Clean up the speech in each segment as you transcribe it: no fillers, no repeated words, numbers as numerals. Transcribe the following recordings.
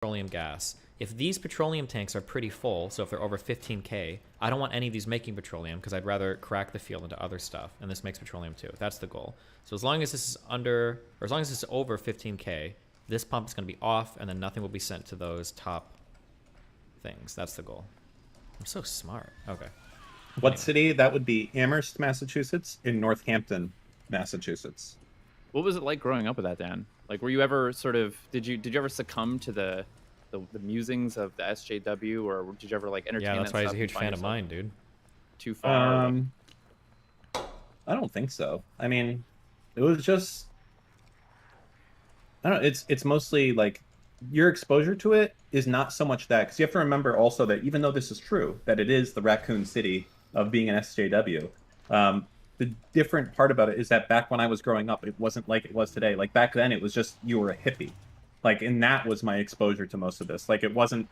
petroleum gas. If these petroleum tanks are pretty full, so if they're over 15K, I don't want any of these making petroleum because I'd rather crack the field into other stuff, and this makes petroleum too. That's the goal. So as long as this is under, or as long as this is over 15K, this pump is going to be off, and then nothing will be sent to those top things. That's the goal. I'm so smart. Okay. What city? That would be Amherst, Massachusetts, in Northampton, Massachusetts. What was it like growing up with that, Dan? Like, were you ever sort of, did you ever succumb to the musings of the SJW, or did you ever like entertain? Yeah, that's why he's a huge fan of mine, dude. Too far. I don't think so. I mean, it was just, I don't know. It's mostly like your exposure to it is not so much that, because you have to remember also that even though this is true, that it is the Raccoon City of being an SJW, the different part about it is that back when I was growing up, it wasn't like it was today. Like back then, it was just you were a hippie. Like, and that was my exposure to most of this. Like, it wasn't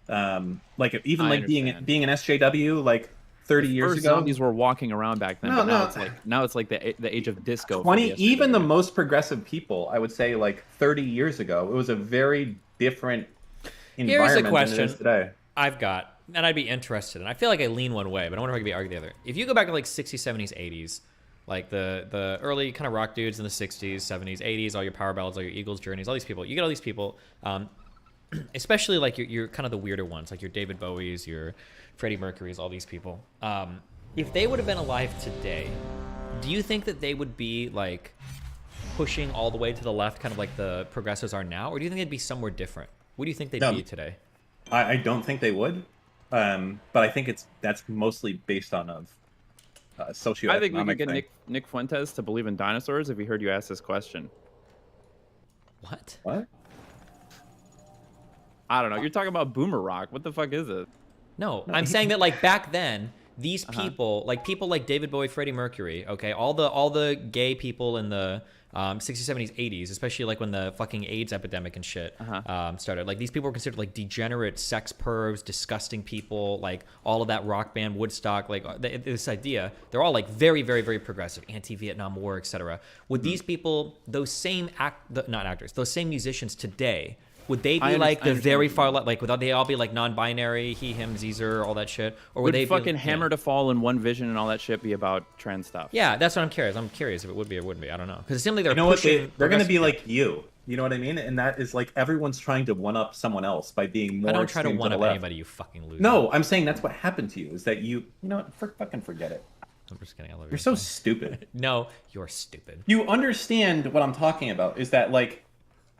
like even like being an SJW like 30 years ago. Zombies were walking around back then. No, but now it's like the age of disco. 20, even the most progressive people, I would say, like 30 years ago, it was a very different environment. Here's a question than it is today. I've got, and I'd be interested in. I feel like I lean one way, but I wonder if I could be argued the other. If you go back to like 60s, 70s, 80s, like the early kind of rock dudes in the 60s, 70s, 80s, all your power ballads, all your Eagles, Journeys, all these people. You get all these people, especially like you're kind of the weirder ones, like your David Bowies, your Freddie Mercurys, all these people. If they would have been alive today, do you think that they would be like pushing all the way to the left, kind of like the progressives are now, or do you think they'd be somewhere different? What do you think they'd be today? I don't think they would, but I think that's mostly based on socioeconomic. I think we could get Nick Fuentes to believe in dinosaurs if he heard you ask this question. What? What? I don't know. You're talking about boomer rock. What the fuck is it? No, I'm saying that like back then, these people, like David Bowie, Freddie Mercury, okay, all the gay people in the 60s, 70s, 80s, especially like when the fucking AIDS epidemic and shit started. Like these people were considered like degenerate sex pervs, disgusting people, like all of that rock band Woodstock, like this idea. They're all like very, very, very progressive, anti-Vietnam War, etc. Would these people, those same those same musicians today, would they be like the very far left? Like, would they all be like non-binary, he, him, Zer, all that shit? Or would they fucking Hammer to Fall in One Vision and all that shit be about trans stuff? Yeah, that's what I'm curious. I'm curious if it would be or wouldn't be. I don't know. Because it seems like they're they're going to be like you. You know what I mean? And that is like everyone's trying to one-up someone else by being more. I don't try to one-up anybody, you fucking loser. No, I'm saying that's what happened to you. Is that you know what? Fucking forget it. I'm just kidding. I love you. You're so stupid. No, you're stupid. You understand what I'm talking about? Is that like,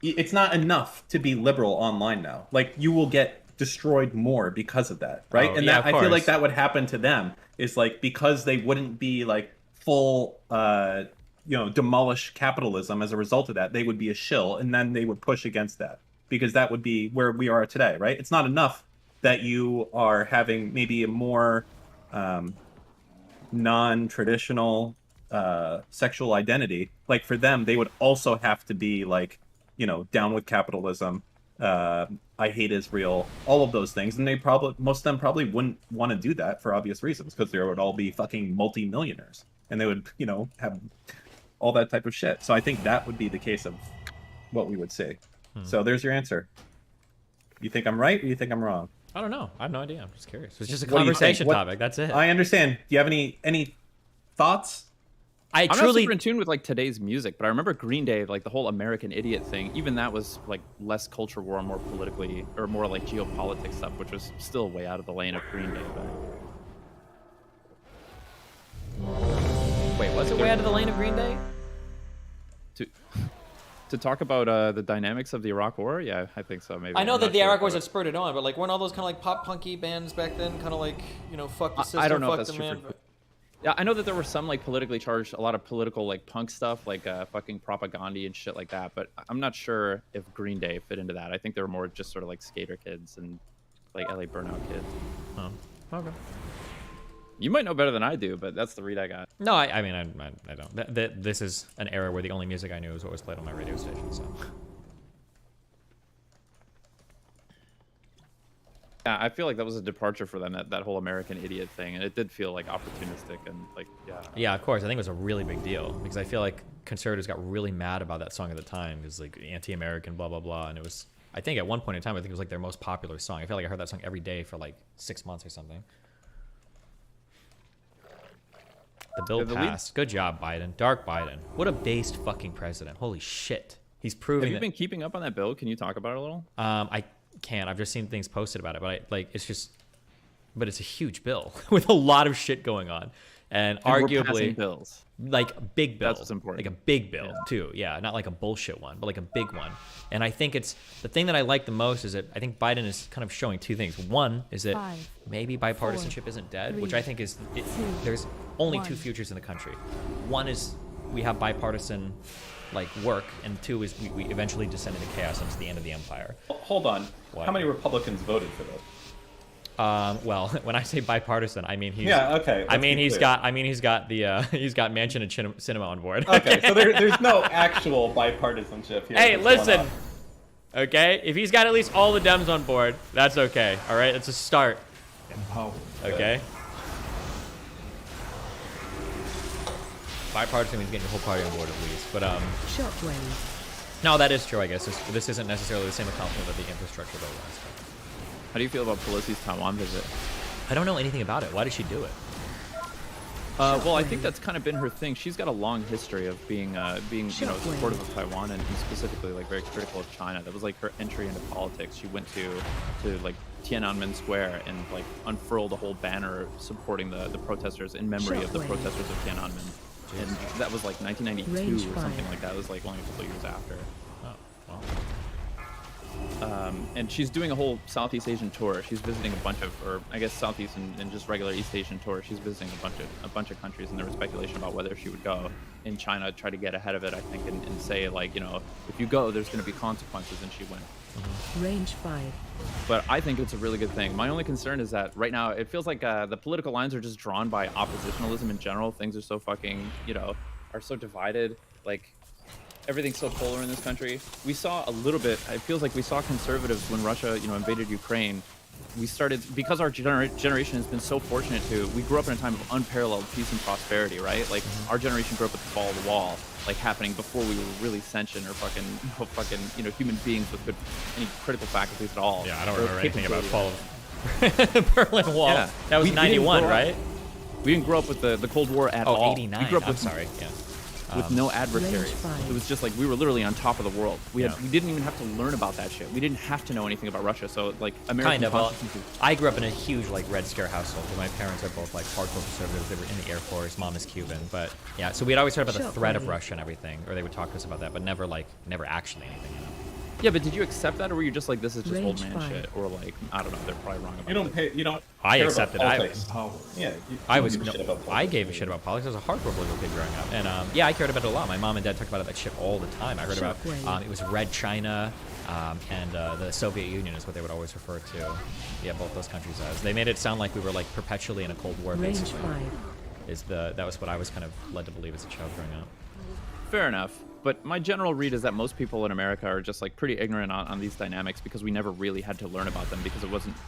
it's not enough to be liberal online now. Like, you will get destroyed more because of that, right? Oh, and yeah, that I feel like that would happen to them is like, because they wouldn't be like full demolish capitalism as a result of that, they would be a shill, and then they would push against that, because that would be where we are today, right? It's not enough that you are having maybe a more non-traditional sexual identity. Like, for them, they would also have to be like, down with capitalism, I hate Israel, all of those things. And most of them probably wouldn't want to do that for obvious reasons, because they would all be fucking multi-millionaires. And they would, have all that type of shit. So I think that would be the case of what we would see. So there's your answer. You think I'm right, or you think I'm wrong? I don't know. I have no idea. I'm just curious. It's just a conversation topic. That's it. I understand. Do you have any thoughts? I'm not super in tune with like today's music, but I remember Green Day, like the whole American Idiot thing. Even that was like less culture war, more politically, or more like geopolitics stuff, which was still way out of the lane of Green Day. Wait, was it way out of the lane of Green Day? To talk about the dynamics of the Iraq War, yeah, I think so. Maybe I know that the Iraq Wars have spurred it on, but like weren't all those kind of like pop punky bands back then, kind of like fuck the system, I don't know fuck if that's the man. true. Yeah, I know that there were some like politically charged, a lot of political like punk stuff, like fucking propaganda and shit like that. But I'm not sure if Green Day fit into that. I think they were more just sort of like skater kids and like LA Burnout kids. Oh, okay. You might know better than I do, but that's the read I got. No, I mean I don't. This is an era where the only music I knew was what was played on my radio station. So. Yeah, I feel like that was a departure for them, that whole American Idiot thing, and it did feel like opportunistic and like, yeah. Yeah, of course. I think it was a really big deal because I feel like conservatives got really mad about that song at the time because like anti-American, blah blah blah, and it was I think at one point in time, I think it was like their most popular song. I feel like I heard that song every day for like 6 months or something. The bill Yeah, the lead- passed. Good job, Biden. Dark Biden. What a based fucking president. Holy shit. He's proving Have you that. been keeping up on that bill? Can you talk about it a little? I can't. I've just seen things posted about it, but it's just. But it's a huge bill with a lot of shit going on, and We're arguably passing bills. like big bill. That's what's important. Like a big bill Yeah. too. Yeah, not like a bullshit one, but like a big one. And I think it's the thing that I like the most is that I think Biden is kind of showing two things. One is that 5, maybe bipartisanship 4, isn't dead, 3, which I think is 2, there's only 2 1. futures in the country. One is we have bipartisan like work, and 2 is we eventually descend into chaos into the end of the empire. Hold on. What? How many Republicans voted for this? Well, when I say bipartisan, I mean he's. Yeah, okay, I let's mean be he's clear. got. I mean he's got the. He's got Mansion and Cinema on board. Okay, so there's no actual bipartisanship here. Hey, that's going listen. Okay, if he's got at least all the Dems on board, that's okay. All right, it's a start. Okay. Bipartisan means getting your whole party on board at least, but Shockwave. no, that is true. I guess this isn't necessarily the same accomplishment that the infrastructure bill was. How do you feel about Pelosi's Taiwan visit? I don't know anything about it. Why did she do it? Well, I think that's kind of been her thing. She's got a long history of being supportive of Taiwan and specifically like very critical of China. That was like her entry into politics. She went to like Tiananmen Square and like unfurled a whole banner supporting the protesters in memory of the Shockwave. protesters of Tiananmen. And that was like 1992 Range or something 5. like that. It was like only a couple years after. Oh, well. And she's doing a whole Southeast Asian tour. She's visiting a bunch of, or I guess Southeast and just regular East Asian tour. She's visiting a bunch of countries, and there was speculation about whether she would go in China, try to get ahead of it, I think, and say like, if you go, there's going to be consequences, and she went. Range 5. But I think it's a really good thing. My only concern is that right now it feels like the political lines are just drawn by oppositionalism in general. Things are so fucking, are so divided. Like, everything's so polar in this country. We saw a little bit, it feels like we saw conservatives when Russia, invaded Ukraine. We started, because our generation has been so fortunate we grew up in a time of unparalleled peace and prosperity, right? Like, our generation grew up with the fall of the wall, like, happening before we were really sentient or human beings with any critical faculties at all. Yeah, I don't Or remember anything about capability. fall of Berlin Wall. Yeah. That was We didn't 91, grow up- right? We didn't grow up with the Cold War at Oh, all. 89. We grew up I'm with, sorry. Yeah. with no adversaries. Range 5. It was just like we were literally on top of the world. We Yeah. didn't even have to learn about that shit. We didn't have to know anything about Russia. So like American Kind of. Well, consciousness is- I grew up in a huge like Red Scare household. Where my parents are both like hardcore conservatives. They were in the Air Force. Mom is Cuban, but yeah. So we'd always heard about the threat of Shockwave. Russia and everything, or they would talk to us about that, but never actually anything. Yeah, but did you accept that, or were you just like, this is just Range old man 5. shit, or like, I don't know, they're probably wrong about You don't it. pay. You don't. I care accepted about it. politics. Yeah. You I don't was. give a shit about I politics. gave a shit about politics. I was a hardcore political kid growing up, and yeah, I cared about it a lot. My mom and dad talked about that shit all the time. I heard about Shockwave. it was Red China, and the Soviet Union is what they would always refer to. Yeah, both those countries as. They made it sound like we were like perpetually in a Cold War. Range Basically, 5. that was what I was kind of led to believe as a child growing up. Fair enough. But my general read is that most people in America are just like pretty ignorant on these dynamics because we never really had to learn about them because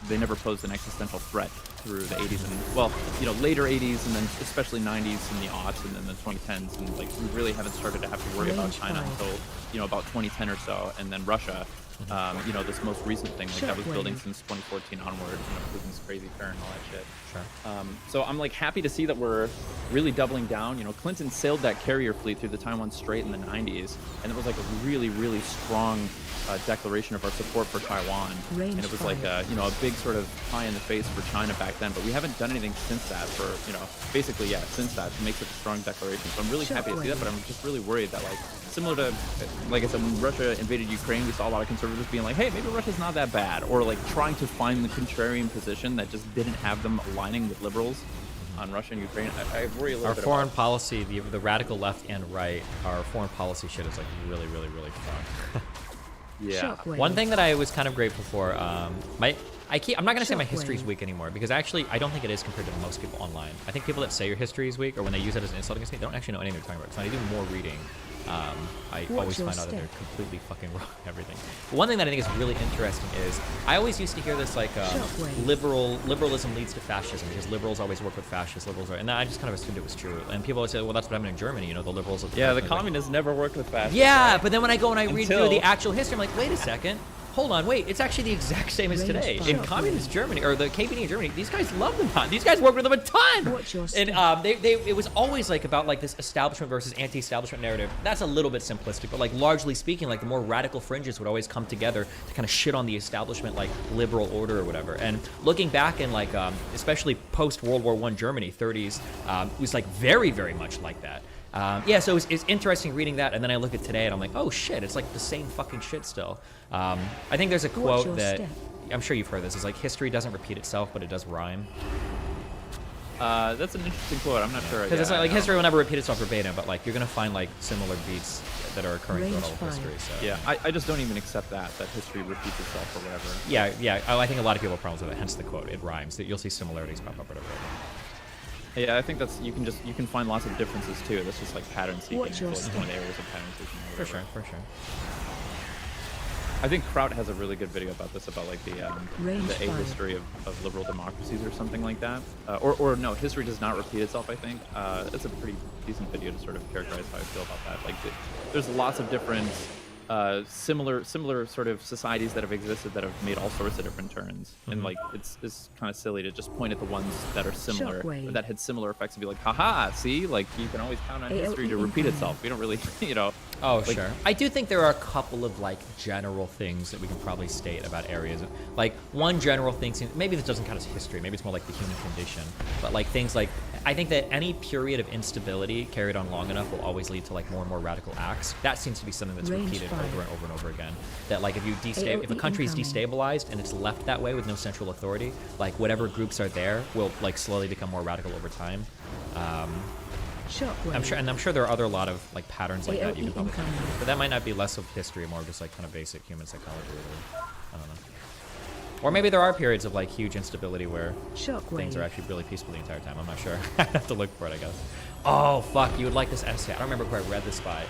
they never posed an existential threat through the 80s and, well, later 80s and then especially 90s and the aughts and then the 2010s. And like, we really haven't started to have to worry about Range China 5. until, about 2010 or so. And then Russia, this most recent thing, like that was building Shockwave. since 2014 onward, Putin's crazy turn and all that shit. Sure. So I'm like happy to see that we're really doubling down. Clinton sailed that carrier fleet through the Taiwan Strait in the 90s, and it was like a really, really strong declaration of our support for Taiwan. Range And it was like 5. a big sort of pie in the face for China back then. But we haven't done anything since that for basically since that to make such a strong declaration. So I'm really happy to see that. But I'm just really worried that like similar to like I said, when Russia invaded Ukraine, we saw a lot of conservatives being like, hey, maybe Russia's not that bad, or like trying to find the contrarian position that just didn't have them aligning with liberals on Russia and Ukraine. I worry a little Our bit foreign about policy, the radical left and right, our foreign policy shit is like really, really, really fucked. yeah. Shockwave. One thing that I was kind of grateful for, I'm not gonna say my history's Shockwave. weak anymore because actually I don't think it is compared to most people online. I think people that say your history is weak or when they use it as an insult against me, they don't actually know anything they're talking about. So when I do more reading, I Watch always your find out that they're step. completely fucking wrong and everything. But one thing that I think is really interesting is I always used to hear this like Shockwave. liberalism leads to fascism because liberals always work with fascists. And I just kind of assumed it was true. And people always say, well, that's what happened in Germany. The liberals. At Yeah, the time, like, communists never worked with fascists. yeah, right? but then when I go and I read through Until- the actual history, I'm like, wait a second. hold on, wait, it's actually the exact same as Range today. fire. In communist Germany, or the KPD in Germany, these guys love them. These guys work with them a ton. Watch your And step. it was always like about like this establishment versus anti-establishment narrative. That's a little bit simplistic, but like largely speaking, like the more radical fringes would always come together to kind of shit on the establishment, like liberal order or whatever. And looking back in like, especially post World War I Germany, 30s, it was like very, very much like that. Yeah, so it's interesting reading that, and then I look at today and I'm like, oh shit, it's like the same fucking shit still. I think there's a Watch quote your that, step. I'm sure you've heard this, is like, history doesn't repeat itself, but it does rhyme. That's an interesting quote. I'm not sure. Because it's Yeah, like I history don't- will never repeat itself verbatim, but like you're gonna find like similar beats that are occurring throughout all of Range history. fire. So Yeah, I just don't even accept that history repeats itself or whatever. yeah. I think a lot of people have problems with it. Hence the quote. It rhymes. That you'll see similarities pop up, whatever. Yeah, I think that's you can find lots of differences too. That's just like pattern seeking. Watch your It's step. one of the areas of pattern seeking. or For whatever. sure, for sure. I think Kraut has a really good video about this, about like the Range a fire. history of liberal democracies or something like that. Or no, history does not repeat itself. I think it's a pretty decent video to sort of characterize how I feel about that. Like there's lots of different similar sort of societies that have existed that have made all sorts of different turns, and like it's kind of silly to just point at the ones that are similar, Shockwave. that had similar effects, and be like, haha, see, like you can always count on history to repeat itself. We don't really, Oh, like- sure. I do think there are a couple of like general things that we can probably state about areas. Like one general thing, maybe this doesn't count as history. Maybe it's more like the human condition. But like things like, I think that any period of instability carried on long enough will always lead to like more and more radical acts. That seems to be something that's Range repeated fire. over and over and over again. That like if a AOE country's incoming. destabilized and it's left that way with no central authority, like whatever groups are there will like slowly become more radical over time. Shockwave. I'm sure there are a lot of like patterns like that you AOE can probably, incoming. but that might not be less of history, more just like kind of basic human psychology. Really. I don't know. Or maybe there are periods of like huge instability where Shockwave. things are actually really peaceful the entire time. I'm not sure. I have to look for it, I guess. Oh fuck, you would like this essay. I don't remember who I read this by.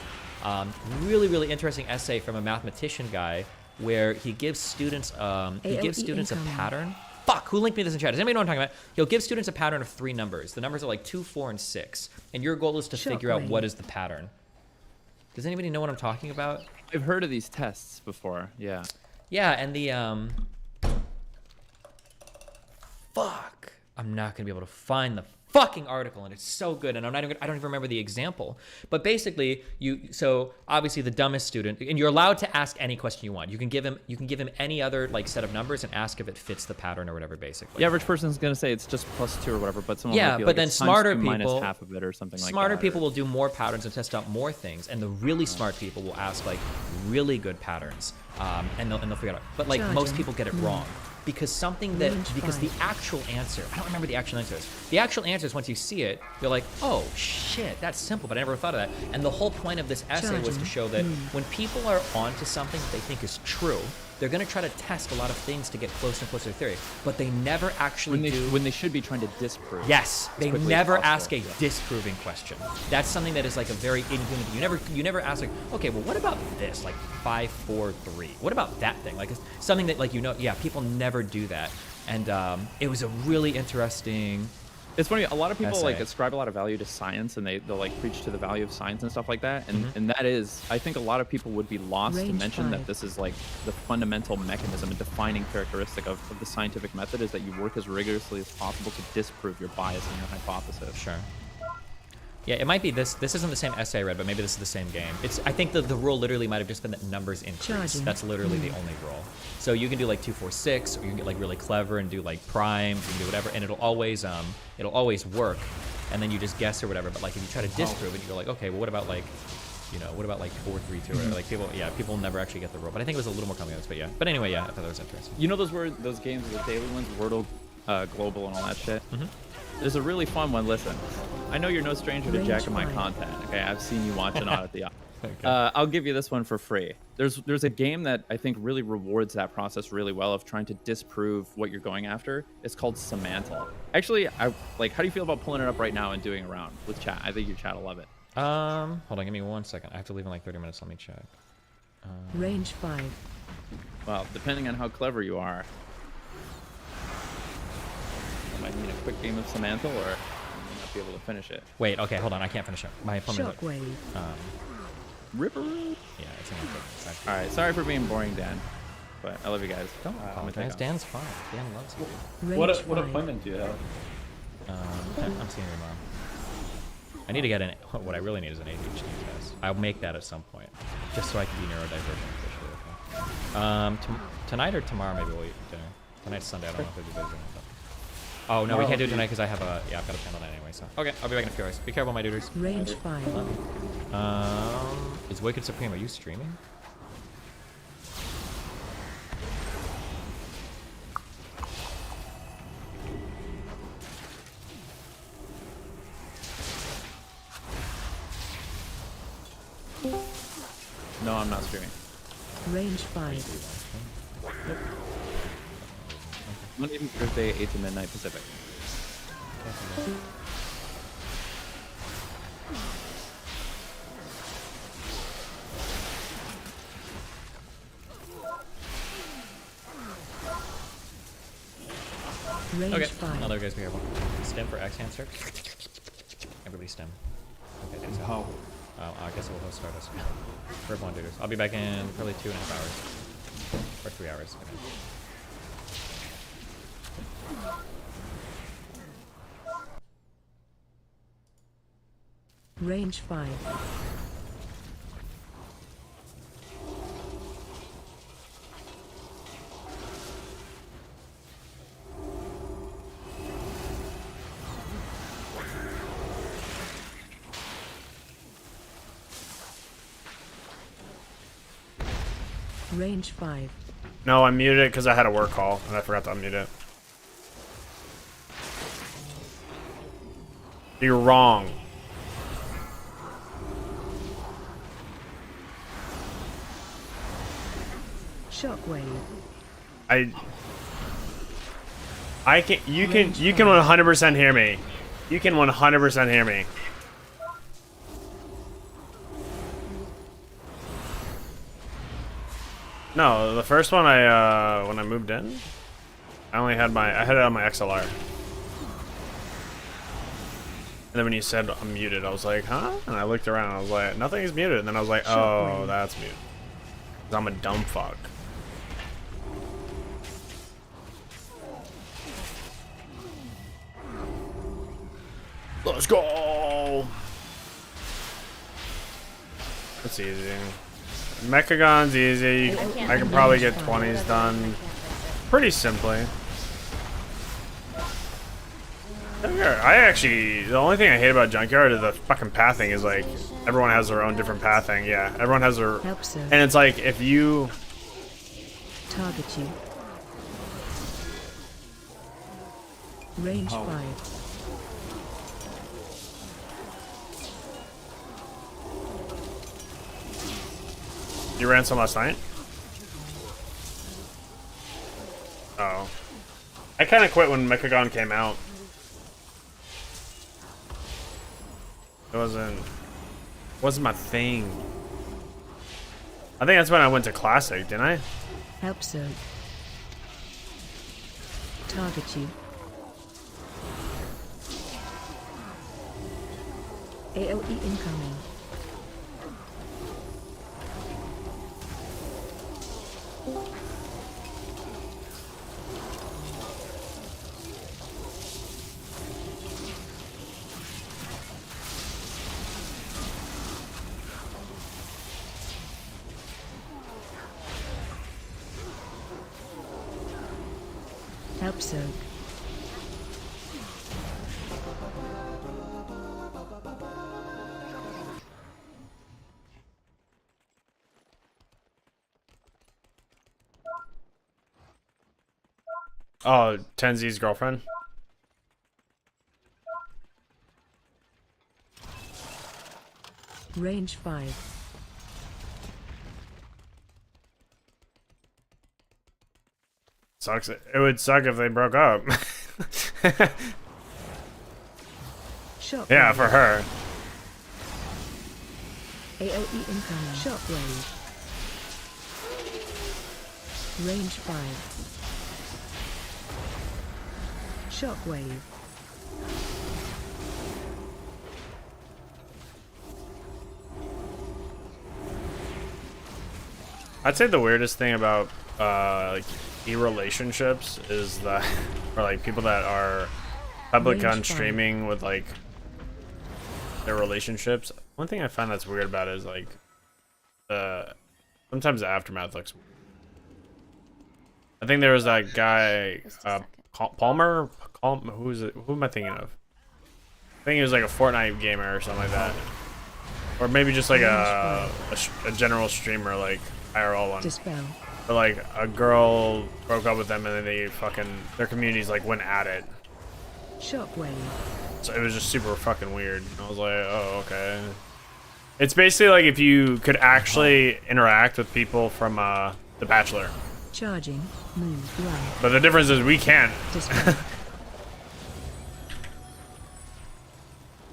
Really, really interesting essay from a mathematician guy where he gives students a incoming. pattern. Fuck, who linked me this in chat? Does anybody know what I'm talking about? He'll give students a pattern of 3 numbers. The numbers are like 2, 4, and 6. And your goal is to figure out Shockwave. what is the pattern. Does anybody know what I'm talking about? I've heard of these tests before. Yeah. Yeah, and the fuck. I'm not gonna be able to find the fucking article, and it's so good, and I don't even remember the example. But basically, so obviously the dumbest student, and you're allowed to ask any question you want. You can give him any other like set of numbers and ask if it fits the pattern or whatever. Basically, The average person's gonna say it's just +2 or whatever, but someone Yeah, might be but like, then it's times smarter 2 minus people- half of it or something like that. Smarter people or- will do more patterns and test out more things, and the really smart people will ask like really good patterns, and they'll figure it out. But like most Charging. people get it wrong because the Range actual answer, I don't remember the actual answer is. The actual answer is once you see it, you're like, oh shit, that's simple, but I never thought of that. And the whole point of this essay was to Charging. show that when people are onto something that they think is true, they're going to try to test a lot of things to get closer and closer to theory, but they never actually when they should be trying to disprove. Yes, as they quickly as never possible. ask a disproving question. That's something that is like a very inhuman thing. You never ask like, okay, well, what about this? Like 5, 4, 3. What about that thing? Like it's something that like yeah, people never do that. And it was a really interesting. It's funny. A lot of people like Essay. ascribe a lot of value to science, and they'll like preach to the value of science and stuff like that. And Mm-hmm. and that is, I think a lot of people would be lost to Range mention that 5. this is like the fundamental mechanism and defining characteristic of the scientific method is that you work as rigorously as possible to disprove your bias and your hypothesis. Sure. Yeah, it might be this. This isn't the same essay I read, but maybe this is the same game. I think the rule literally might have just been that numbers increase. Charging. That's literally the only rule. So you can do like 2, 4, 6, or you can get like really clever and do like primes, you can do whatever, and it'll always work. And then you just guess or whatever. But like if you try to disprove it, you're like, okay, well what about like, what about like 4, 3, 2? Or like people never actually get the rule. But I think it was a little more complex. But yeah. But anyway, yeah, I thought that was interesting. You know those games, the daily ones, Wordle, Global, and all that shit? Mm-hmm. There's a really fun one. Listen, I know you're no stranger to Range jacking my 5. content. Okay, I've seen you watching on at the. Okay. I'll give you this one for free. There's a game that I think really rewards that process really well of trying to disprove what you're going after. It's called Semantle. Actually, how do you feel about pulling it up right now and doing a round with chat? I think your chat will love it. Hold on, give me 1 second. I have to leave in like 30 minutes. Let me check. Range 5. Well, depending on how clever you are, I might need a quick game of Semantle, or I might not be able to finish it. Wait, okay, hold on. I can't finish it. My opponent. Shockwave. Ripper. Yeah, it's in like 30 minutes. Actually. All right, sorry for being boring, Dan. But I love you guys. Don't I'm gonna apologize. take off. Dan's fine. Dan loves you. Range What 5. appointment do you have? I'm seeing your mom. I need to get what I really need is an ADHD test. I'll make that at some point, just so I can be neurodivergent officially. Okay. Tonight or tomorrow maybe we'll eat dinner. Tonight's Sunday. I don't know if it'll be busy. But... Oh no, we can't do it tonight because I have a I've got a panel night anyway. So okay, I'll be back in a few hours. Be careful, my duders. Range 5. Is Wicked Supreme? Are you streaming? No, I'm not streaming. Range 5. Monday, Thursday, 8 to midnight Pacific. Range Okay. 5. Another guys be careful. Stem for X answer. Everybody stem. Okay, thanks. How? I guess we'll start us. For everyone, dudes. I'll be back in probably 2.5 hours. Or 3 hours. Okay. Range 5. Range 5. No, I muted it because I had a work call and I forgot to unmute it. You're wrong. Shockwave. I can you can 100% hear me. You can 100% hear me. No, the first one when I moved in, I had it on my XLR. And then when you said I'm muted, I was like, huh? And I looked around, I was like, nothing is muted. And then I was like, oh, that's muted. 'Cause I'm a dumb fuck. Let's go! It's easy. Mechagon's easy. I can probably get 20s done pretty simply. I actually, the only thing I hate about Junkyard is the fucking pathing is like, everyone has their own different pathing. Yeah, everyone has their... Help, sir. And it's like, if you... Target you. Range 5. You ran some last night? Oh. I kind of quit when Mechagon came out. It wasn't my thing. I think that's when I went to Classic, didn't I? Help, sir. Target you. AOE incoming. Help, sir. Oh, Tenzi's girlfriend. Range 5. Sucks. It would suck if they broke up. Shockwave. Yeah, for her. AOE incoming. Shockwave. Range 5. Shockwave. I'd say the weirdest thing about like relationships is that, or like people that are public on streaming with like their relationships. One thing I find that's weird about it is like sometimes the aftermath looks weird. I think there was that guy Palmer. Who is it? Who am I thinking of? I think he was like a Fortnite gamer or something like that, or maybe just like a general streamer, like IRL one. Dispel. But like a girl broke up with them and then they their communities like went at it. Shockwave. So it was just super fucking weird. I was like, oh, okay. It's basically like if you could actually interact with people from The Bachelor. Charging. Move. Run. But the difference is we can't. Dispel.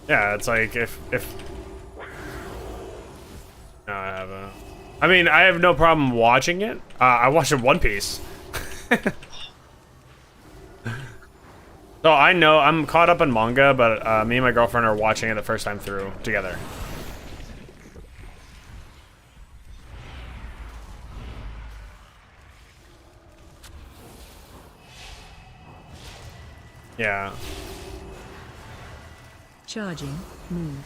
Yeah, it's like if no, I haven't. I mean, I have no problem watching it. I watched it One Piece. So I know I'm caught up in manga, but me and my girlfriend are watching it the first time through together. Yeah. Charging. Move.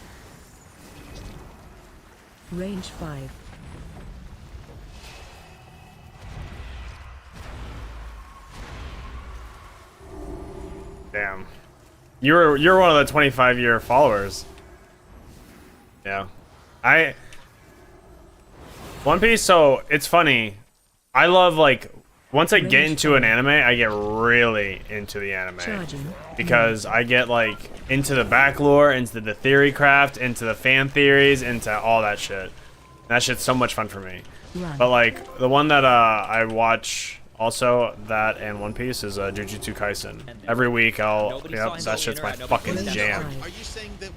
Range 5. Damn. You're one of the 25-year followers. Yeah. One Piece, so it's funny. I love like once I get into an anime, I get really into the anime. Charging. Because I get like into the back lore, into the theory craft, into the fan theories, into all that shit. That shit's so much fun for me. Run. But like the one that I watch also, that and One Piece, is Jujutsu Kaisen. Every week I'll that shit's my fucking jam.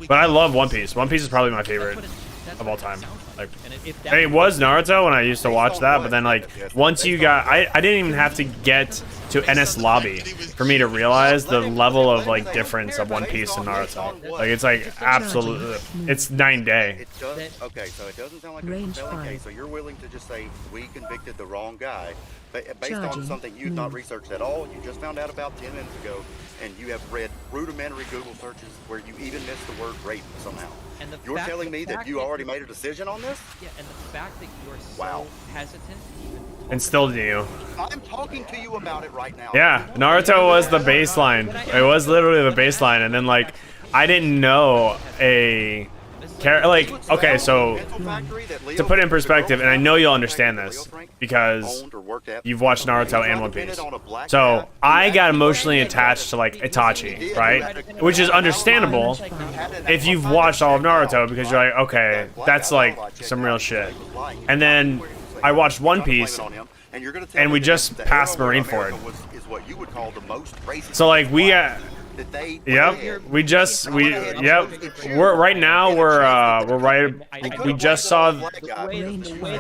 But I love One Piece. One Piece is probably my favorite of all time. Like, it was Naruto when I used to watch that, but then like once you got, I didn't even have to get to NS Lobby for me to realize the level of like difference of One Piece and Naruto. Like it's like absolutely, it's night and day. Okay, so it doesn't sound like a Range compelling 5. case. So you're willing to just say we convicted the wrong guy, based on Charging. something you've not researched at all. You just found out about 10 minutes ago, and you have read rudimentary Google searches where you even missed the word rape somehow. And You're telling me that you already made a decision on this? Yeah, and the fact that you are so Wow. hesitant to even talk And still do you. I'm talking to you about it right now. Yeah, Naruto was the baseline. It was literally the baseline, and then like I didn't know a like, okay, so to put it in perspective, and I know you'll understand this because you've watched Naruto and One Piece. So I got emotionally attached to like Itachi, right? Which is understandable if you've watched all of Naruto because you're like, okay, that's like some real shit. And then I watched One Piece, and we just passed Marineford. So like we yep, we just we're right now we're right, we just saw,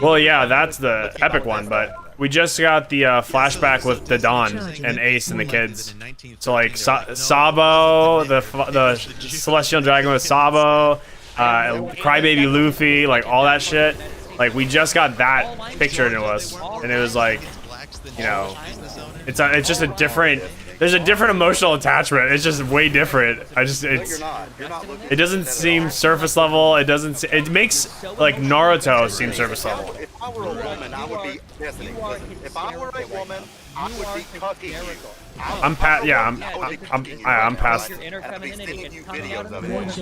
well yeah, that's the epic one, but we just got the flashback with the Dawn and Ace and the kids. So like Sabo, the celestial dragon with Sabo, Crybaby Luffy, like all that shit. Like we just got that pictured into us, and it was like, you know, it's just a different, there's a different emotional attachment. It's just way different. It doesn't seem surface level. It doesn't. It makes like Naruto seem surface level. If I were a woman, I would be Destiny. Listen, if I were a woman, I would be cucking you. I'm past. Yeah, I'm past. your inner femininity and coming out of the videos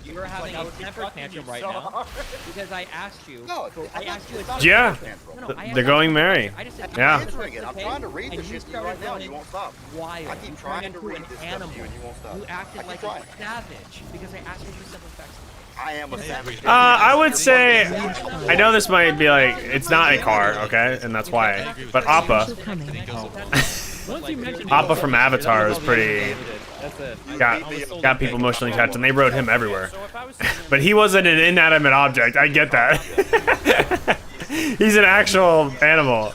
You are having a temper tantrum right now because I asked you. I asked you. Yeah, I they're going Mary. I just said, Yeah. I'm trying to read this shit to you right now, and you won't stop. Wild. I keep You trying turned to into read an this stuff animal. to you, and you won't stop. You acted I keep like trying. a savage because I asked you to do simple facts. I am a savage. I would say, I know this might be like, it's not a car, okay, and that's why. But Appa, Appa from Avatar is pretty, got people emotionally attached, and they rode him everywhere. But he wasn't an inanimate object. I get that. He's an actual animal.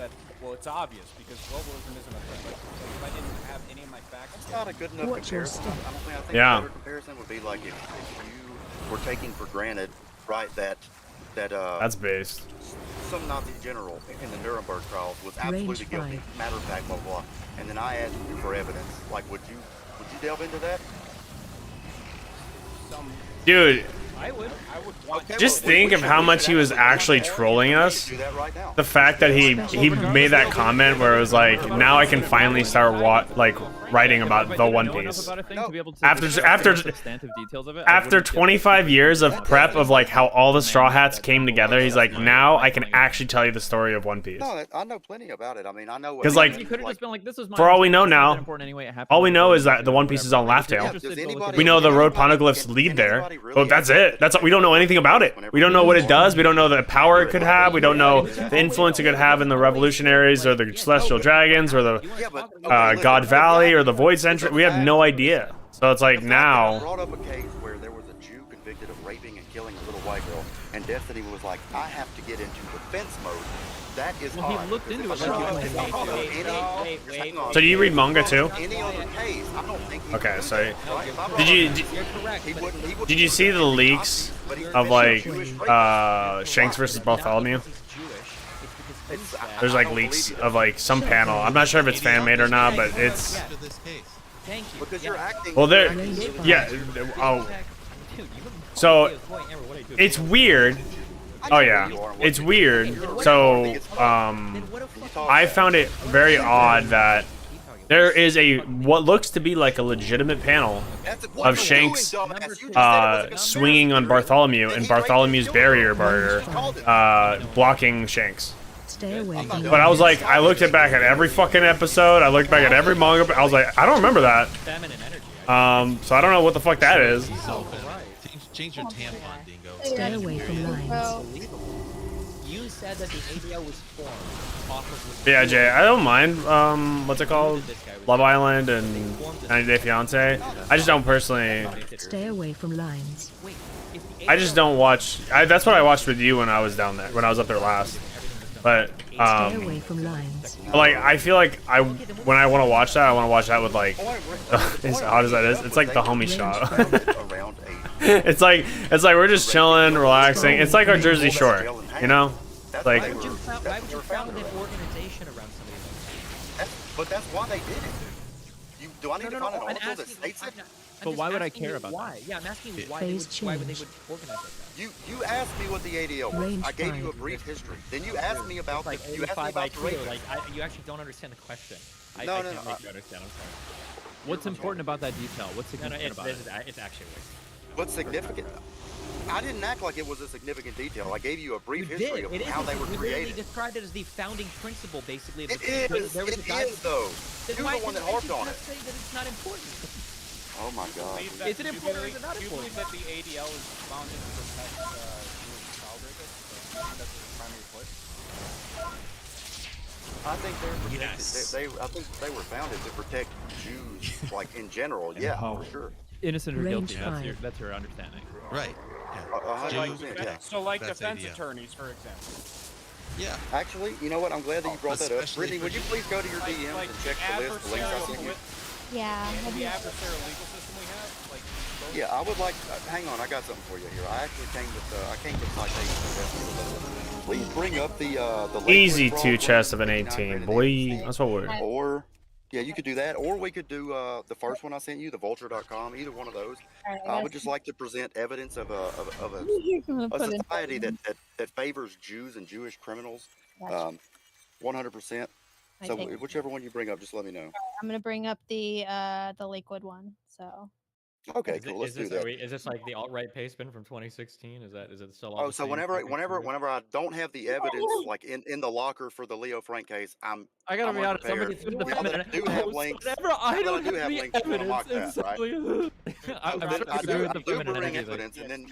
that, well, it's obvious because globalism isn't a thing. But if I didn't have any of my facts, That's not a good enough Watch your comparison. step. I think Yeah. a better comparison would be like if you were taking for granted, right, that That's based. some Nazi general in the Nuremberg trials was absolutely guilty, matter of fact, blah, blah, and then I asked you for evidence. Like, would you delve into that? Dude, I would. Okay, just well, think we of should how do much that. he was We actually want to trolling us. do that right now. The fact that he made that comment where it was like, now I can finally start writing about the One Piece. After substantive details of it, After 25 years of prep of like how all the Straw Hats came together, he's like, now I can actually tell you the story of One Piece. No, I know plenty about it. I mean, I know. 'Cause, like, you could have just been like, this was my for all we know now, important anyway, it happened all we know before is that the One Piece is on Laugh Yeah, Tale. does anybody- We know the road anybody- poneglyphs can- lead can there, anybody really but that's it. That's we don't know anything about it. We don't know what it does. We don't know the power it could have. We don't know the influence it could have in the revolutionaries or the celestial dragons or the Yeah, but God Valley or the Void Century. We have no idea. So it's like I now. brought up a case where there was a Jew convicted of raping and killing a little white girl, and Destiny was like, I have to get into defense mode. That is Well, he odd, looked because into if it I like brought he up was any- Wait, hang on. So do you read manga too? Any other case, I don't think he Okay, would do so that, right? If I brought did you- up- did- You're correct. he but wouldn't- he wouldn't Did you see the convict leaks Nazis, but he's of been like Jewish rapist. Shanks versus Bartholomew? He's Jewish. It's because It's- I- There's I like don't leaks believe you. of like some panel. I'm not sure if it's fan made or not, but it's To this case. Thank you. Because you're acting. well there. Range Yeah. five. Oh, Dude, you have so no point, Amber, what I do. it's weird. Oh yeah, it's weird. So Then what a fucking I found it very odd that there is what looks to be like a legitimate panel of Shanks swinging on Bartholomew and Bartholomew's barrier blocking Shanks. Stay away from But I was like, I looked back at every fucking episode. I looked back at every manga. I was like, I don't remember that. feminine energy. So I don't know what the fuck that is. Change your tampon, Dingo. Stay away from lines. You said that the ADL was formed off of. But yeah, Jay, I don't mind. What's it called? Love Island and 90 Day Fiance. I just don't personally. Stay away from lines. Wait, if the I just don't watch. That's what I watched with you when I was down there, when I was up there last. But Stay away from lines. like I feel like when I want to watch that, I want to watch that with like as odd as that is, it's like the homie shot. Around it's like we're just chilling, relaxing. It's like our Jersey Shore, you know? Like why would you found an organization around somebody like that? But that's why they did it. Do I need to find an I'm article that asking. states it? But just why would I asking care you about why? that? Yeah, I'm asking you why Phase why would they change. would organize like that. You asked me what the ADL was. Range I gave you a five. brief history. Then you asked me about Like you asked me 85 about the IQ. rape. Like you actually don't understand the question. I No, can't no, make you understand. I'm sorry. What's important about that detail? What's No, no, significant about it? it's actually weird. What's significant? I didn't act like it was a significant detail. I gave you a brief You history did. of It is. how they were We literally created. described it as the founding principle, basically. Of It the thing. is. There was It a guy. is though. Then You're why the one that did harped you on just it. say that it's not important? Oh my god. Is it important or is it not Do you important? believe that the ADL is founded to protect Jewish child rapists? That's its primary push. I think they're protected. I think they were founded to protect Jews, like in general. Yeah, for sure. Innocent or Range guilty? five. That's your understanding. Right. 100%. Yeah. So, like That's defense ADL. attorneys, for example. Yeah. Actually, you know what? I'm glad that you brought that up. Especially Brittany, would you please go to your DMs Like and check the list, the links I sent you? Yeah. The adversarial legal system we have, like. those- Yeah, I would like. Hang on, I got something for you here. I actually came with citations. Please bring up the Lakewood easy Brawl 2 chests of an 19 18, boy. That's what we're. Or yeah, you could do that, or we could do the first one I sent you, the vulture.com. Either one of those. I would just like to present evidence of a society that favors Jews and Jewish criminals, 100%. So whichever one you bring up, just let me know. I'm gonna bring up the Lakewood one. So Okay, cool. Let's do that. Is this like the alt-right paste bin from 2016? Is it still? Oh, so whenever I don't have the evidence like in the locker for the Leo Frank case, I gotta I'm be honest. unprepared. Somebody threw the Y'all that feminine. do have links. Whenever I don't do have have the links, you wanna mock evidence, that, right? I'm I sure do, I agree with the bring feminine energy. evidence, and then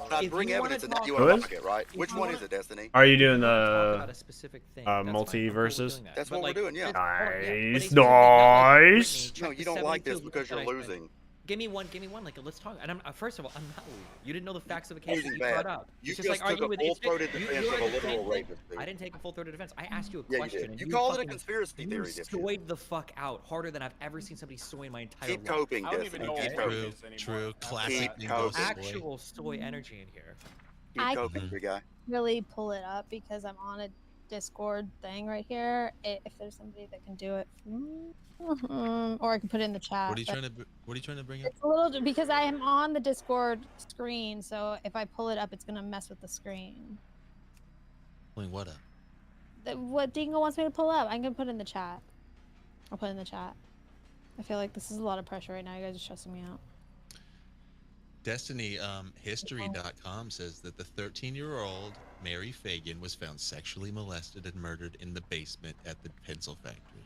I If bring you wanna evidence, and then talk- you Who want is? to mock it, right? Which one is it, Destiny? Are you doing Talk about the a specific thing. That's fine. I'm cool with multiverses? doing that. That's But, what we're like, doing, yeah. it's- Nice, but it's not like nice. Britney No, checked you the don't like 72 this because you're that I spent. losing. Give me one. Like, let's talk. And first of all, I'm not leaving. You didn't know the facts of the case that you bad. brought up. You It's just like took arguing a with full-throated defense of a literal rapist. I didn't take a full-throated defense. I asked you a Yeah, question. you did. And You called it a fucking- conspiracy theory, You dipshit. soyed the fuck out harder than I've ever seen somebody soy in my entire Keep life. coping, I don't even Destiny. know what Keep rape coping. is anymore. True. Classic Keep Ningo coping. Actual soy energy in here. Keep I coping, big guy. really pull it up because I'm on a Discord thing right here. If there's somebody that can do it, or I can put it in the chat. What are you but trying to bring up? It's a little because I am on the Discord screen, so if I pull it up, it's gonna mess with the screen. Pulling what up? What Dingo wants me to pull up, I'm gonna put it in the chat. I'll put it in the chat. I feel like this is a lot of pressure right now. You guys are stressing me out. Destiny history.com says that the 13-year-old Mary Fagan was found sexually molested and murdered in the basement at the pencil factory.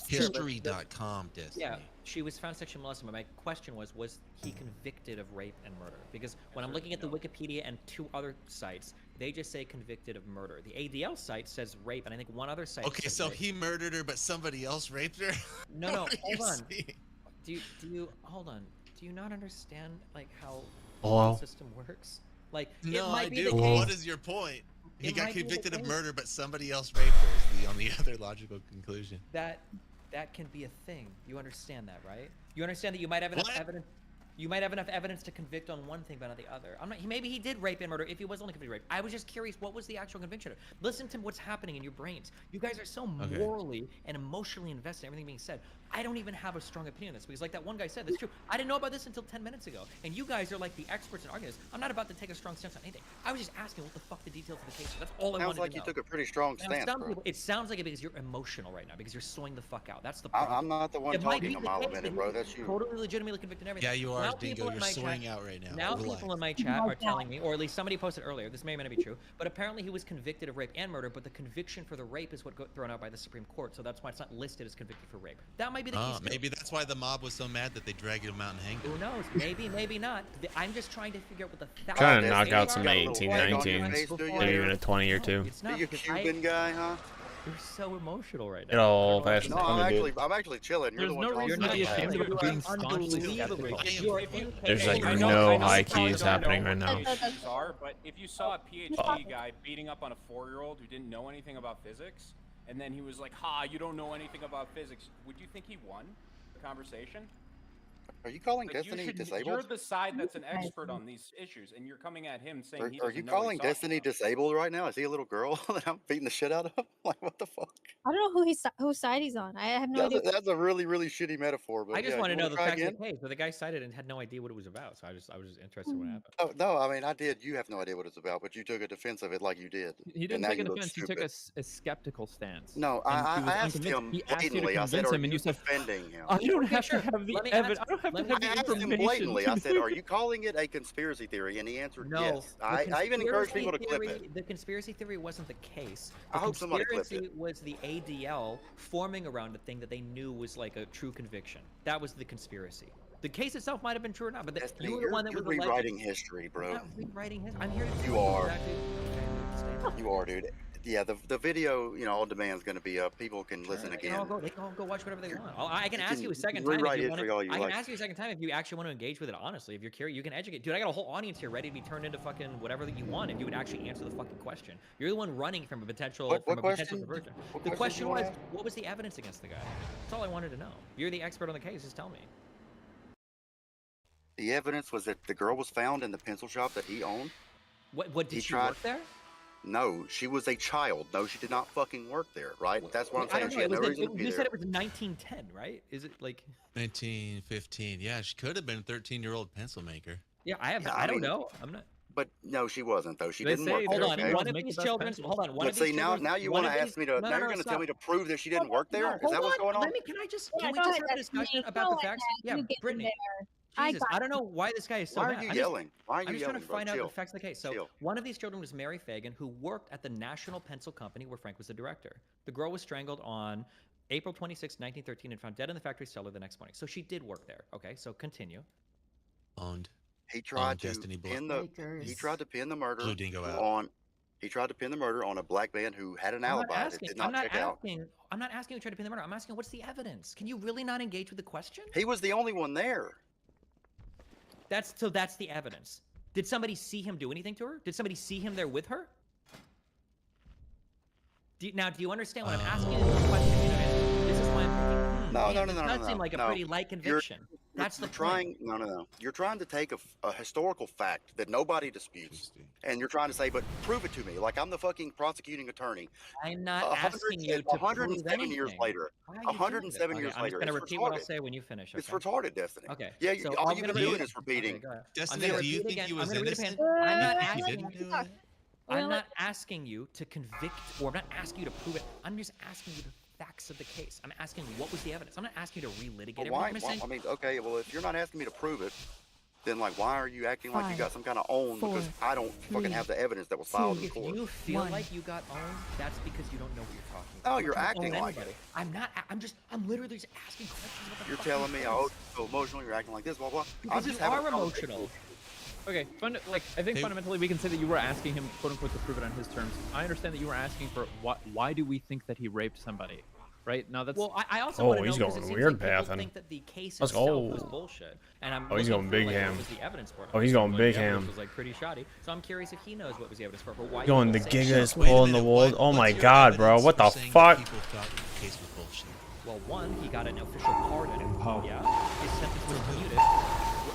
History.com, Destiny. Yeah, she was found sexually molested, but my question was he convicted of rape and murder? Because when I'm looking at the Wikipedia and 2 other sites, they just say convicted of murder. The ADL site says rape, and I think one other site Okay, says so rape. he murdered her, but somebody else raped her? No, What are hold you on. saying? Do you hold on? Do you not understand like how Hello? the system works? Like it No, might I be do. the but case. What is your point? He It got might be the convicted of case. murder, but somebody else raped her. Is the only other logical conclusion. That can be a thing. You understand that, right? You understand that you might have enough What? evidence. You might have enough evidence to convict on one thing, but not the other. Maybe he did rape and murder. If he was only convicted of rape, I was just curious. What was the actual conviction? Listen to what's happening in your brains. You guys are so morally and emotionally invested in everything being said. I don't even have a strong opinion on this because, like that one guy said, that's true. I didn't know about this until 10 minutes ago, and you guys are like the experts in arguing this. I'm not about to take a strong stance on anything. I was just asking what the fuck the details of the case are. That's all I wanted Sounds like to you know. took a pretty strong Now, stance, some bro. people, it sounds like it because you're emotional right now because you're soying the fuck out. That's the problem. I'm not the one It might talking be a the mile a case minute, that bro. he's That's you. Totally legitimately convicted and everything. Yeah, you are, Now Dingo. people in You're my soying chat- out right now. Now Relax. people in my chat are telling me, or at least somebody posted earlier, this may or may not be true, but apparently he was convicted of rape and murder, but the conviction for the rape is what got thrown out by the Supreme Court, so that's why it's not listed as convicted for rape. That might be the case. too. Maybe that's why the mob was so mad that they dragged him out and hanged him. Who knows? Maybe, maybe not. I'm just trying to figure out what the facts Trying to Destiny, knock out you some got a little 18, egg on your 19s. face, do you? Maybe even a 20 or 2. It's Are not you a because Cuban guy, huh? You're so emotional right now. Get all fashioned. No, I'm actually chilling. You're There's the one no talking. reason to be ashamed You of are being staunchly unbelievably. skeptical. You are There's like I know- no I know high you probably keys don't happening know right now. what PhDs are, but if you saw a PhD guy beating up on a 4-year-old who didn't know anything about physics, and then he was like, "Ha, you don't know anything about physics," would you think he won the conversation? Are you calling Like, Destiny you're disabled? the side that's an expert on these issues, and you're coming at him saying he Are doesn't you know what calling he's talking Destiny about. disabled right now? Is he a little girl that I'm beating the shit out of? Like, what the fuck? I don't know whose side he's on. I have no idea. That's a really, really shitty metaphor. But I just yeah, want to you know wanna the try facts of again? the case, but the guy cited and had no idea what it was about, so I was just interested in what happened. Oh, no, I mean, I did. You have no idea what it's about, but you took a defense of it like you did. He and didn't now take you an look offense. He took stupid. a skeptical stance. No, And he I was asked unconvinced. him He asked you to blatantly. I said, convince "Are him, and you you said, defending him?" "I don't Okay, have sure. to have the Let me evidence. ask- I don't have to let me have the I asked him information." blatantly. I said, "Are you calling it a conspiracy theory?" And he answered No, yes. the I even encourage conspiracy people to clip theory- it. The conspiracy theory wasn't the case. I The hope somebody clipped conspiracy was the ADL forming around a thing that they knew was like a true conviction. That was the conspiracy. The case itself might have been true or not, but Destiny, you were the one that you're was the rewriting legend. history, I'm bro. not rewriting his. I'm here to. You tell are. exactly- okay, I understand. You are, dude. Yeah, the video, on demand is going to be up. People can listen They can all again. go. They can all go watch whatever they want. I can You ask can- you a you second can time if rewrite you history want all to. you I can like. ask you a second time if you actually want to engage with it honestly. If you're curious, you can educate. Dude, I got a whole audience here ready to be turned into fucking whatever that you want if you would actually answer the fucking question. You're the one running from a potential What potential question? perversion. What The question question do you wanna was, ask? what was the evidence against the guy? That's all I wanted to know. You're the expert on the case. Just tell me. The evidence was that the girl was found in the pencil shop that he owned. What did He she tried- work there? No, she was a child. No, she did not fucking work there, right? That's what I'm I saying. don't She know. had no It was reason to be you there. said it was 1910, right? Is it like? 1915. Yeah, she could have been a 13-year-old pencil maker. Yeah, I have. Yeah, I I don't mean- know. I'm not. But no, she wasn't though. She They didn't say work that- there. Hold on, okay? one of Make the these best children. pencils. Hold on, one But of see, these now children. you one want to of ask these- me to. no, Now you're going to tell stop. me to prove that she didn't work there. Is that what's going on? Can we just Yeah, can we go just ahead, have a Destiny. discussion Go about the ahead, facts? you Yeah, get in Brittany. there. I Jesus, got I don't know why this guy is so Why mad. are you I'm just- yelling? Why are you I'm just yelling, trying to bro? find out Chill. the facts of the case. So Chill. one of these children was Mary Fagan, who worked at the National Pencil Company where Frank was the director. The girl was strangled on April 26, 1913, and found dead in the factory cellar the next morning. So she did work there. Okay, so continue. Owned. He tried to Destiny Blood. pin the. Lakers. He tried to pin the murder Blue Dingo out. on. He tried to pin the murder on a black man who had an I'm not alibi that asking. did not I'm not check out. asking. I'm not asking you to try to pin the murder. I'm asking what's the evidence? Can you really not engage with the question? He was the only one there. That's the evidence. Did somebody see him do anything to her? Did somebody see him there with her? Do you understand what I'm asking? This is why I'm thinking, No. That seemed like a pretty light conviction. That's the point. No. You're trying to take a historical fact that nobody disputes, and you're trying to say, but prove it to me. Like I'm the fucking prosecuting attorney. I'm not asking you to 107 years later. Why are you 107 doing years this? later. I'm just gonna It's repeat what I'll retarded. say when you finish. It's Okay? retarded, Destiny. Okay. Yeah, So all I'm you've gonna been doing read- is repeating. Okay, go ahead. Destiny, I'm gonna do you repeat think again. he was I'm gonna read it innocent? again. I'm not He asking didn't you. do it? I'm not asking you to convict, or I'm not asking you to prove it. I'm just asking you the facts of the case. I'm asking you what was the evidence. I'm not asking you to relitigate Well, everything. why? I'm just saying, I mean, okay. Well, if you're not asking me to prove it, then like, why are you acting like you got some kind of own? Because I don't fucking have the evidence that was filed in if court. you feel like you got owned, that's because you don't know what you're talking Oh, about. you're trying to acting own like anybody. it. I'm not. I'm literally just asking questions about the You're fucking telling me, case. oh, you're so emotional. You're acting like this, blah blah. Because you are emotional. Okay, I think fundamentally we can say that you were asking him, quote unquote, to prove it on his terms. I understand that you were asking for why do we think that he raped somebody, right? Now that's. Well, I also Oh, want to he's know, 'cause going it seems weird like people path, think that the case Let's itself go. was bullshit, and I'm Oh, he's looking going for, big like, ham. what was the evidence for it. Oh, he's going Like, big the evidence ham. was like pretty shoddy, so I'm curious if he knows what was the evidence for it. But why Going you the say Giga shit. is pulling the wool. Oh my god, bro. What the fuck? Well, one, he got an official pardon. Yeah, his sentence was commuted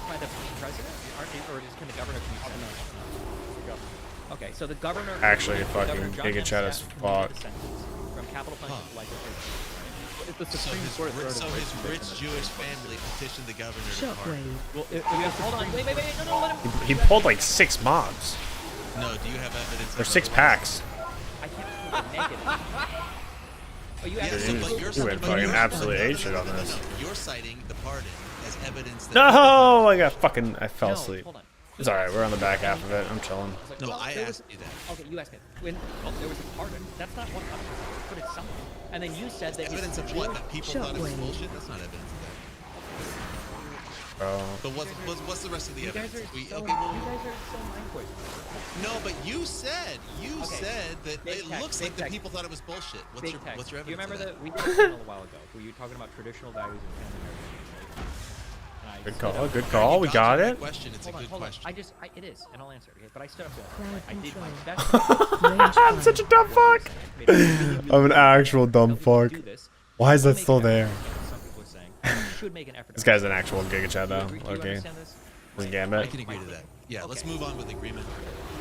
by the president, or can the governor commute it? Okay, so the governor. Actually, the fucking governor, John Giga Chat Hempstead, as commuted fuck. the sentence from capital punishment to life imprisonment. If the So Supreme his, Court ri- so throws his a rich Jewish family petitioned the governor to pardon. Shockwave. Well, Hold on, wait, no, let him. He pulled like 6 mobs. No, do you have evidence? Or 6 packs. I can't prove a negative. Oh, you Yeah, asked so, me. but you're You went fucking absolutely ate shit on this. You're citing the pardon as evidence that. No, I got fucking. I fell No, asleep. hold on. It's alright, we're on the back half of it. I'm chilling. Like, No, well, I there was- asked you that. Okay, you asked me. When there was a pardon, that's not 100%, but it's something. And then you said that Evidence of what? That people thought it was bullshit? That's not evidence of that. Bro. But what's the rest of the you guys evidence? are so mind quick. No, but you said that Big it tech, looks big like the tech. people thought it was bullshit. What's your evidence? Do you remember of that we did a panel a while ago where you were talking about traditional values and family heritage? Good call, good call. We got it. Question. It's a good question. It is, and I'll answer it. Okay? But I stood up to Crowd it. I did my control. best. I'm such a dumb fuck. I'm an actual dumb fuck. Why is that still there? Some people are saying you should make an effort. This guy's an actual Giga Chat though. Do you Okay. understand this? This I Gambit. can agree to that. Yeah, let's move on with agreement.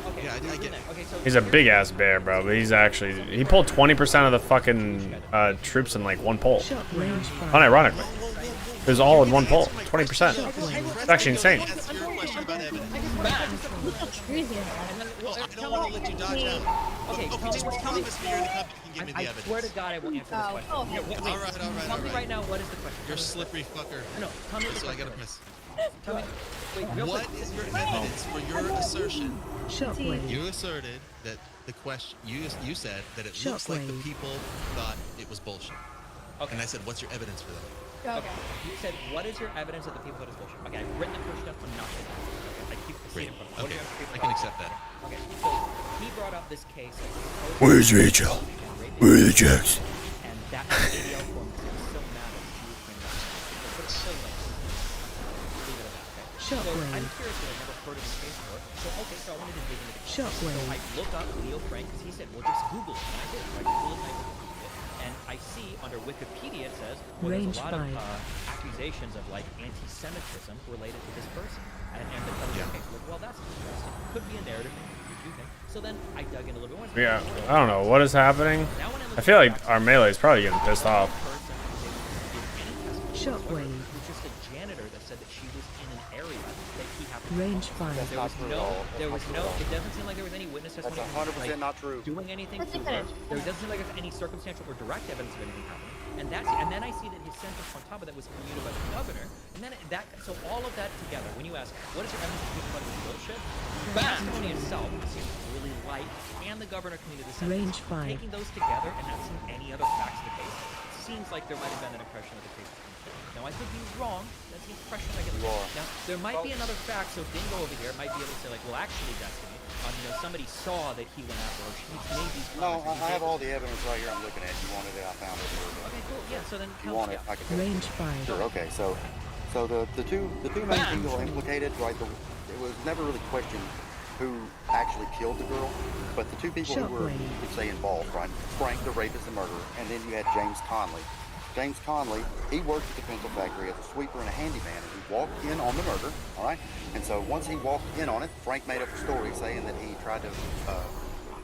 Okay, Yeah, I get it. Okay, so He's a big ass bear, bro. But he's actually he pulled 20% of the fucking troops in like one poll. Range 5. Unironically, it was all in one poll. 20%. It's actually insane. That's your question about evidence. Crazy. Well, I don't want to let you dodge out. Okay, Okay, just promise me you're in the company can give me the I evidence. swear to God, I will answer this question. Oh, Here, wait, All right. Tell me right now, what is the question? You're a slippery fucker. No, tell me the So I gotta question. press. Tell me. Wait, real What quick. is your evidence for your assertion? Shockwave. You asserted that the question. You said that it looks like the Shockwave. people thought it was bullshit. Okay. And I said, what's your evidence for that? Okay. You said, what is your evidence that the people thought is bullshit? Okay, I've written the first stuff, but not the okay, I keep the Great. scene in front of me. What Okay, are your people I can thought? accept that. Okay, so he brought up this case. Like, Where's Rachel? Where are the jokes? and that was ADL form because he was so mad at Jewish manufacturers. But it's still like, leave it at that, okay? So Shockwave. I'm curious because I've never heard of this case before. So, okay, so I wanted to dig into the case. Shockwave. So I looked up Leo Frank because he said, well, just Google it. And I did. So I Googled it and I Wikipedia it. And I see under Wikipedia it says, well, Range there's a lot 5. of accusations of like anti-Semitism related to this person. And the other case, like, well, that's interesting. Could be a narrative thing. You think? So then I dug in a little bit more. Yeah, I don't know what is happening. Now when I feel like our melee is probably getting pissed off. Shockwave. It was just a janitor that said that she was in an area that he happened to Range know. 5. There was no, it doesn't seem like there was any witness testimony. That's 100% not true. Doing anything to her. There doesn't seem like there's any circumstantial or direct evidence of anything happening. And then I see that his sentence on top of that was commuted by the governor. And then so all of that together, when you ask, what is your evidence that people thought it was bullshit? The testimony itself seems really light, and the governor commuted the sentence. Range 5. Taking those together and not seeing any other facts of the case, it seems like there might have been an impression of the case was complete. Now I could be wrong. That's the impression I get. Now there might be another fact. So Dingo over here might be able to say like, well, actually, Destiny, somebody saw that he went after her. She made these No, comments. I have all the evidence right here. I'm looking at. You wanted it? I found it. Okay, cool. Yeah. So then You want it? I can. Range 5. Sure. Okay. So So the two main people implicated, right? It was never really questioned who actually killed the girl, but the two people who were, you could say, involved, right? Frank, the rapist and murderer, and then you had James Conley. James Conley, he worked at the pencil factory as a sweeper and a handyman, and he walked in on the murder, all right? And so once he walked in on it, Frank made up a story saying that he tried to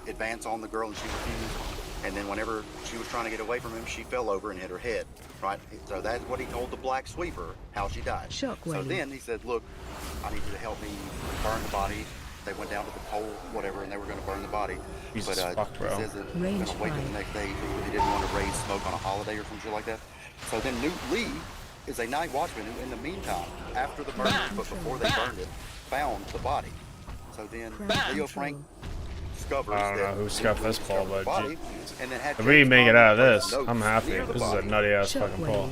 advance on the girl and she refused. And then whenever she was trying to get away from him, she fell over and hit her head, right? So that's what he told the black sweeper, how she died. So then he said, look, I need you to help me burn the body. They went down to the coal, whatever, and they were going to burn the body. Jesus but fuck, bro. he says that he's going to wait till the next day because he didn't want to raise smoke on a holiday or some shit like that. So then Newt Lee is a night watchman who, in the meantime, after the murder, but before they burned it, found the body. So then Leo Frank discovers I don't know who scuffed this ball, but body, and then had if we make it out of this, notes I'm happy. near the This is a body, nutty ass fucking ball.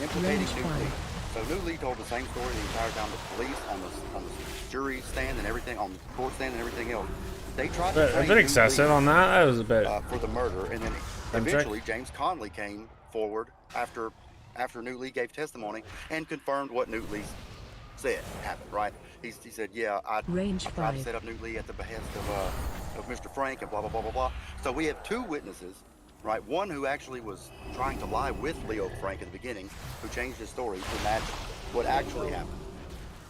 implicating Newt Lee. So Newt Lee told the same story the entire time to police on the jury stand and everything, on the court stand and everything else. They tried to A bit excessive on that. That was a bit. For the murder, and then eventually James Conley came forward after Newt Lee gave testimony and confirmed what Newt Lee said happened. Right? He said, yeah, I tried to set up Newt Lee at the behest of Mr. Frank and blah blah blah blah blah. So we have two witnesses. Right, one who actually was trying to lie with Leo Frank in the beginning, who changed his story to match what actually happened.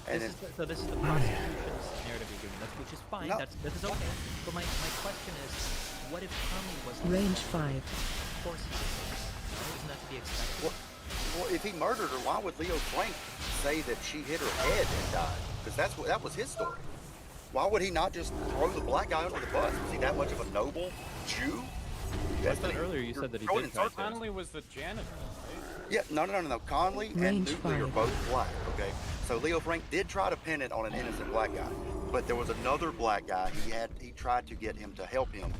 And So this is the prosecution's narrative you're giving us, which is fine. No. This is okay. But my question is, what if Conley was Range 5. Of course he was. Isn't that to be expected? Well, if he murdered her, why would Leo Frank say that she hit her head and died? Because that was his story. Why would he not just throw the black guy under the bus? Was he that much of a noble Jew? I thought earlier you said that he did try to. Conley was the janitor, right? Yeah, no. Conley and Newt Lee are both black, okay? So Leo Frank did try to pin it on an innocent black guy, but there was another black guy. He tried to get him to help him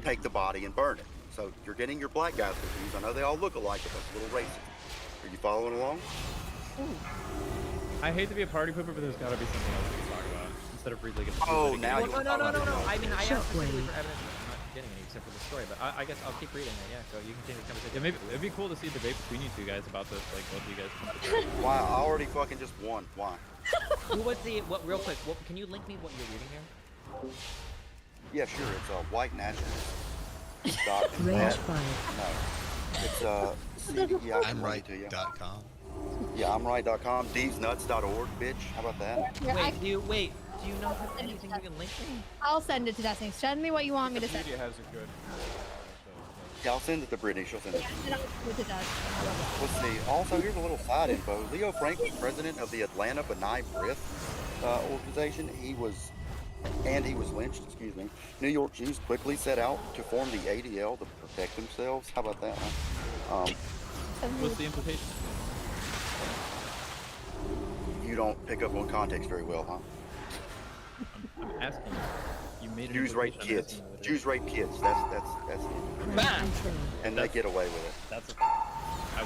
take the body and burn it. So you're getting your black guys confused. I know they all look alike, but that's a little racist. Are you following along? I hate to be a party pooper, but there's got to be something else we can talk about instead of really getting. Oh, now you. No. I mean, I asked specifically for evidence. I'm not getting any except for the story, but I guess I'll keep reading it. Yeah, so you continue the conversation. Yeah, maybe it'd be cool to see a debate between you two guys about this. Like both of you guys. Come together. Why? I already fucking just won. Why? Real quick, can you link me what you're reading here? Yeah, sure. It's white nationalist. Range 5. No. It's I'm right.com. Yeah, I'm right.com. Deesnuts.org, bitch. How about that? Do you not have anything you can link me? I'll send it to Destiny. Send me what you want me to send. Wikipedia has a good. Yeah, I'll send it to Brittany. She'll send it to you. Yeah, I'll send it to Destiny. Let's see. Also, here's a little side info. Leo Frank was president of the Atlanta B'nai B'rith organization. He was lynched, excuse me. New York Jews quickly set out to form the ADL to protect themselves. How about that, huh? What's the implication? You don't pick up on context very well, huh? I'm asking. You made an Jews rape implication, I'm kids. asking what it is. Jews rape kids. That's and they get away with it. That's.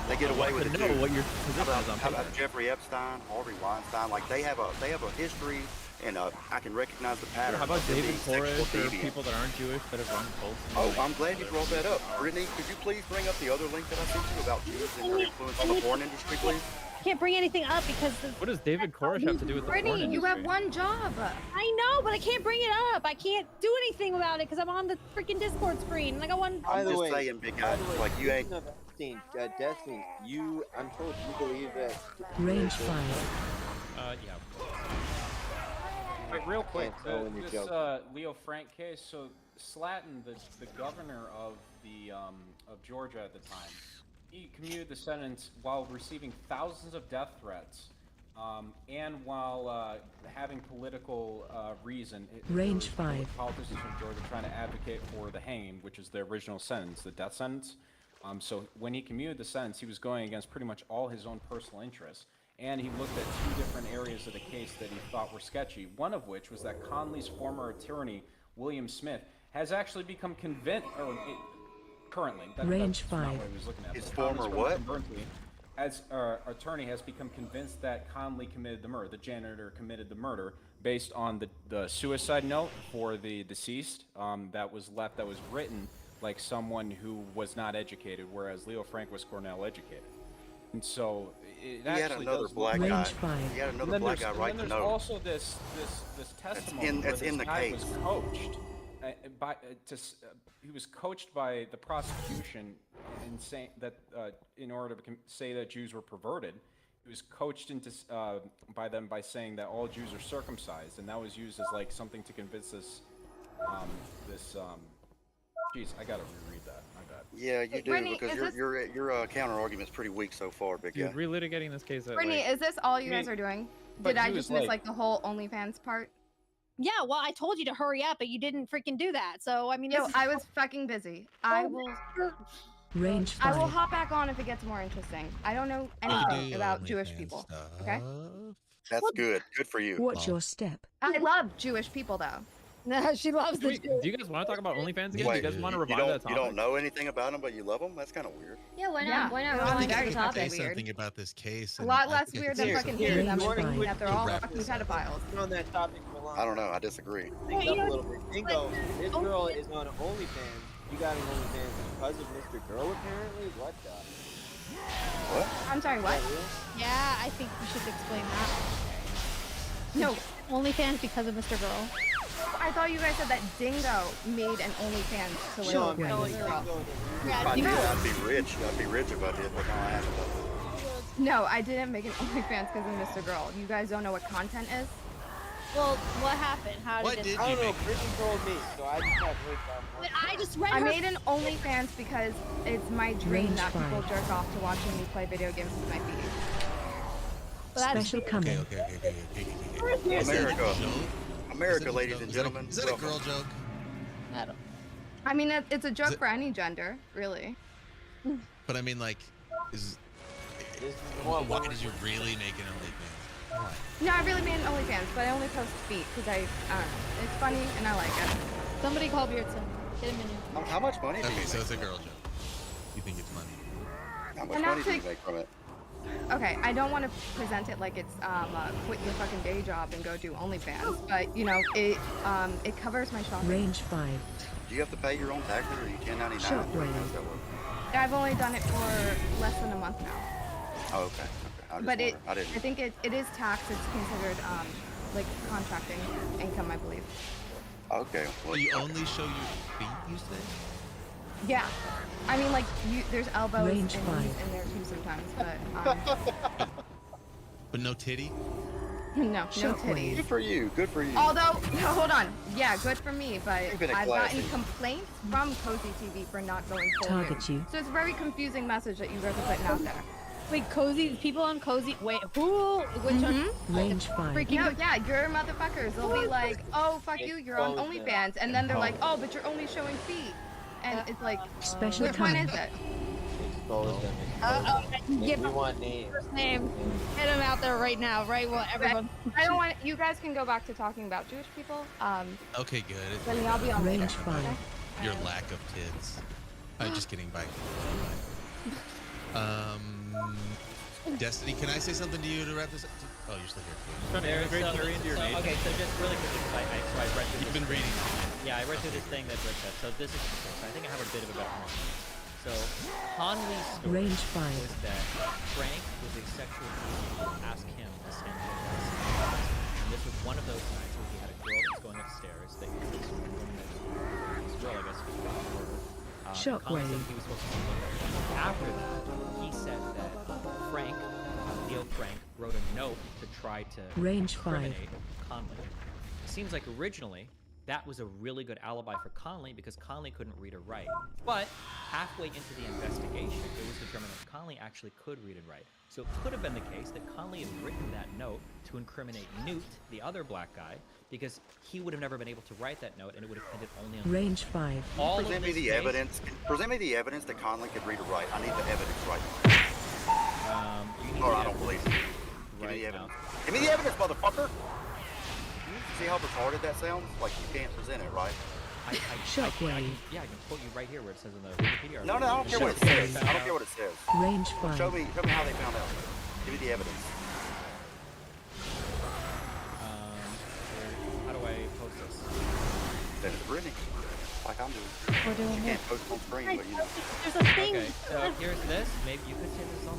They get away with it to know too. what your position is on How paper. about Jeffrey Epstein, Harvey Weinstein? Like they have a history, and I can recognize the pattern. How about of them David being sexual Koresh or deviants. people that aren't Jewish that have run cults? Oh, I'm glad you brought that up. Brittany, could you please bring up the other link that I sent you about Jews and their influence on the porn industry, please? I can't bring anything up because the What does David Koresh have to do with the porn Brittany, industry? you have one job. I know, but I can't bring it up. I can't do anything about it because I'm on the freaking Discord screen. Like I want. I'm just saying, big guy, like you ain't. Destiny, I'm told you believe that. Range 5. Yeah. Wait, real quick, Can't tell when you're this joking. Leo Frank case. So Slatton, the governor of the of Georgia at the time, he commuted the sentence while receiving thousands of death threats, and while having political reason. Range there was 5. Politicians from Georgia trying to advocate for the hanging, which is the original sentence, the death sentence. So when he commuted the sentence, he was going against pretty much all his own personal interests. And he looked at two different areas of the case that he thought were sketchy, one of which was that Conley's former attorney, William Smith, has actually become convinced, currently. Range that's not 5. what he was looking at. His but former Conley's what? Burnsley, as attorney, has become convinced that Conley committed the murder, the janitor committed the murder, based on the suicide note for the deceased that was written like someone who was not educated, whereas Leo Frank was Cornell educated. And so it He had actually another does black look guy. Range 5. He had And another then black there's, guy write and the then there's note. also this testimony in- where that's this in the guy case. was coached he was coached by the prosecution in saying that in order to say that Jews were perverted. He was coached into by them by saying that all Jews are circumcised, and that was used as like something to convince this Jeez, I gotta reread that. My bad. Yeah, you do, Brittany, because is your counter argument's pretty weak so far, big Dude, guy. relitigating this case. Brittany, is this all you guys are doing? but Did I he just was miss like- like the whole OnlyFans part? Yeah, well, I told you to hurry up, but you didn't freaking do that. So I mean, No, this I was fucking busy. I will Range I will 5. hop back on if it gets more interesting. I don't know You anything do about OnlyFans Jewish people. Okay? stuff. That's good. Good for you. Watch your step. I love Jewish people though. No, she loves Do, the. do you guys want to talk about OnlyFans again? Wait, do you guys want to you revive don't that topic? you don't know anything about them, but you love them? That's kind of weird. Yeah, why not? Yeah. Why No, not? I Really think very it's Say topic. weird. something about this case. A and lot I less think weird it's than Here, fucking here, hating them you and thinking wanna- that they're all wrap fucking this up. pedophiles. On that topic, Milan. I don't know. I disagree. Think you up a know, little bit. Dingo, this girl is on OnlyFans. You got an OnlyFans because of Mr. Girl, apparently? What the? What? I'm sorry, what? Yeah, I think you should explain that. No, OnlyFans because of Mr. Girl. I thought you guys said that Dingo made an OnlyFans to No, like I'm telling you, girl. Dingo. Yeah, I'd be, Dingo. I'd be rich. I'd be rich if I did, but no, I haven't. No, I didn't make an OnlyFans because of Mr. Girl. You guys don't know what content is? Well, what happened? How What did did it? I you don't know, make? Brittany told me, so I just have heard But that. I just read I her. made an OnlyFans because it's my dream Range that people 5. jerk off to watching me play video games with my feet. But that's- Special coming. Okay. America, Joke? America, Is it a ladies joke? and Is that a- gentlemen. Is that a welcome. girl joke? I don't. I mean, it's a joke it- for any gender, really. But I mean, like, is This is the one why where- did you really make an OnlyFans? Why? No, I really made an OnlyFans, but I only post feet because I don't know. It's funny and I like it. Somebody call Beardson. Get him in here. How much money do you Okay, make? so it's a girl joke. You think it's funny? How much And money do you actually- make from it? Okay, I don't want to present it like it's quit your fucking day job and go do OnlyFans, but you know it covers my shopping. Range 5. Do you have to pay your own taxes, or are you 1099? Sure, How does Brian. that work? I've only done it for less than a month now, Oh, okay. I just but wondered. I didn't. I think it is taxed. It's considered like contracting income, I believe. Okay. Well, You only show your feet, you say? Yeah, I mean like there's elbows Range and 5. knees in there too sometimes, but But no titty? no Shockwave. titties. good for you. Good for you. Although, no, hold on. Yeah, good for me, but Keep it a I've gotten classy. complaints from Cozy TV for not going full Target nude. you. So it's a very confusing message that you guys are putting out there. Wait, Cozy. People on Cozy. Wait, who? Which one? Range 5. Freaking. No, yeah, you're motherfuckers. They'll be like, oh, fuck you, you're on Expose them. OnlyFans. And then they're like, oh, but you're only showing feet. And it's like, Special which one coming. is it? Expose them. Give We him want names. first name. Get him out there right now, right? Well, everyone. I don't want, you guys can go back to talking about Jewish people. Okay, good. Then I'll be on later. Range 5. Your lack of tits. I'm just kidding. Bye. Destiny, can I say something to you to wrap this up? Oh, you're still here. Trying to integrate Terry into your name. Okay, so just really quickly, so I read through You've this. been reading. Yeah, I read through this thing that Rick said. So this is interesting. So I think I have a bit of a better understanding. So Conley's story Range 5. was that Frank was a sexual being who asked him to stand in the And this was one of those nights where he had a girl that was going upstairs that he was this girl, I guess, was going for her. Shockwave. Conley said he was supposed to see her. After that, he said that Frank, Leo Frank, wrote a note to try to Range 5. incriminate Conley. It seems like originally that was a really good alibi for Conley because Conley couldn't read or write. But halfway into the investigation, it was determined that Conley actually could read and write. So it could have been the case that Conley had written that note to incriminate Newt, the other black guy, because he would have never been able to write that note and it would have depended only on Range 5. all Present of me this the case- evidence. Present me the evidence that Conley could read or write. I need the evidence right You need now. Or the I don't evidence believe it. Give me right the now. evidence. Give me the evidence, motherfucker. See how retarded that sounds? Like you can't present it, right? Shockwave. Yeah, I can quote you right here where it says in the Wikipedia. No, I don't care what it says. I don't care what it says. Range Show 5. me how they found out. Give me the evidence. How do I post this? Send it to Brittany. like I'm doing. We're doing You it. can't post on screen, but you know. There's a thing. Okay, so here's this. Maybe you could say this is on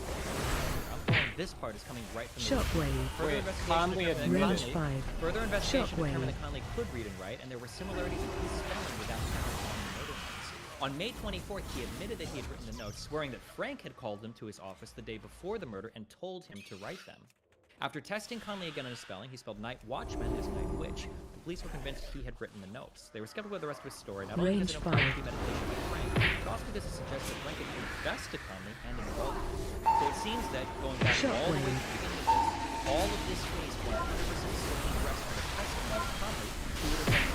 I'm going, this part is coming right from the Shockwave. Further Wait, investigation Conley determined that Range Conley- 5. Further investigation Shockwave. determined that Conley could read and write, and there were similarities in his spelling without having on the murder notes. On May 24th, he admitted that he had written the notes, swearing that Frank had called him to his office the day before the murder and told him to write them. After testing Conley again on his spelling, he spelled Night Watchman as Night Witch. The police were convinced he had written the notes. They were skeptical of the rest of his story, not only because Range it implied 5. premeditation by Frank, but also because it suggests that Frank had confessed to Conley and involved him. So it seems that going back all the way to the beginning of this, all of this case 100% solely rests on the testimony of Conley, who would have been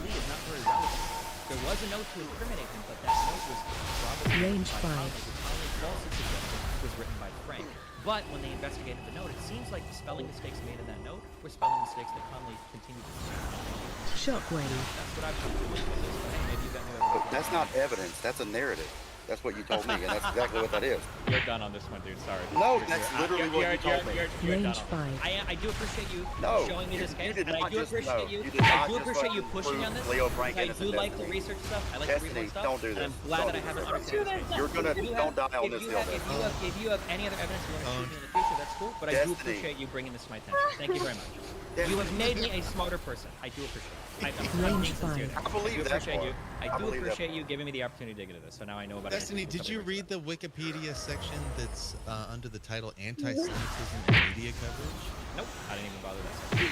Lee is not very relevant. There was a note to incriminate him, but that note was probably Range by 5. Conley, who Conley falsely suggested was written by Frank. But when they investigated the note, it seems like the spelling mistakes made in that note were spelling mistakes that Conley continued to make. Shockwave. That's what I've come to believe with this, but hey, maybe you got me But that's not evidence. That's a narrative. That's what you told me, and that's exactly what that is. You're done on this one, dude. Sorry. No, that's literally what you told me. You're done Range on 5. I do appreciate you No, showing me this you case, did and I not do just- appreciate no, you. you did not I do just appreciate you fucking pushing on this. prove Leo Frank because I do innocent, like to Destiny. research stuff. I like to read Destiny, more stuff. don't do And I'm this. glad Don't that I do haven't this. understood this case. You're gonna- If you don't die on if this you hill, have- Destiny. If you have any other evidence you want to shoot me in the future, that's cool. But I do Destiny. appreciate you bringing this to my attention. Thank you very much. You have made me a smarter person. I do appreciate it. I'm being sincere. I believe that appreciate you. part. I I do believe that appreciate you giving me the opportunity to get into this. So now I know about it. Destiny, did you read the Wikipedia section that's under the title Anti-Semitism and Media Coverage? Nope. I didn't even bother that.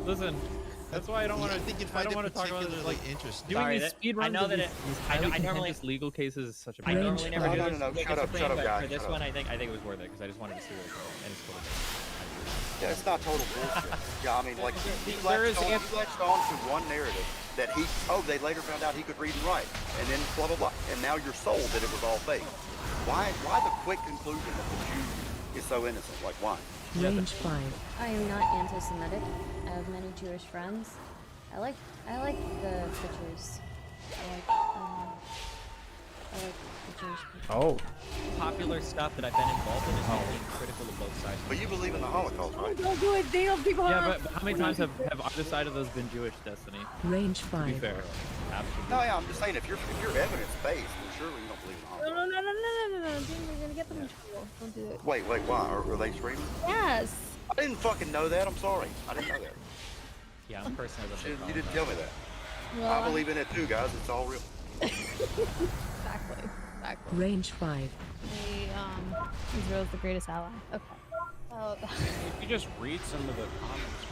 Listen, that's why I don't want to. I think you'd I find don't it want to talk about this. particularly Like interesting. doing Sorry, these that- speed I runs. know of that these, it- these I know- highly I normally- contentious legal cases is such a. I Range normally never five. do No, this. no, no, with shut up, schizophrenia, shut up, but guy, for this shut one, up. I think it was worth it because I just wanted to see what it was. And it's cool. Yeah, it's not total bullshit. Yeah, I mean, like, you There is latched on to one narrative that they later found out he could read and write, and then blah, blah, blah, and now you're sold that it was all fake. Why the quick conclusion that the Jew is so innocent? Like, why? Range 5. I am not anti-Semitic. I have many Jewish friends. I like the pictures. I like the Jewish people. Oh. Popular stuff that I've been involved in is being critical of both sides. But you believe in the Holocaust, right? Don't do it. Damn, people Yeah, are. but how many times have either side of those been Jewish, Destiny? Range To be 5. fair. Absolutely. No, yeah, I'm just saying, if you're evidence based, then surely you don't believe in the Holocaust. No. Dude, we're gonna get them in trouble. Don't do it. Wait, why? Are they streaming? Yes. I didn't fucking know that. I'm sorry. I didn't know that. Yeah, I'm personally the You didn't tell me that. Well, I believe in it too, guys. It's all real. Exactly. Range 5. Israel's the greatest ally. Okay. Oh. If you just read some of the comments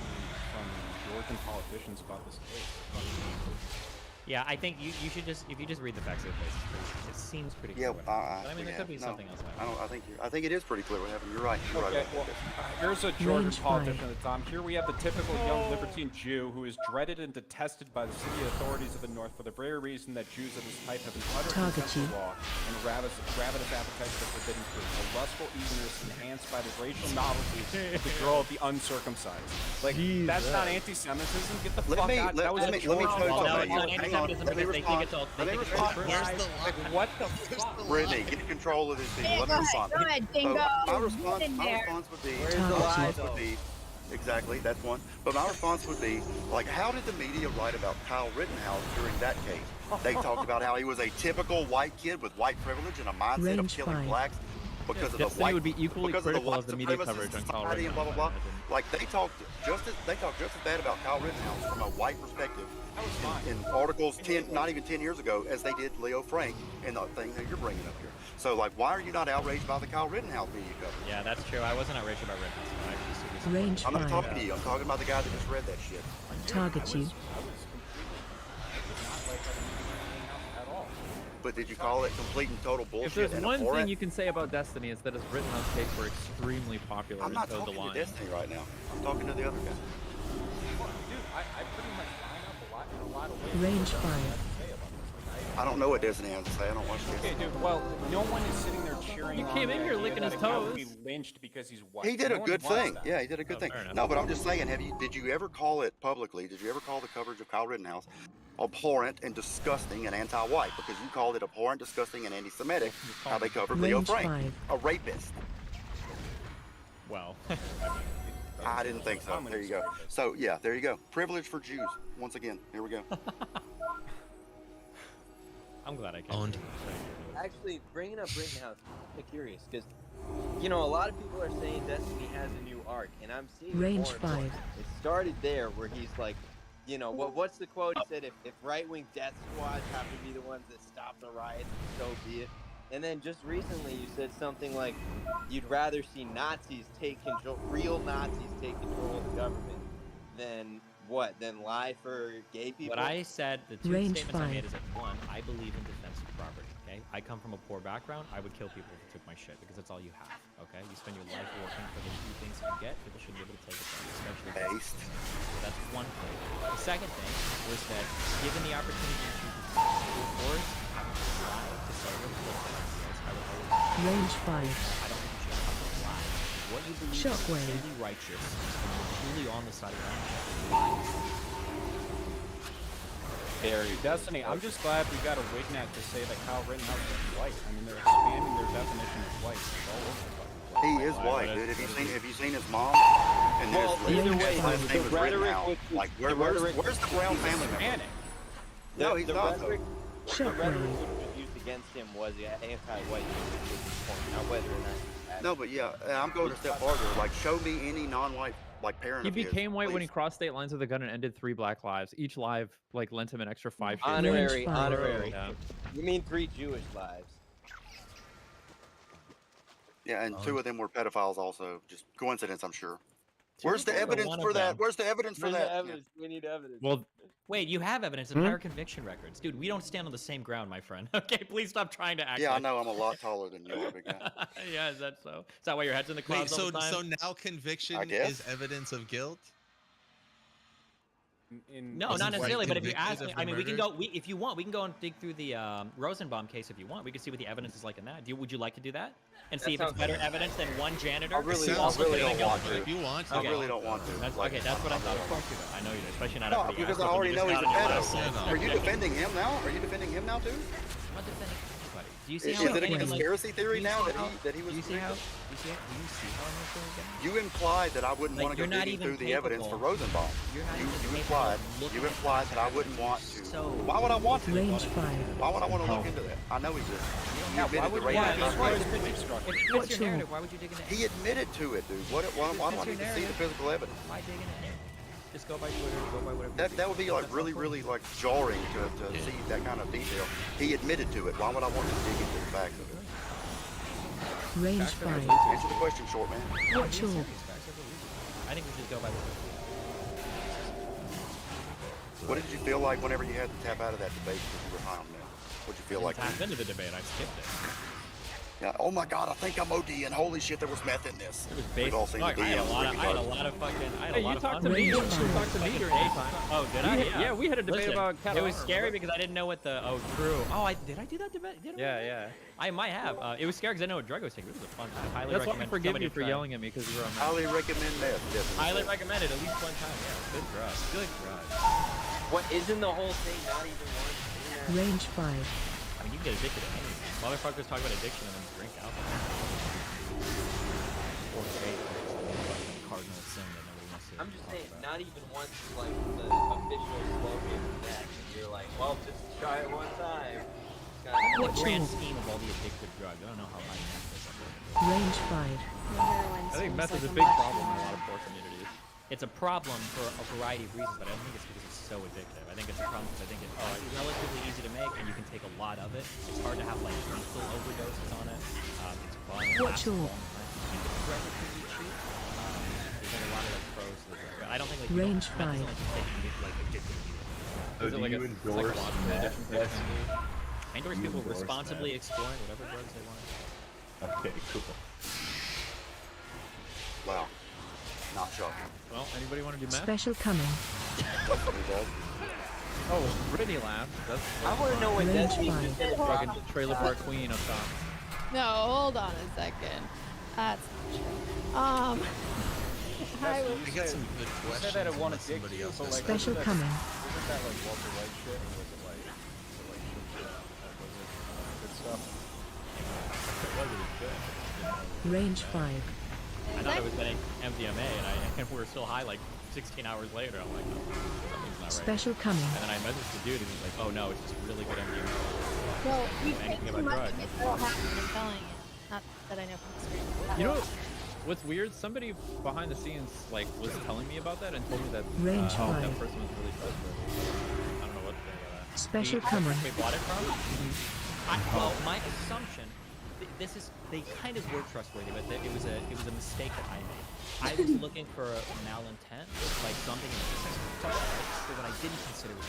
from Georgian politicians about this case. Yeah, I think you should just, if you just read the facts of the case, it seems pretty Yeah, clear. But I mean, there could be no, something else. I think it is pretty clear what happened. You're right. You're Okay, right. well, here's a Georgian Range politician five. at the time. Here we have the typical young libertine Jew who is dreaded and detested by the city authorities of the North for the very reason that Jews of this type have an utter Target contempt you. for law and ravenous appetites for forbidden fruit, a lustful eagerness enhanced by the racial novelty of the girl of the uncircumcised. Like, that's not anti-Semitism. Get the fuck out. That was a let me Georgian tell you Well, no, something. it's not Hang on. anti-Semitism Let me because they think it's all. Let me They think it's respond. true. Where's the line? What the fuck? Brittany, get control of this people. Let me respond. Go ahead, So, Dingo. my response Get in there. would be, the lie, exactly, that's one. But my response would be, like, how did the media write about Kyle Rittenhouse during that case? They talked about how he was a typical white kid with white privilege and a mindset of Range killing five. blacks because of the Destiny white would be equally because of the critical white as the media supremacist coverage on Kyle society and blah blah Rittenhouse, blah. I imagine. Like they talked just as bad about Kyle Rittenhouse from a white perspective in articles 10, not even 10 years ago, as they did Leo Frank and the thing that you're bringing up here. So, like, why are you not outraged by the Kyle Rittenhouse media coverage? Yeah, that's true. I wasn't outraged about Rittenhouse. I actually super supportive. Range I'm not 5. talking to you. I'm talking about the guy that just read that shit. Target you. But did you call it complete and total If bullshit there's and one thing abhorrent? you can say about Destiny, it's that his Rittenhouse takes were extremely popular I'm and not towed the talking to line. Destiny right now. I'm talking to the other guy. Dude, I pretty much line up in a lot of ways. Range 5. I don't know what Destiny has to say. I don't watch Okay, Destiny. dude. Well, no one is sitting there cheering. You on came the in here idea licking that his a guy would toes. be lynched because he's white. He did No a one good wants thing. that. Yeah, he did a good thing. fair enough. No, but I'm just saying, did you ever call it publicly? Did you ever call the coverage of Kyle Rittenhouse abhorrent and disgusting and anti-white? Because you called it abhorrent, disgusting, and anti-Semitic. How they covered Leo Range Frank, 5. a rapist. Well, I didn't think so. There you go. So yeah, there you go. Privilege for Jews. Once again, here we go. I'm glad I came. Owned. Actually, bringing up Rittenhouse, I'm curious because, you know, a lot of people are saying Destiny has a new arc, and I'm seeing Range more and more. 5. It started there where he's like, you know, what's the quote? He said, if right-wing death squads have to be the ones that stop the riots, so be it. And then just recently you said something like, you'd rather see Nazis take control, real Nazis take control of the government than what? Than lie for gay people? What I said, the two Range statements I 5. made is that one, I believe in defense of property. Okay, I come from a poor background. I would kill people if they took my shit because that's all you have. Okay, you spend your life working for the few things you get. People should be able to take it from you, especially. Based. So that's one thing. The second thing was that given the opportunity to school boards having to lie to celebrate political ideals, I would always. Range 5. I don't think you should have to lie. What you believe Shockwave. is truly righteous, truly on the side of ownership. Very Destiny, I'm just glad we got a Wignet to say that Kyle Rittenhouse is white. I mean, they're expanding their definition of white. It's all over the fucking place. He is white, dude. Have you seen his mom? And Well, either way, his name the was written rhetoric out. was Like, the rhetoric. where's the brown family member? Hispanic. No, he's the not. Rhetoric, the Shockwave. rhetoric which was used against him was anti-white, not whether or not. No, but yeah, I'm going a step farther. Like, show me any non-white like parent. He of his, became white when he please. crossed state lines with a gun and ended 3 black lives. Each live like lent him an extra 5 shades. Honorary, Range five. honorary. Yeah. You mean 3 Jewish lives? Yeah, and 2 of them were pedophiles also. Just coincidence, I'm sure. Two Where's the of them, evidence one for of that? them. Where's the evidence for Bring the that? evidence. We need evidence. Well, Wait, you have evidence of prior conviction records. Dude, we don't stand on the same ground, my friend. Okay, please stop trying to act Yeah, I like... know. I'm a lot taller than you are, big guy. Yeah, is that so? Is that why your head's in the Wait, clouds all so the time? so now conviction I guess. is evidence of guilt? No, Wasn't not necessarily. White But if you ask convicted me, of the I mean, we can murder? go. If you want, we can go and dig through the Rosenbaum case if you want. We can see what the evidence is like in that. Would you like to do that and see if it's sounds better good. evidence than one janitor? I really Sounds don't like want to. If you want to. I really don't want to. That's, Like, okay, that's what I thought. I'm Of course you do. I know you do, especially not No, after the because I asshole already you know just he's a got in your pedo. mouth. Are you defending him now? Are you defending him now too? I'm not defending anybody. Do you see Is how it a anyone, like, conspiracy theory do you now see that he was? Do you see how? convicted? Do you see how I'm going down? You implied that I wouldn't Like, want to you're go not digging even through the evidence for capable. Rosenbaum. You're not You, even you capable implied. of looking You at implied that I evidence. wouldn't want to. So Why would I want to? Range 5. Why would I want to look into that? I know he did. He Yeah, why admitted would to you raping want his to wife. destroy the structure? If it fits your narrative, why would you dig into it? He admitted to it, dude. Why do I need to see the physical evidence? Why dig into it? Just go by Twitter, go by whatever. That would be like really like jarring to see that kind of detail. He admitted to it. Why would I want to dig into the facts of it? Range 5. Answer the question, short man. Watch your. I think we should go by the. What did you feel like whenever you had to tap out of that debate because you were high on meth? What did you feel like? Tap into the debate. I skipped it. Yeah, oh my God, I think I'm OD, and holy shit, there was meth in this. It was We've all basically. seen the I had a DMs. lot of. we I had a know. lot of fucking. I had hey, a lot you of talked fun to with me. it. You talked to me during that time. Oh, did I? Yeah, we had a debate Listen, about cat it was armor, scary remember? because I didn't know what the. Oh, true. Oh, did I do that debate? Yeah. I might have. It was scary because I didn't know what drug I was taking. It was a fun time. Highly That's why I recommend. forgive somebody you for try it. yelling at me because you were on. Highly recommend meth, definitely. Highly recommended at least one time. Yeah, good drug. Good drug. What isn't the whole thing not even one? Range 5. I mean, you can get addicted to anything. Motherfuckers talk about addiction and then drink alcohol. Or vape, like cardinal sin that nobody wants to. I'm just talk saying, about. not even once like the official slogan for that. And you're like, well, just try it one time. The grand scheme of all the addictive drugs. I don't know how high meth is. Range 5. I think meth is a big problem in a lot of poor communities. It's a problem for a variety of reasons, but I don't think it's because it's so addictive. I think it's a problem because I think it's relatively easy to make, and you can take a lot of it. It's hard to have like lethal overdoses on it. It's fun. It Watch lasts a your. long time. It's relatively cheap. There's like a lot of like pros to the drug. But I don't think like you Range don't, meth 5. isn't, like just taking it like addictive. Is it like a psychological addiction to it? I endorse people responsibly exploring whatever drugs they want. Okay, cool. Wow. Not shocking. Well, anybody want to do math? Special coming. Definitely does. Oh, Brittany laughed. That's I want to know what Range Destiny 5. just did. fucking trailer park queen up top. No, hold on a second. That's not true. I was. I got some good You questions. said that it wanted unless dick somebody too, else but has like, Special wasn't coming. Wasn't that like Walter White shit, or was it like good stuff? Range 5. I thought I was getting MDMA, and we were still high like 16 hours later. I'm like, something's not right. Special coming. And then I messaged the dude, and he's like, oh no, it's just really good MDMA. Well, you Know take anything too about much drugs. and it'll happen. I'm telling you. Not that I know from experience. You know what's weird? Somebody behind the scenes like was telling me about that and told me that Range that five. person was really trustworthy. I don't know what to think about that. Special coming. We bought it from? Well, my assumption, they kind of were trustworthy, but it was a mistake that I made. I was looking for a malintent, like something in the business. So what I didn't consider was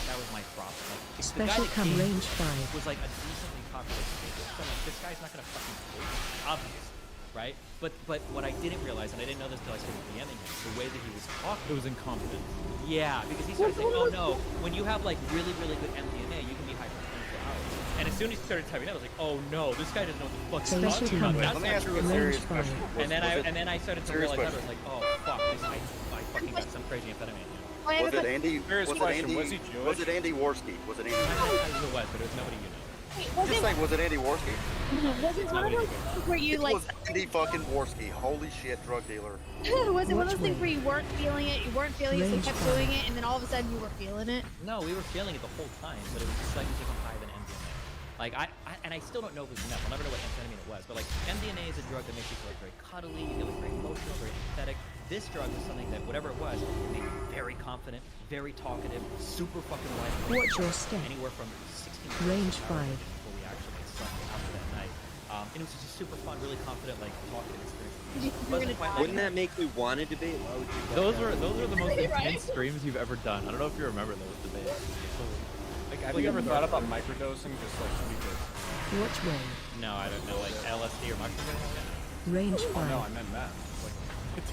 that was my problem. Like, the guy Special that come came range 5. was like a decently popular speaker. So like, this guy's not gonna fucking quote me, obviously, right? But what I didn't realize, and I didn't know this until I started DMing him, the way that he was talking. It was incompetent. Yeah, because he started saying, oh no, when you have like really, really good MDMA, you can be high for 24 hours. And as soon as he started typing that, I was like, oh no, this guy doesn't know what the fuck he's Special talking about. coming. That's Let me not ask true. you a serious question. And then I started to serious realize that I question. was like, oh fuck, I fucking got some crazy amphetamine. Was it Andy? Serious question, was he Jewish? Was it Andy Worski? Was it Andy? I don't know who it was, but it was nobody you know. Was Just it, like, was it Andy Worski? was it one of those things where you It like? was Andy fucking Worski. Holy shit, drug dealer. Was it one of those Which things way? where you weren't feeling it, you weren't feeling it, so you Range kept 5. doing it, and then all of a sudden you were feeling it? No, we were feeling it the whole time, but it was a slightly different high than MDMA. Like and I still don't know if it was meth. I'll never know what amphetamine it was, but like MDMA is a drug that makes you feel like very cuddly, you feel like very emotional, very empathetic. This drug was something that whatever it was, it made me very confident, very talkative, super fucking wide. Watch your step. Anywhere from 16 Range to 5. before we actually slept after that night. And it was just super fun, really confident, like talkative experience. Did you think you were gonna die? Wouldn't that make you want to debate? Why would you? Those are the most Right? intense streams you've ever done. I don't know if you remember those debates. Like, have you ever thought about microdosing just like because? Watch way. No, I don't know, like LSD or mushroom. Range Oh no, 5. I meant meth. Like, it's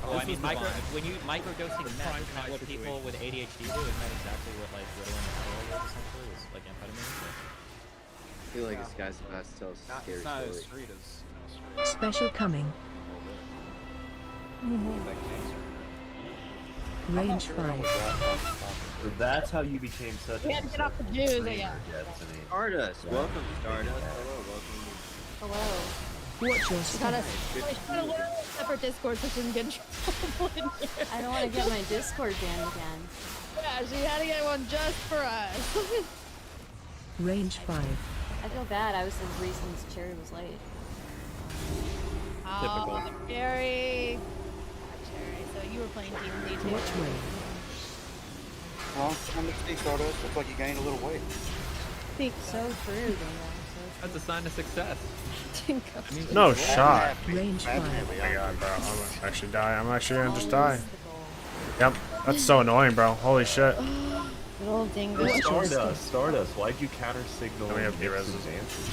Oh, I mean, when you microdosing meth, isn't that what people with ADHD do? Isn't that exactly what like Ritalin and Adderall was essentially? Was like amphetamine? I feel like this guy's about to tell a scary it's not as story. street as Special coming. that cancer. Range 5. So that's how you became such We a had to get off the Jews, yeah. Destiny. Stardust, welcome Stardust. Hello, welcome. Hello. Watch your Gotta, step. we should learn a separate Discord so she can get in trouble in here. I don't want to get my Discord banned again. Yeah, she had to get one just for us. Range 5. I feel bad. I was the reason Cherry was late. Oh, Cherry. Cherry. So you were playing D&D too. Watch way. Well, I'm gonna see Stardust. Looks like you gained a little weight. So true, Dingo. That's a sign of success. No shot. Range 5. Oh my god, bro. I'm gonna actually die. I'm actually gonna just die. Yep. That's so annoying, bro. Holy shit. Good old dingo. Stardust, why'd you counter signal Let me have Nixon's the resin. answers?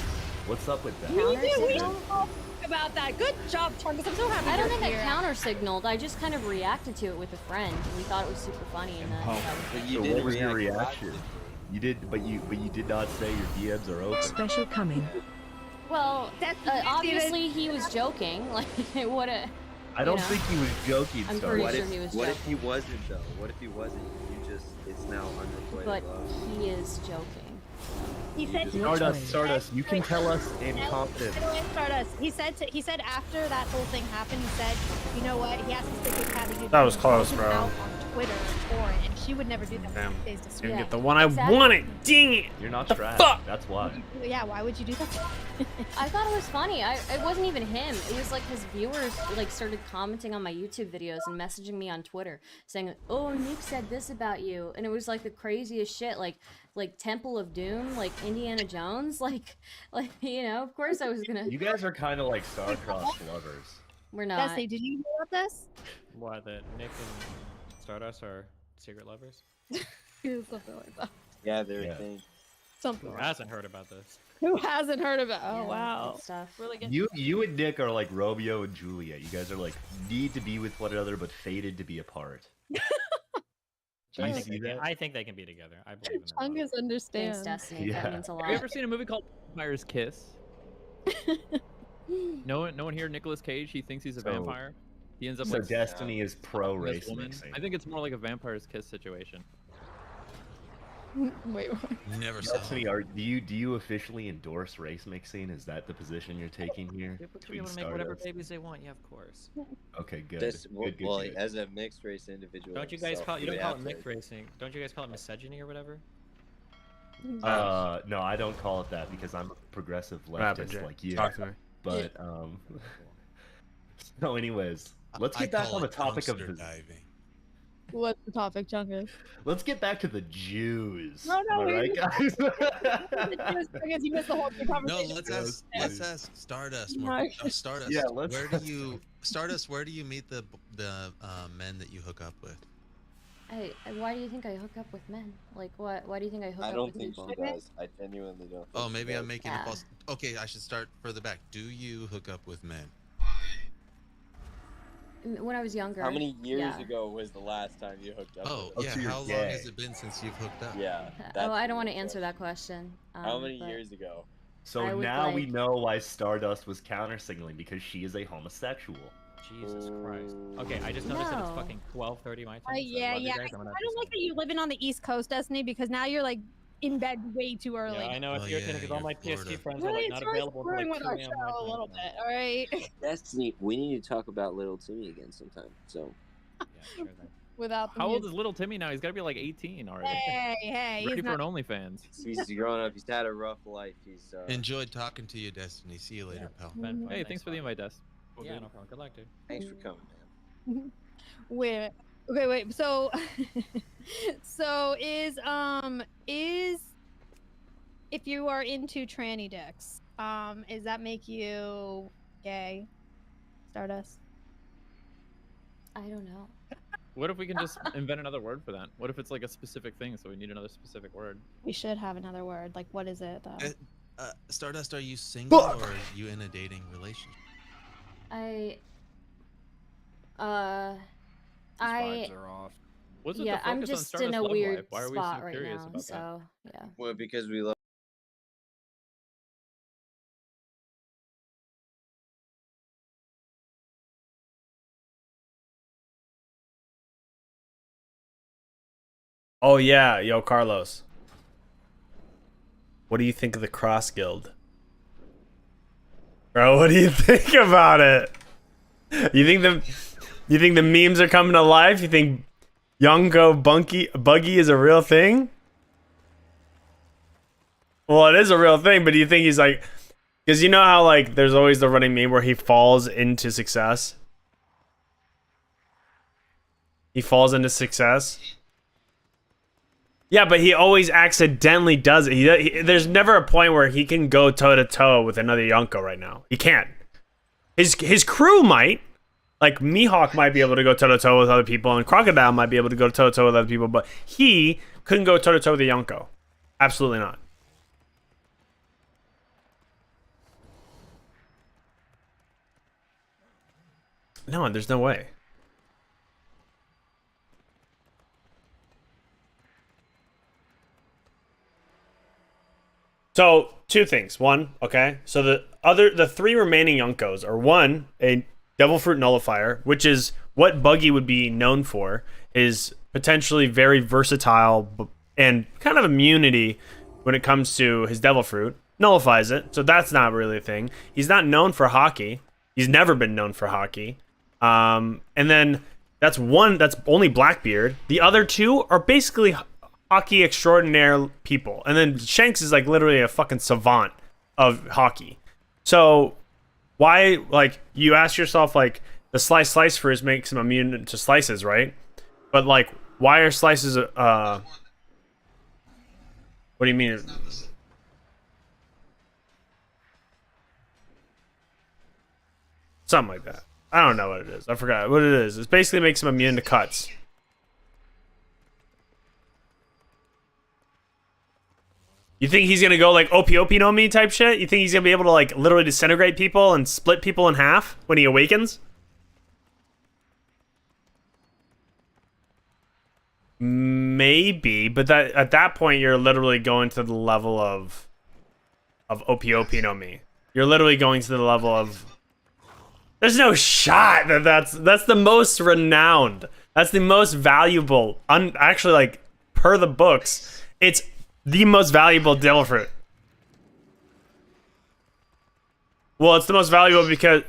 What's up with that? We didn't talk about that. Good job, Chungus. I'm so happy I don't you're think I here. counter signaled. I just kind of reacted to it with a friend, and we thought it was super funny. And then But you So didn't what was your react reaction? You did, but you did not say your DMs are open. Special coming. well, That's obviously he was joking. Like, what a. I don't know. think he was joking, I'm Stardust. What pretty if, sure he was what if joking. he wasn't though? What if he wasn't? You just, it's now unrequited But love. he is joking. He said Stardust, you can tell us in confidence. Stardust. He said after that whole thing happened, he said, you know what? He asked his sister Patty to That was close, call him bro. out on Twitter for it, and she would never do that. Damn. Days to Didn't yeah. get the one I Exactly. wanted. Dang it. You're not The strapped. fuck? That's why. Yeah, why would you do that? I thought it was funny. It wasn't even him. It was like his viewers like started commenting on my YouTube videos and messaging me on Twitter saying, "Oh, Nick said this about you," and it was like the craziest shit. Like Temple of Doom, like Indiana Jones, like you know. Of course, I was gonna. You guys are kind of like star-crossed lovers. We're not. Destiny, did you hear about this? Why that Nick and Stardust are secret lovers? Something like that. Yeah, they're a thing. Something. Who hasn't heard about this? Who hasn't heard about? Oh Yeah, wow. good stuff. Really good. You and Nick are like Romeo and Juliet. You guys are like need to be with one another, but fated to be apart. Do you see that? I think they can be together. I believe in that. Chungus understands. Thanks, Destiny. Yeah. That means a lot. Have you ever seen a movie called Vampire's Kiss? No one here. Nicolas Cage. He thinks he's a So- vampire. He ends up So like Destiny is pro this race woman. mixing. I think it's more like a Vampire's Kiss situation. Wait, what? Never saw. Destiny, do you officially endorse race mixing? Is that the position you're taking here? People should be able to make whatever babies they want. Yeah, of course. Okay, good. Well, Good. as a mixed race individual. Don't you guys himself, call it? You he don't would call have it to- mixed racing. Don't you guys call it misogyny or whatever? No, I don't call it that because I'm a progressive What happened, leftist Jay? like you. Talk to me. But so anyways, let's I get back call on the it topic of dumpster the. diving. What's the topic, Chunkus? Let's get back to the Jews. No, Am I we- right, guys? I guess you missed the whole No, conversation. let's ask Stardust. No. Stardust. Yeah, let's- Where do you meet the men that you hook up with? Why do you think I hook up with men? Like, why do you think I hook I up don't with think people? she does. I genuinely don't. Oh, think maybe she I'm does. making Yeah. a false. Okay, I should start further back. Do you hook up with men? When I was younger. How many years yeah. ago was the last time you hooked up? Oh, with yeah. so you're How long gay. has it been since you've hooked up? Yeah. Oh, that's I don't want the to answer question. that question. How many but- years ago? So I would now we like- know why Stardust was counter signaling because she is a homosexual. Jesus Christ. Okay, I just noticed that it's No. fucking 12:30 my time. so Yeah, love you yeah. guys. I I'm gonna don't like that you're living on the East Coast, Destiny, because now you're like in bed way too early. Yeah, I know it's Oh, irritating yeah, because all you're my in Florida. PSG friends are Really, like not it's always available until screwing like with 2 our a.m. show my a time. little bit. All right, Destiny, we need to talk about Little Timmy again sometime. So. Yeah, sure thing. without the How old music. is little Timmy now? He's got to be like 18 already. Hey, Ready he's for not. an OnlyFans. He's grown up. He's had a rough life. He's Enjoyed talking to you, Destiny. See you later, pal. Been fun. Hey, thanks for the man. invite, Des. Yeah, no problem. Good luck, dude. thanks for coming, man. Wait. Okay, wait. So, so is if you are into tranny dicks, does that make you gay? Stardust. I don't know. What if we can just invent another word for that? What if it's like a specific thing, so we need another specific word? We should have another word. Like, what is it though? Stardust, are you single or are you in a dating relationship? Vibes are off. What's with Yeah, the I'm focus on just Stardust in a Love weird Life? Why are we spot so right curious now. about that? So yeah. Well, because we love. Oh yeah, yo Carlos. What do you think of the Cross Guild? Bro, what do you think about it? You think the memes are coming to life? You think Yonko Buggy is a real thing? Well, it is a real thing, but do you think he's like, because you know how like there's always the running meme where he falls into success? He falls into success. Yeah, but he always accidentally does it. There's never a point where he can go toe to toe with another Yonko right now. He can't. His crew might, like Mihawk might be able to go toe to toe with other people, and Crocodile might be able to go toe to toe with other people, but he couldn't go toe to toe with a Yonko. Absolutely not. No, there's no way. So, two things. One, okay. So the three remaining Yonkos are one, a Devil Fruit Nullifier, which is what Buggy would be known for, is potentially very versatile and kind of immunity when it comes to his Devil Fruit. Nullifies it, so that's not really a thing. He's not known for hockey. He's never been known for hockey. And then that's only Blackbeard. The other two are basically hockey extraordinaire people. And then Shanks is like literally a fucking savant of hockey. So why, like, you ask yourself, like, the slice frizz makes him immune to slices, right? But like, why are slices what do you mean? Something like that. I don't know what it is. I forgot what it is. It basically makes him immune to cuts. You think he's gonna go like Opie no me type shit? You think he's gonna be able to like literally disintegrate people and split people in half when he awakens? Maybe, but that at that point you're literally going to the level of Opie no me. You're literally going to the level of. There's no shot that's the most renowned. That's the most valuable. Actually, like per the books, It's the most valuable devil fruit. Well, it's the most valuable because...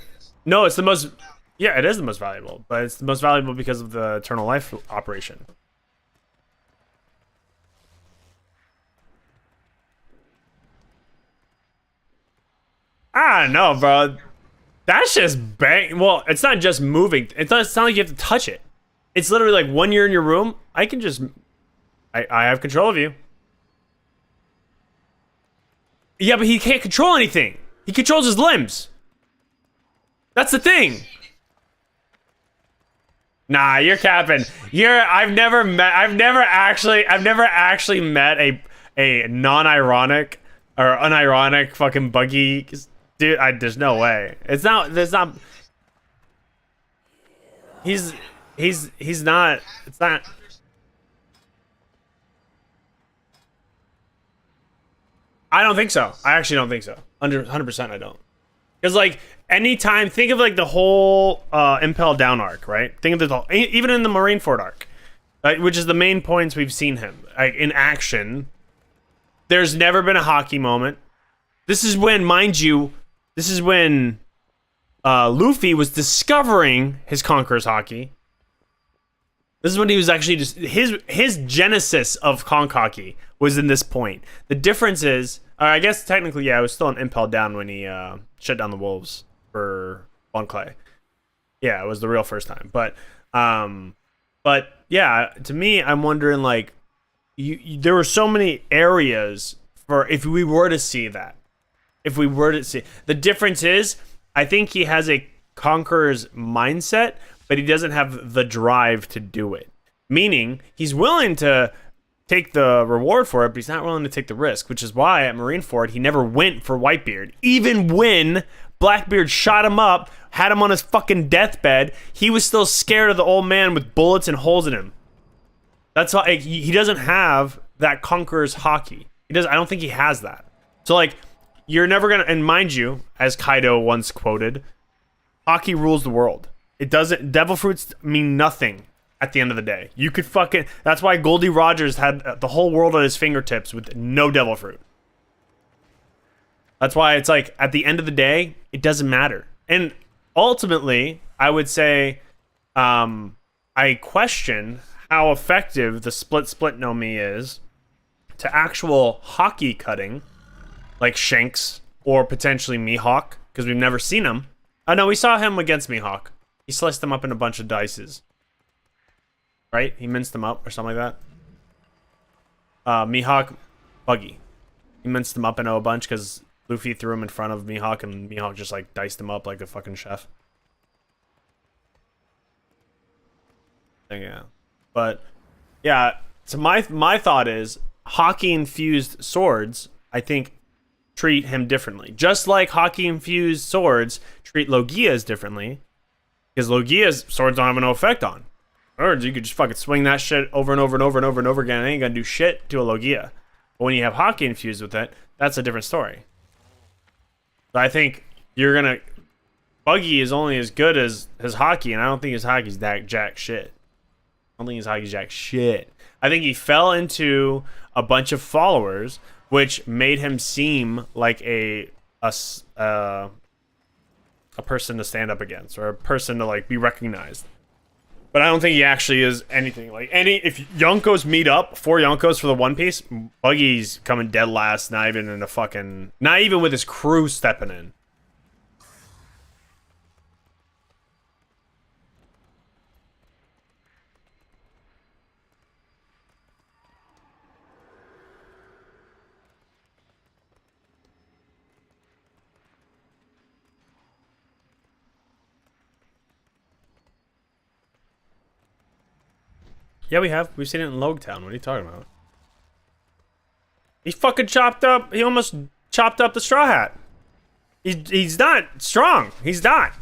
No, it's the most... Yeah, it is the most valuable, but it's the most valuable because of the eternal life operation. I don't know, bro. That's just bang. Well, it's not just moving. It's not like you have to touch it. It's literally like when you're in your room, I can just... I have control of you. Yeah, but he can't control anything. He controls his limbs. That's the thing. Nah, you're capping. I've never actually met a non-ironic or unironic fucking buggy dude. There's no way. There's not. He's not. It's not. I don't think so. I actually don't think so. 100% I don't. Because, like, anytime, think of, like, the whole Impel Down arc, right? Think of even in the Marineford arc, which is the main points we've seen him, like, in action, there's never been a hockey moment. This is when, mind you, Luffy was discovering his Conqueror's Haki. This is when he was actually just... His genesis of Conk Hockey was in this point. The difference is... I guess technically, yeah, it was still an Impel Down when he shut down the Wolves for Bon Clay. Yeah, it was the real first time. But yeah, to me, I'm wondering, like... there were so many areas for... If we were to see that. If we were to see... The difference is, I think he has a Conqueror's mindset... but he doesn't have the drive to do it. Meaning, he's willing to take the reward for it, but he's not willing to take the risk, which is why at Marineford, he never went for Whitebeard. Even when Blackbeard shot him up, had him on his fucking deathbed, he was still scared of the old man with bullets and holes in him. That's why he doesn't have that Conqueror's Haki. I don't think he has that. So, like, you're never gonna... And mind you, as Kaido once quoted, Haki rules the world. It doesn't... Devil fruits mean nothing at the end of the day. You could fucking... That's why Goldie Rogers had the whole world at his fingertips with no devil fruit. That's why it's like, at the end of the day, it doesn't matter. And ultimately, I would say, I question how effective the split no mi is to actual hockey cutting, like Shanks or potentially Mihawk, because we've never seen him. Oh no, we saw him against Mihawk. He sliced them up in a bunch of dices. Right? He minced them up or something like that. Mihawk, Buggy. He minced them up into a bunch because Luffy threw him in front of Mihawk and Mihawk just like diced them up like a fucking chef. Yeah. But yeah, so my thought is hockey infused swords, I think, treat him differently. Just like hockey infused swords treat Logias differently. Because Logia's swords don't have no effect on. Or you could just fucking swing that shit over and over and over and over and over again. It ain't gonna do shit to a Logia. But when you have hockey infused with it, that's a different story. So I think you're gonna... Buggy is only as good as his hockey, and I don't think his hockey's that jack shit. I don't think his hockey's jack shit. I think he fell into a bunch of followers, which made him seem like a person to stand up against, or a person to like be recognized. But I don't think he actually is anything. Like if Yonkos meet up, 4 Yonkos for the One Piece, Buggy's coming dead last, not even with his crew stepping in. Yeah, we have. We've seen it in Logtown. What are you talking about? He fucking he almost chopped up the Straw Hat. He's not strong. He's not.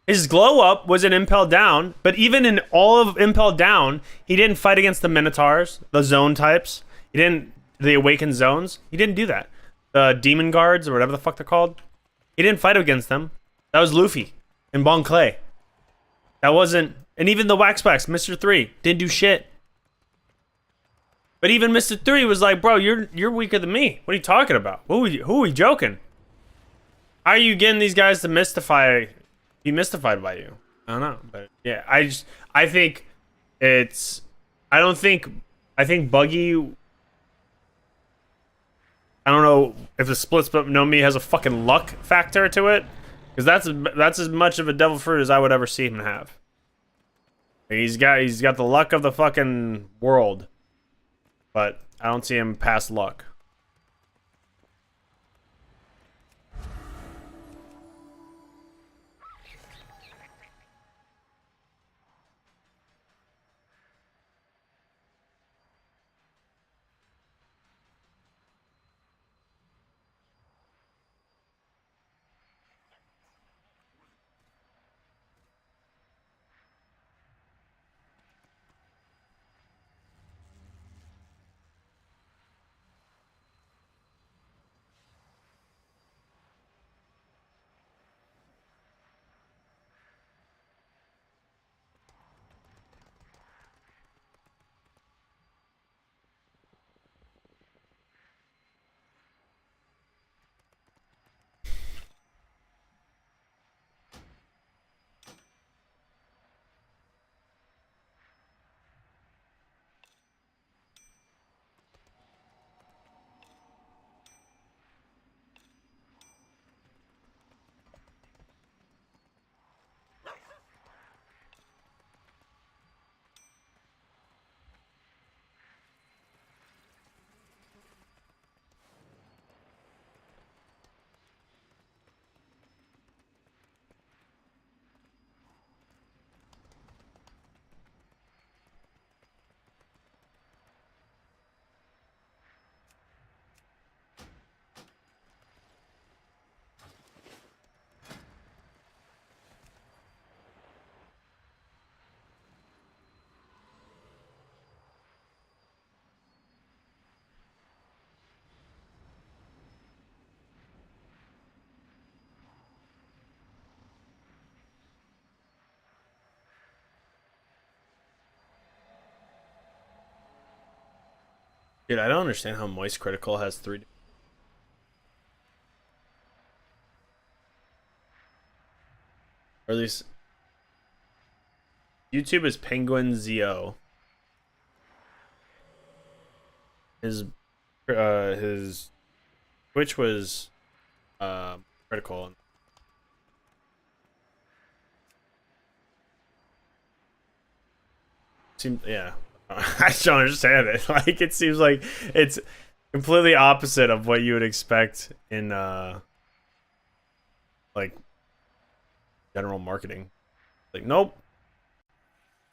His glow up was an Impel Down, but even in all of Impel Down, he didn't fight against the Minotaurs, the zone types. The Awakened Zones. He didn't do that. The Demon Guards, or whatever the fuck they're called. He didn't fight against them. That was Luffy and Bon Clay. That wasn't... And even the Waxpacks, Mr. 3, didn't do shit. But even Mr. 3 was like, bro, you're weaker than me. What are you talking about? Who are we joking? How are you getting these guys to be mystified by you? I don't know. But yeah, I think Buggy, I don't know if the splits but no me has a fucking luck factor to it. Because that's as much of a devil fruit as I would ever see him have. He's got the luck of the fucking world. But I don't see him past luck. Dude, I don't understand how Moist Critical has 3. Or at least YouTube is Penguin Zio. His Twitch was Critical. Yeah. I don't understand it. Like, it seems like it's completely opposite of what you would expect in like general marketing. Like, nope,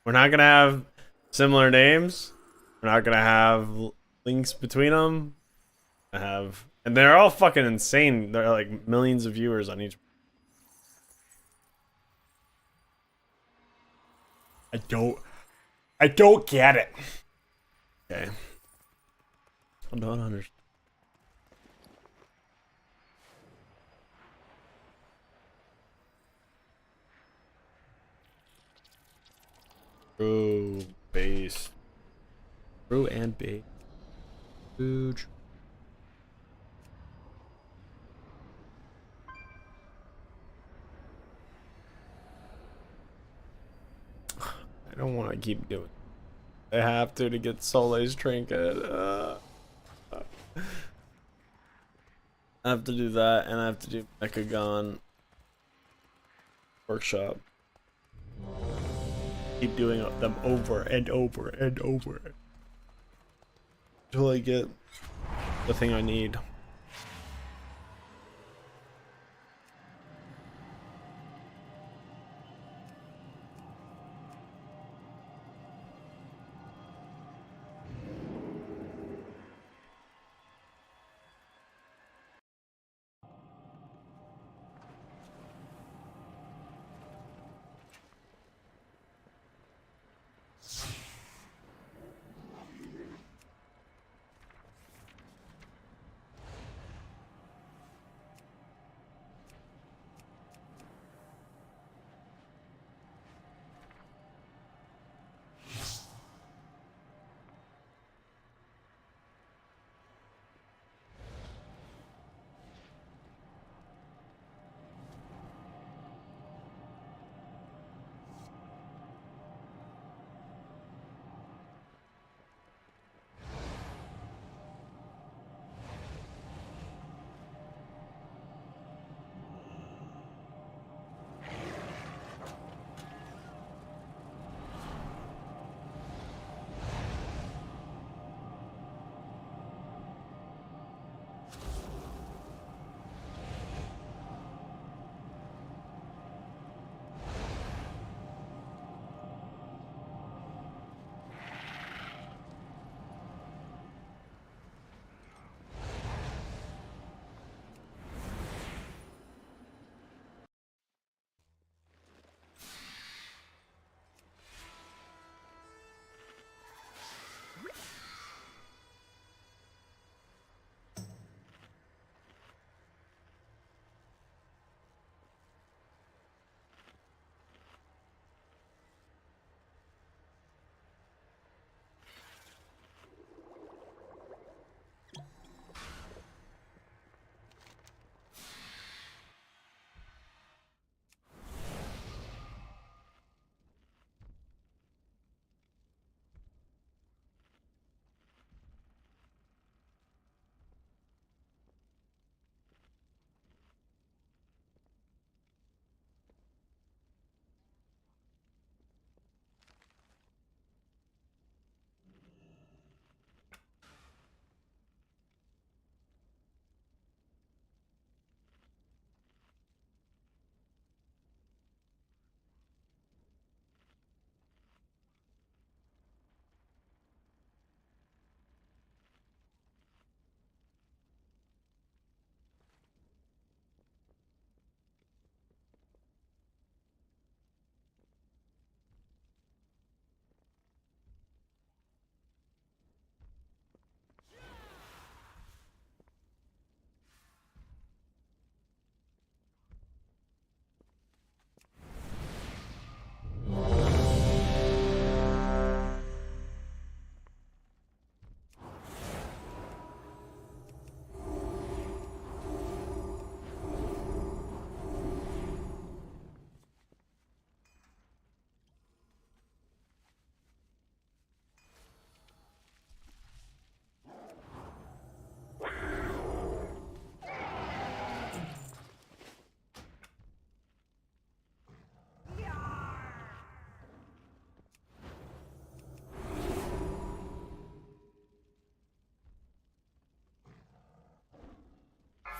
we're not gonna have similar names. We're not gonna have links between them. And they're all fucking insane. They're like millions of viewers on each. I don't get it. Okay. I don't understand. True base. True and base. Huge. I don't want to keep doing it. I have to get Soleil's trinket. I have to do that, and I have to do Mechagon workshop. Keep doing them over and over and over until I get the thing I need.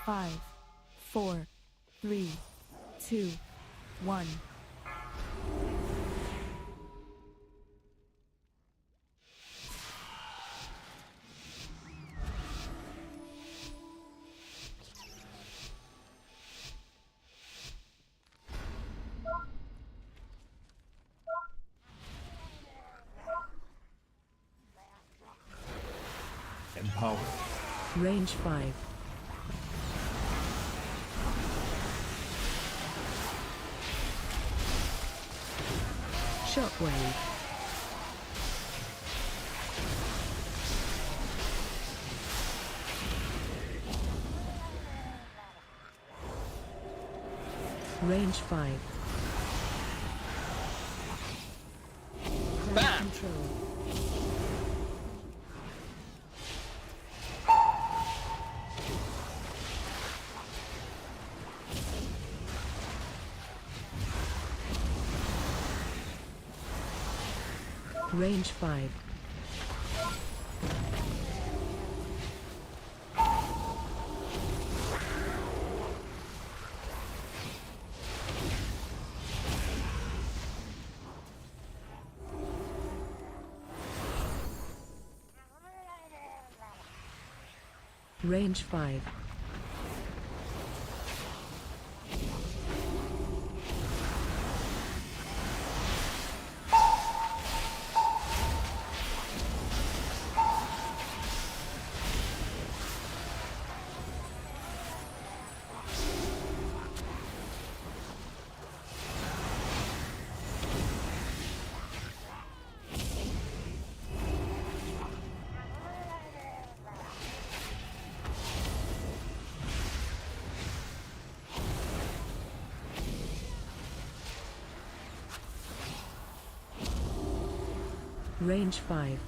5, 4, 3, 2, 1. Empowered. Range 5. Shockwave. Range 5. Crowd control. Range 5. Range 5. Range 5.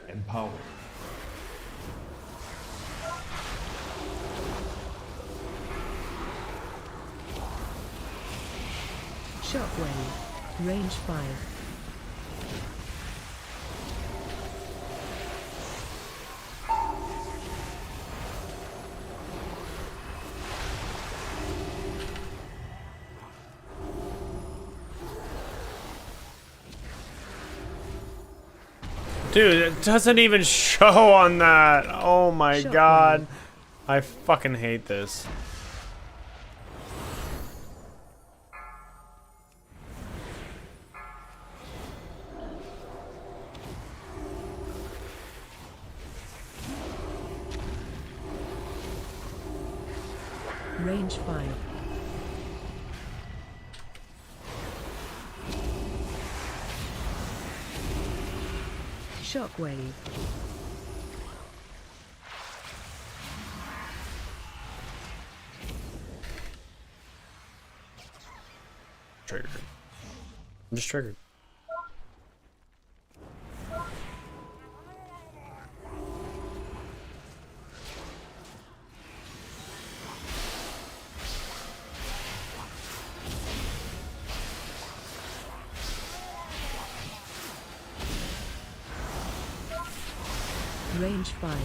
Empowered. Shockwave. Range 5. Dude, it doesn't even show on that. Oh my god. I fucking hate this. Range 5. Shockwave. Triggered. I'm just triggered. Range 5.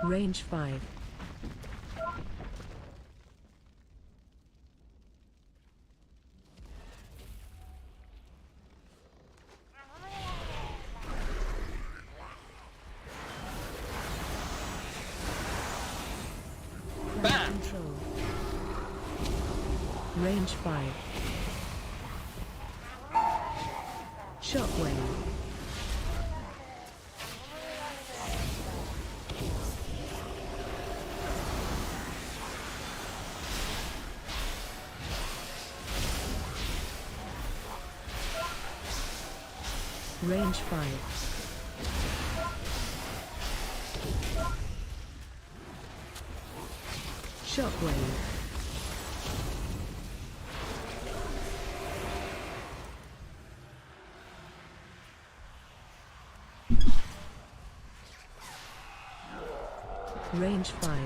Range 5. Control. Range 5. Shockwave. Range 5. Shockwave. Range 5.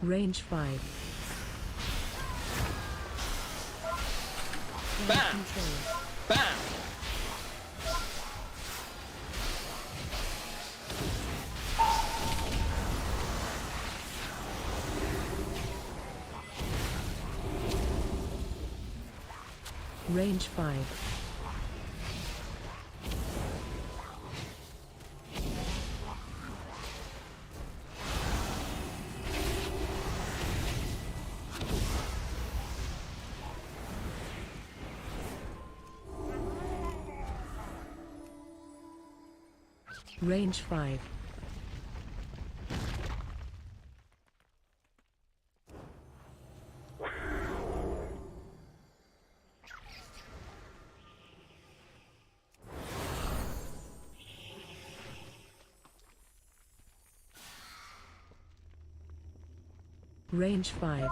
Range 5. Bam! Bam! Range 5. Range 5. Range 5.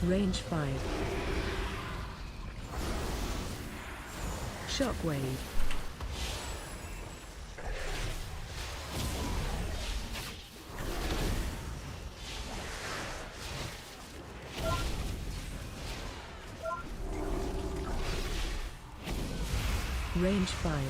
Range 5. Shockwave. Range 5.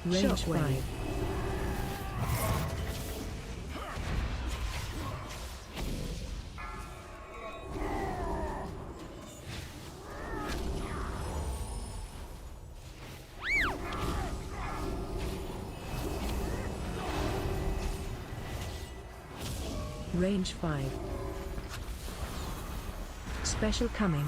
Range 5. Range 5. Special coming.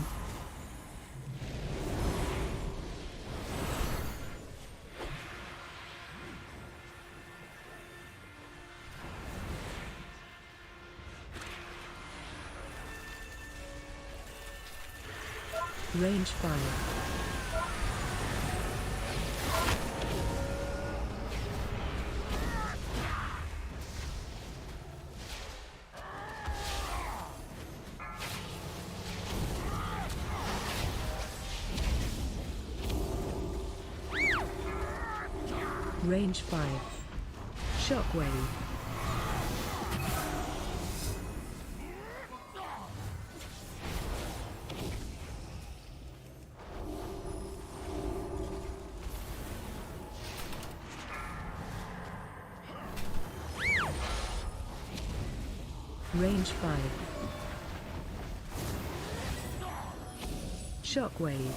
Range 5. Range 5. Shockwave. Range 5. Shockwave.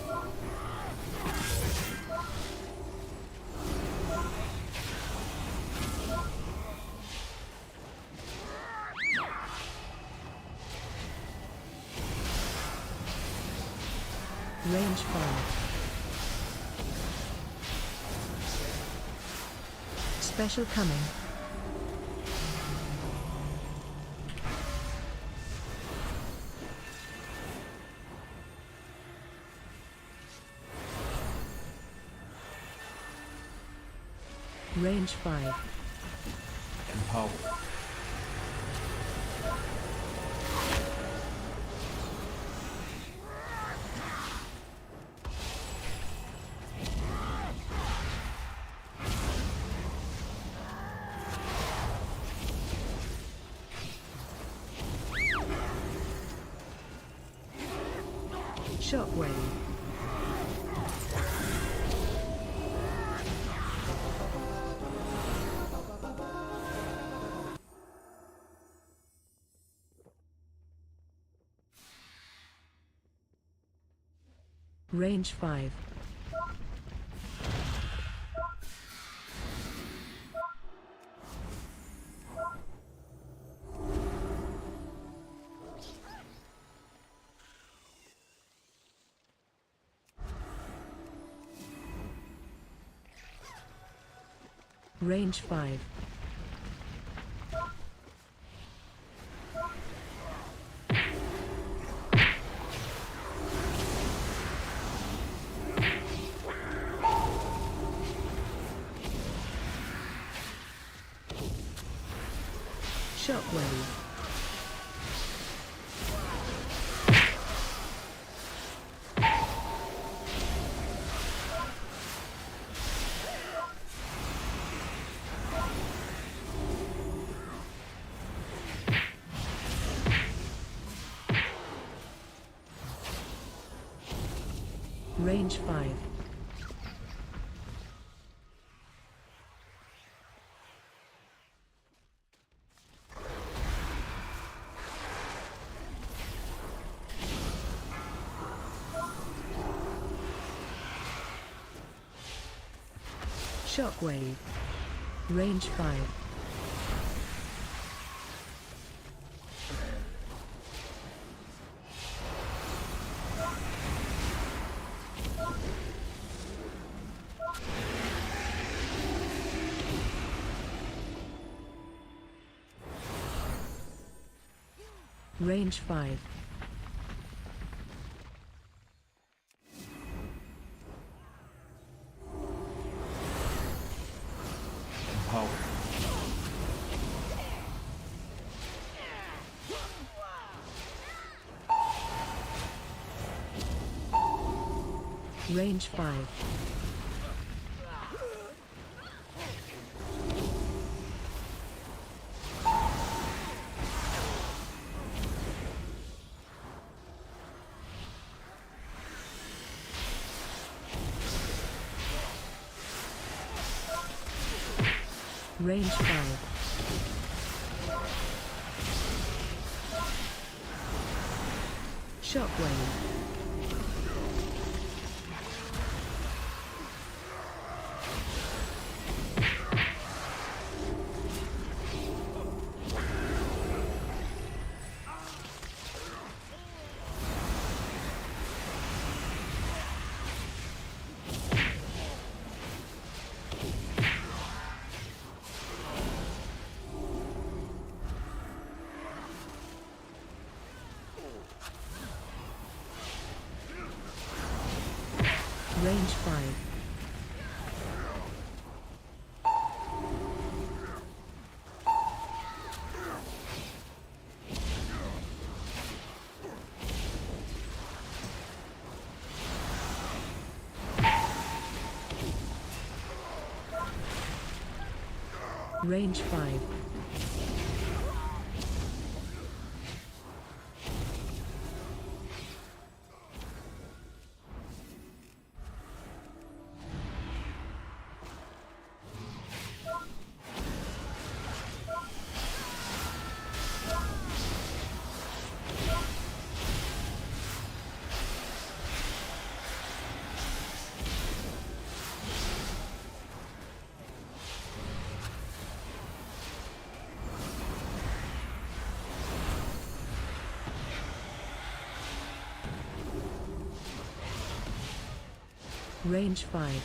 Range 5. Special coming. Range 5. Empower. Shockwave. Range 5. Range 5. Shockwave. Range 5. Shockwave. Range 5. Range 5. Empower. Range 5. Range 5. Shockwave. Range 5. Range 5. Range 5.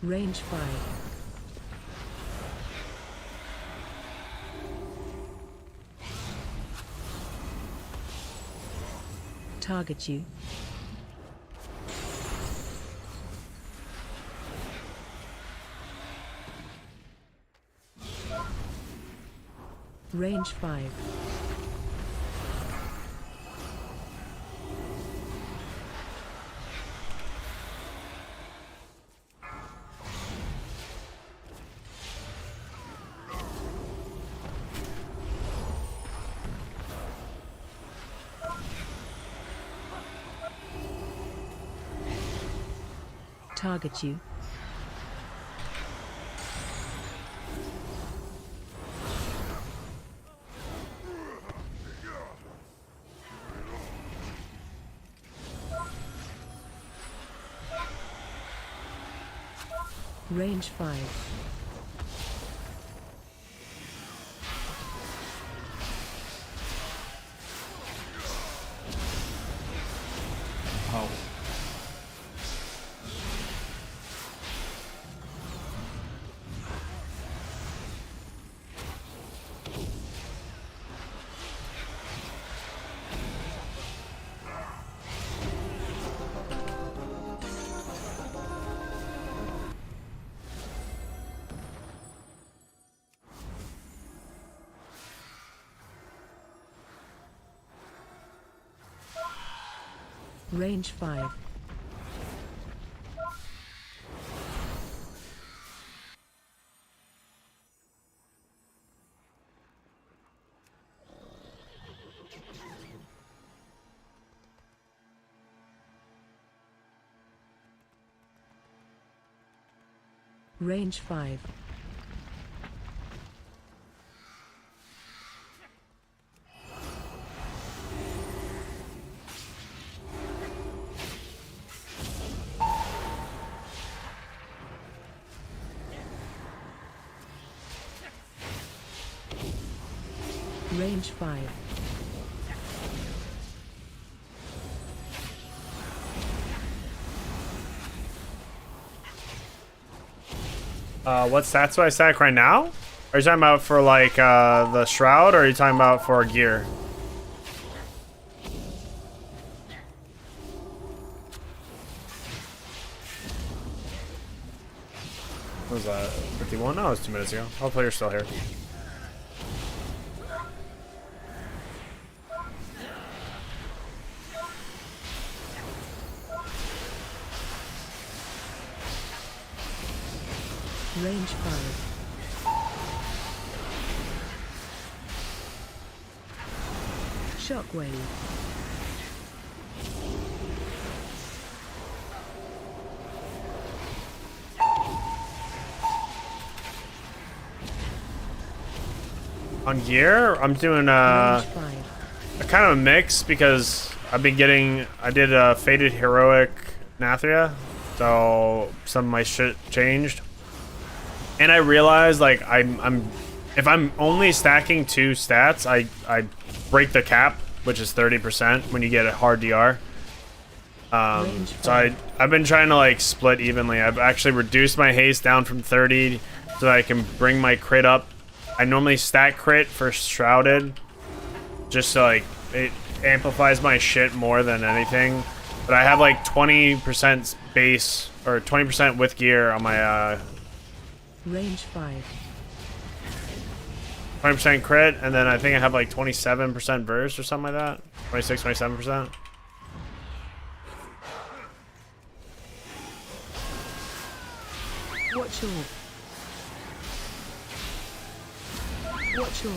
Range 5. Target you. Range 5. Target you. Range 5. Power. Range 5. Range 5. Range 5. What stats do I stack right now? Are you talking about for like the shroud, or are you talking about for gear? What was that? 51? No, it was 2 minutes ago. Hopefully you're still here. Range 5. Shockwave. On gear, I'm doing a kind of a mix because I've been getting. I did a Faded Heroic Nathria, so some of my shit changed. And I realized like if I'm only stacking 2 stats, I break the cap, which is 30% when you get a hard DR. So I've been trying to like split evenly. I've actually reduced my haste down from 30 so that I can bring my crit up. I normally stack crit for Shrouded, just so like it amplifies my shit more than anything. But I have like 20% base or 20% with gear on my Range 5. 20% crit, and then I think I have like 27% burst or something like that. 26, 27%. Watch your. Watch your.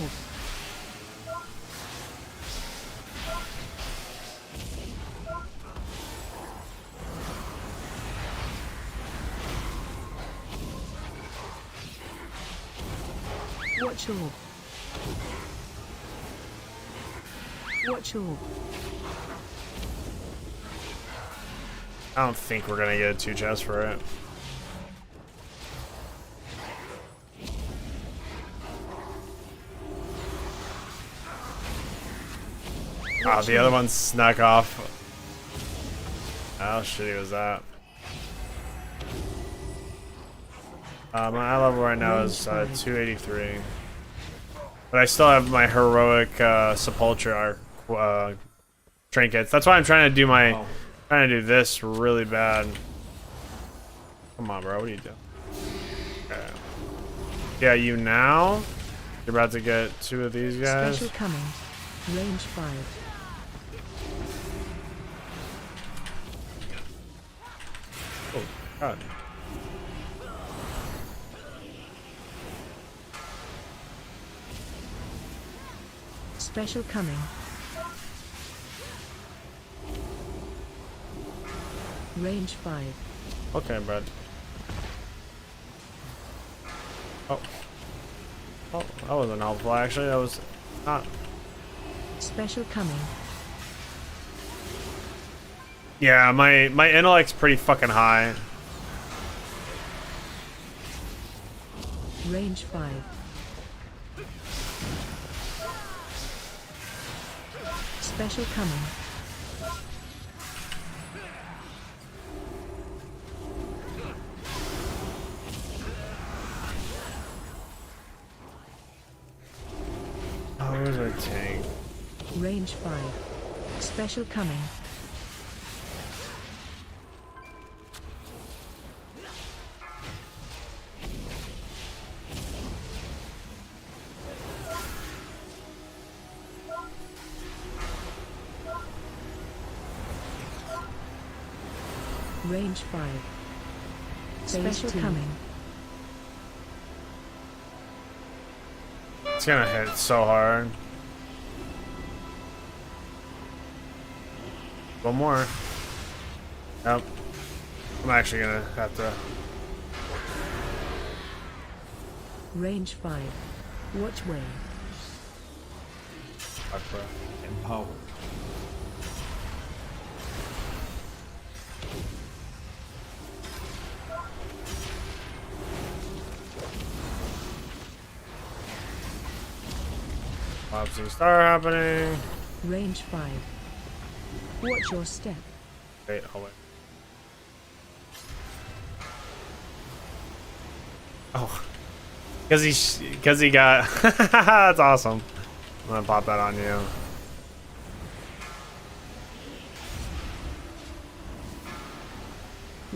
Watch your. Watch your. I don't think we're gonna get a 2 chest for it. Oh, the other one snuck off. How shitty was that? My eye level right now is 283. But I still have my heroic Sepulchre trinkets. That's why I'm trying to do trying to do this really bad. Come on, bro. What are you doing? Okay. Yeah, you now. You're about to get 2 of these guys. Special coming. Range 5. Oh, God. Special coming. Range 5. Okay, bud. Oh. Oh, that wasn't helpful, actually. That was not. Special coming. Yeah, my intellect's pretty fucking high. Range 5. Special coming. Oh, where's our tank? Range 5. Special coming. Range 5. Special coming. It's gonna hit so hard. One more. Yep. I'm actually gonna have to. Range 5. Watch way. Empowered. Collapsing star happening. Range 5. Watch your step. Wait, oh wait. Oh. Because he got. That's awesome. I'm gonna pop that on you.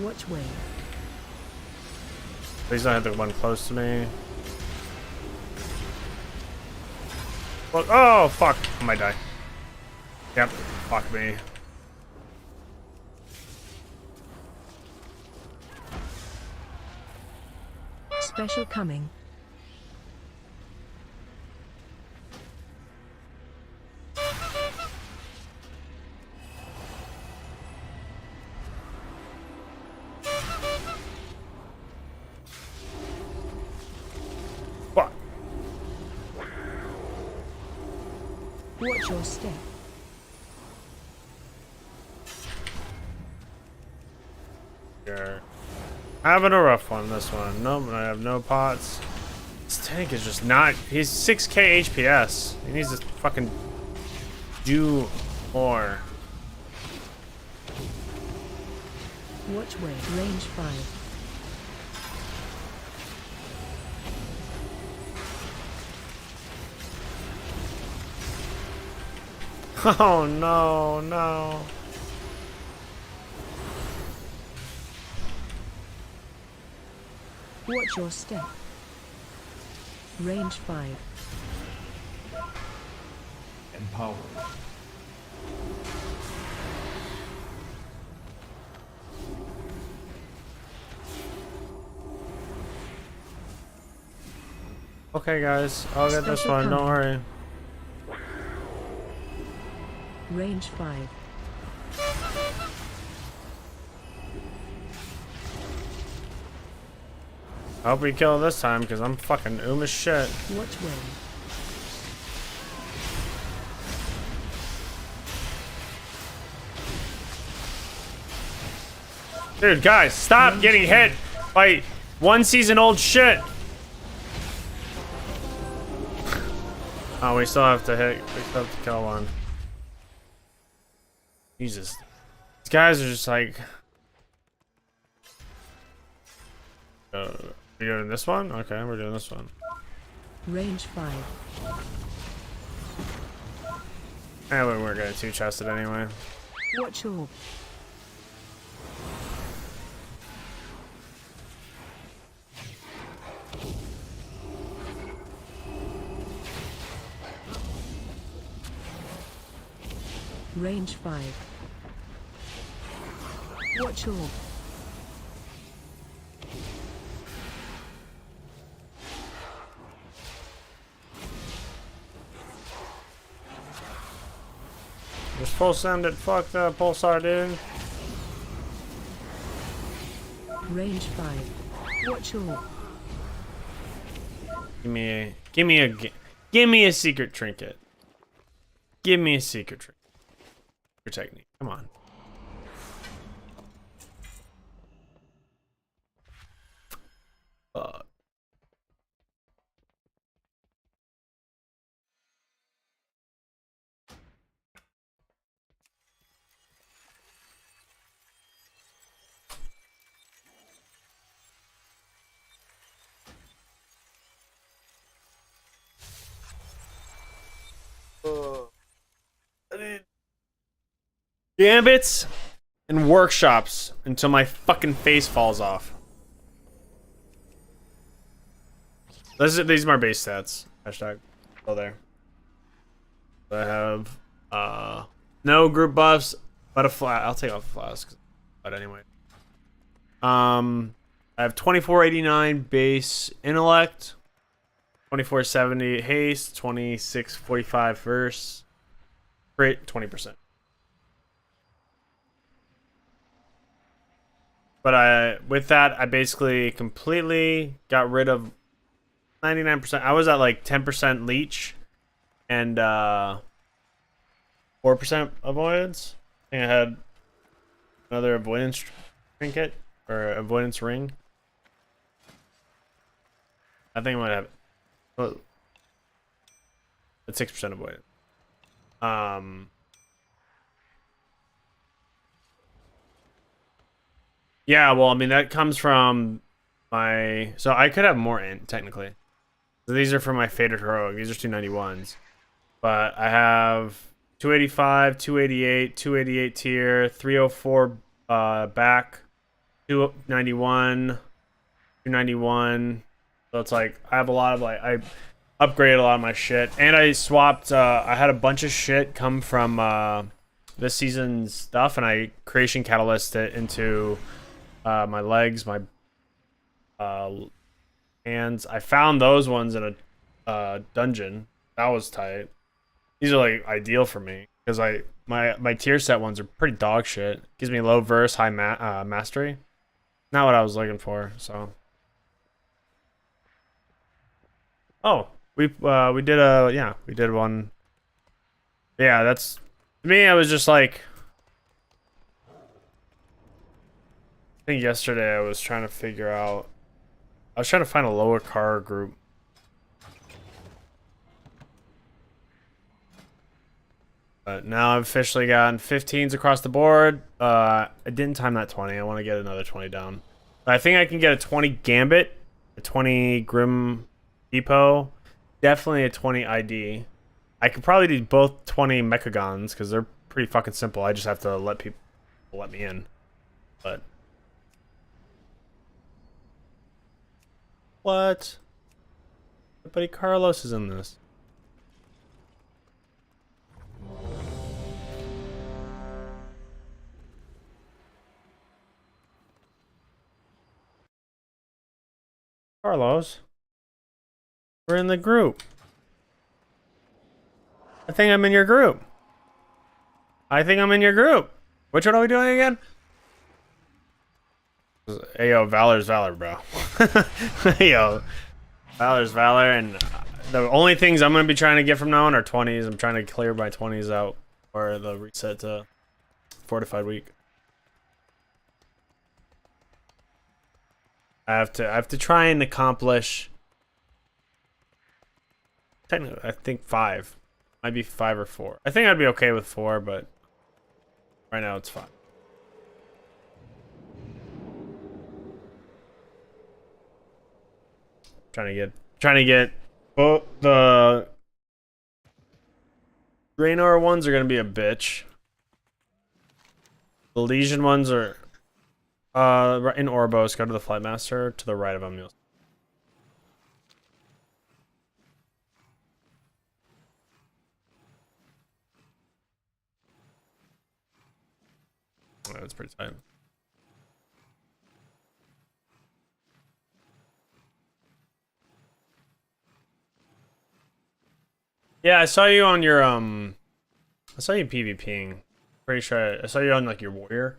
Watch way. Please don't hit the one close to me. Look, oh fuck! I might die. Yep, fuck me. Special coming. Fuck. Watch your step. You're having a rough one, this one. Nope, I have no pots. This tank is just not. He's 6k HPS. He needs to fucking do more. Watch way. Range 5. Oh no, no. Watch your step. Range 5. Empowered. Okay, guys, I'll get this Special one. Don't coming. worry. Range 5. I hope we kill this time, because I'm fucking as shit. Watch way. Dude, guys, stop getting hit by 1 season old shit. Oh, we still have to hit. We still have to kill one. Jesus. These guys are just like. We're doing this one? Okay, we're doing this one. Range 5. We weren't gonna two-chest it anyway. Watch orb. Range 5. Watch orb. Just full send it. Fuck the pulsar, dude. Range 5. Watch orb. Give me a secret trinket. Give me a secret trinket. Your technique. Come on. Gambits and workshops until my fucking face falls off. These are my base stats. Hashtag. Oh, there. I have no group buffs, but a flat. I'll take off a flask. But anyway. I have 2489 base intellect, 2470 haste, 2645 verse, crit 20%. But with that, I basically completely got rid of 99%. I was at like 10% leech and 4% avoidance. I think I had another avoidance trinket or avoidance ring. I think I might have it. At 6% avoidance. Yeah, well, I mean, that comes from my... So I could have more int, technically. So these are from my Fated Heroic. These are 291s. But I have 285, 288, 288 tier, 304 back, 291, 291. So it's like, I have a lot of, like, I upgraded a lot of my shit. And I swapped, I had a bunch of shit come from this season's stuff, and I creation catalyst it into... my legs, my hands. I found those ones in a dungeon. That was tight. These are like ideal for me because my tier set ones are pretty dog shit. Gives me low verse, high mastery. Not what I was looking for. So. Oh, we did one. Yeah, that's to me. I was just like. I think yesterday I was trying to figure out... I was trying to find a lower car group. But now I've officially gotten 15s across the board. I didn't time that 20. I want to get another 20 down. But I think I can get a 20 Gambit, a 20 Grim Depot, definitely a 20 ID. I could probably do both 20 Mechagons because they're pretty fucking simple. I just have to let people let me in. But... What? My buddy Carlos is in this. Carlos, we're in the group. I think I'm in your group. Which one are we doing again? Hey, yo, Valor's Valor, bro. Hey, yo, Valor's Valor, and the only things I'm going to be trying to get from now on are 20s. I'm trying to clear my 20s out, or the reset to Fortified Week. I have to try and accomplish, technically, I think 5. Might be 5 or 4. I think I'd be okay with 4, but right now it's 5. Trying to get both the Draenor ones are gonna be a bitch. The Legion ones are in Orbos. Go to the Flightmaster to the right of him. Oh, that's pretty tight. Yeah, I saw you on your I saw you PvPing. Pretty sure I saw you on like your warrior.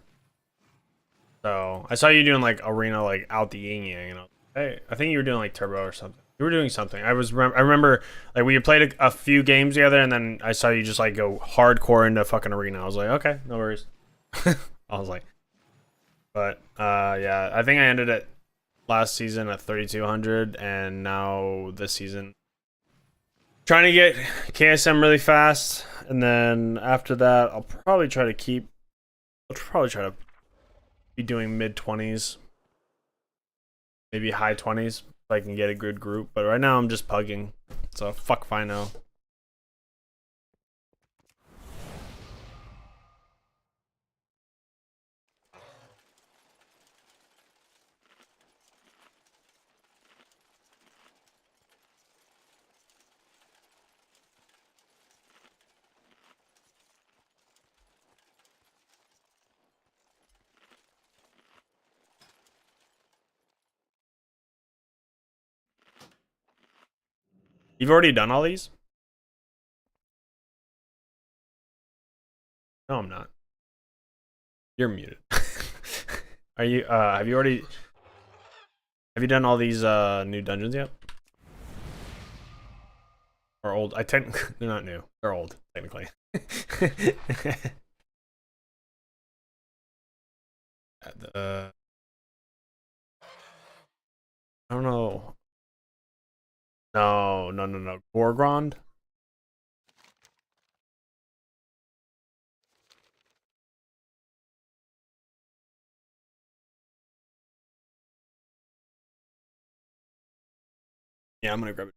So I saw you doing like arena like out the yin yang, and hey, I think you were doing like turbo or something. You were doing something. I remember like we played a few games together, and then I saw you just like go hardcore into fucking arena. I was like, okay, no worries. I was like, but yeah, I think I ended it last season at 3200, and now this season trying to get KSM really fast, and then after that I'll probably try to be doing mid 20s, maybe high 20s, if I can get a good group. But right now I'm just pugging, so fuck if I know. You've already done all these? No, I'm not. You're muted. Are you have you done all these new dungeons yet? Or old? They're not new. They're old, technically. I don't know. No. Gorgrond? Yeah, I'm gonna grab it.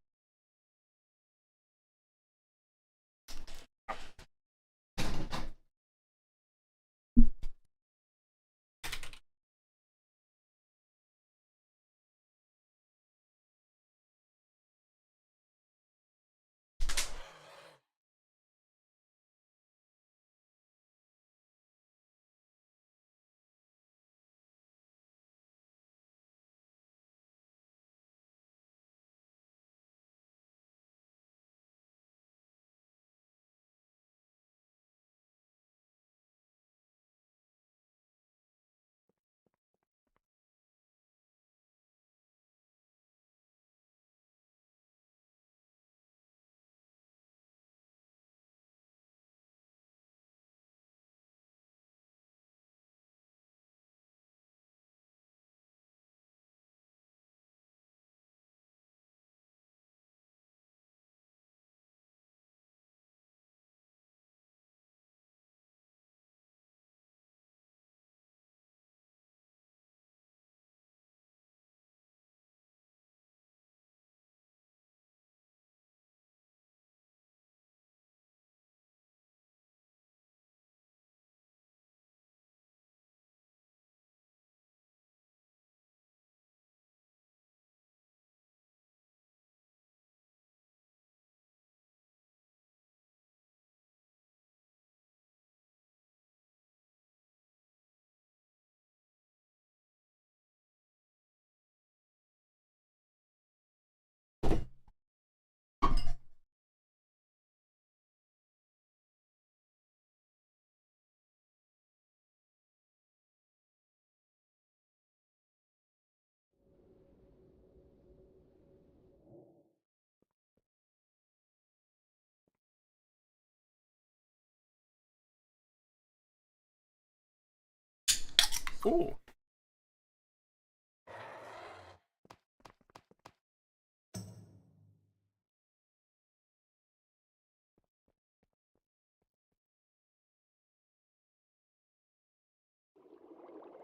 Ooh.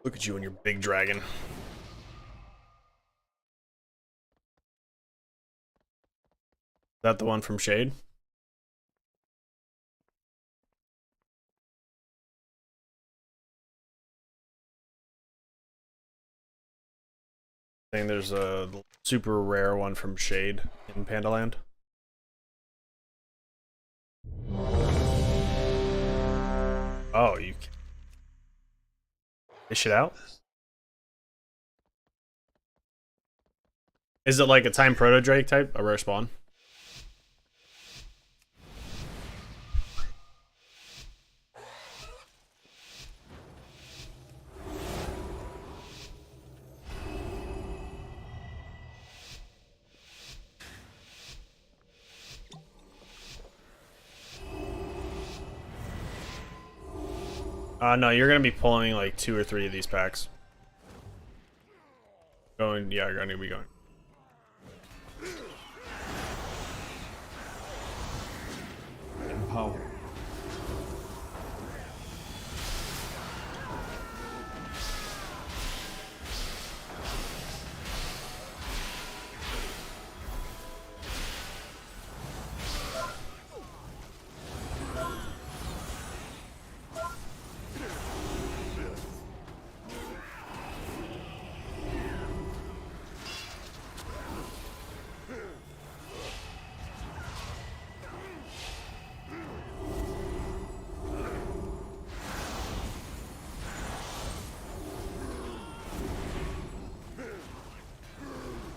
Look at you and your big dragon. Is that the one from Shade? I think there's a super rare one from Shade in Pandaland. Oh, you can fish it out? Is it like a time proto Drake type? A rare spawn? No, you're gonna be pulling like 2 or 3 of these packs. Yeah, you're gonna be going. Empower.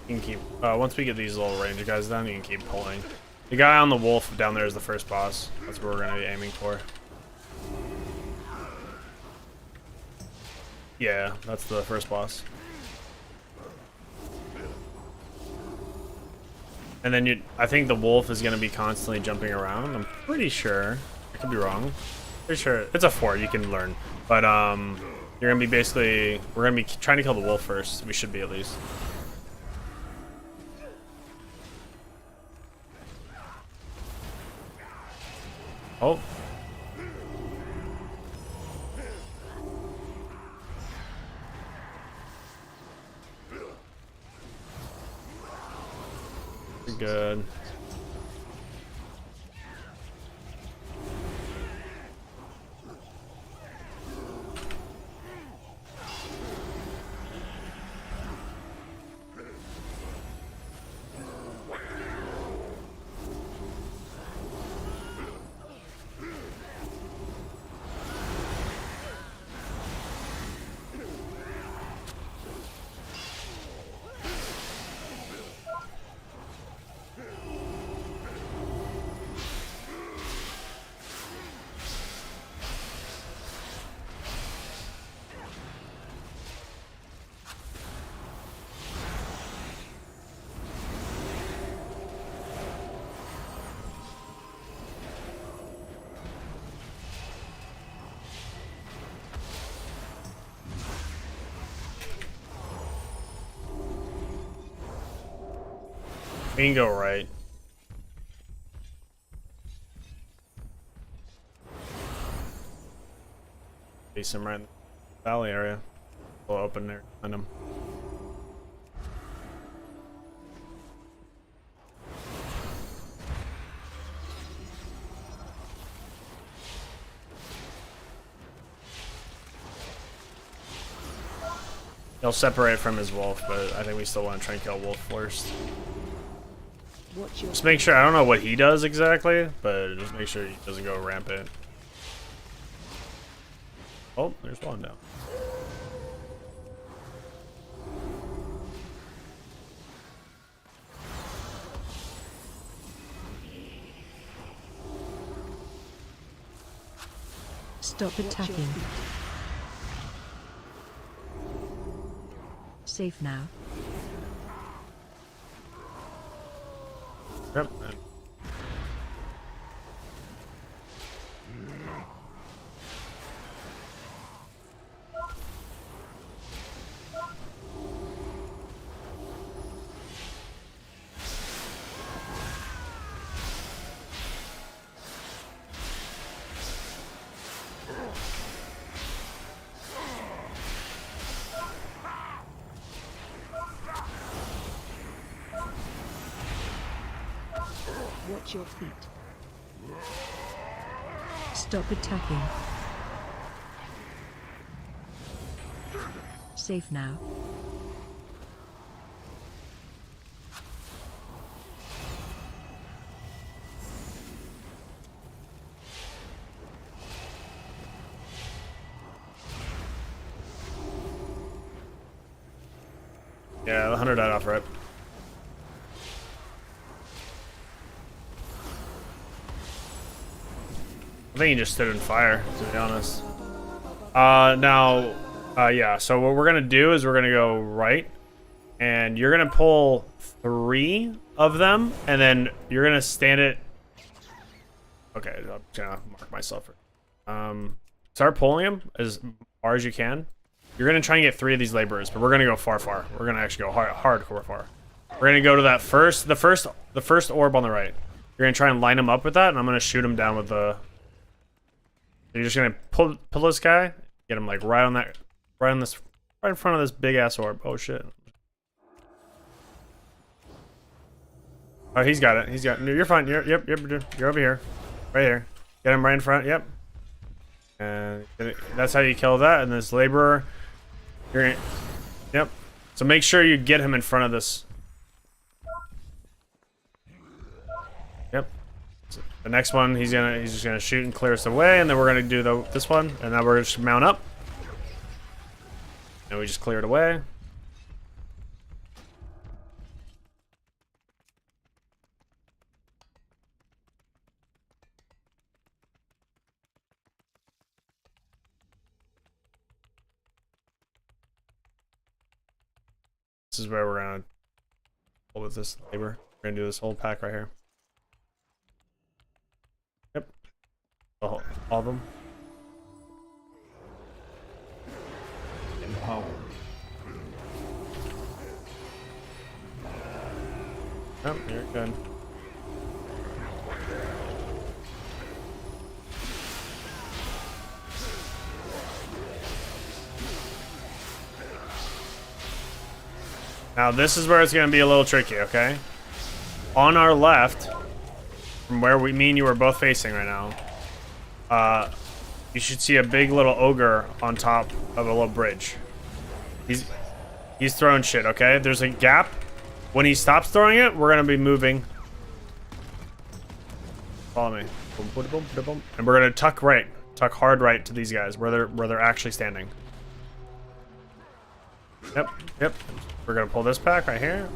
You can keep, once we get these little ranger guys done, you can keep pulling. The guy on the wolf down there is the first boss. That's what we're gonna be aiming for. Yeah, that's the first boss. And then I think the wolf is gonna be constantly jumping around. I'm pretty sure. I could be wrong. Pretty sure it's a fort. You can learn, but you're gonna be we're gonna be trying to kill the wolf first. We should be at least. Oh. Good. We can go right. Face him right in the valley area. We'll open there, find him. He'll separate from his wolf, but I think we still want to try and kill wolf first. Just make sure, I don't know what he does exactly, but just make sure he doesn't go rampant. Oh, there's one now. Stop attacking. Safe now. Yep. Watch your feet. Stop attacking. Safe now. Yeah, the 100 died off rip. I think he just stood in fire, to be honest. Yeah, so what we're gonna do is we're gonna go right, and you're gonna pull 3 of them, and then you're gonna stand it. Okay, I'm gonna mark myself. Start pulling them as far as you can. You're gonna try and get 3 of these laborers, but we're gonna go far. We're gonna actually go hardcore far. We're gonna go to that the first orb on the right. You're gonna try and line them up with that, and I'm gonna shoot him down with the. You're just gonna pull this guy, get him like right in front of this big ass orb. Oh shit. Oh, he's got it. He's got. You're fine. You're over here, right here. Get him right in front. Yep. And that's how you kill that. And this laborer, yep. So make sure you get him in front of this. Yep. So the next one, he's just gonna shoot and clear us away, and then we're gonna do this one, and now we're just mount up. And we just clear it away. This is where we're gonna pull with this labor. We're gonna do this whole pack right here. Yep. All of them. Empower. Oh, you're good. Now this is where it's going to be a little tricky, okay? On our left, from where me and you are both facing right now, you should see a big little ogre on top of a little bridge. He's throwing shit, okay? There's a gap. When he stops throwing it, we're going to be moving. Follow me. And we're going to tuck hard right to these guys where they're actually standing. Yep. We're gonna pull this pack right here.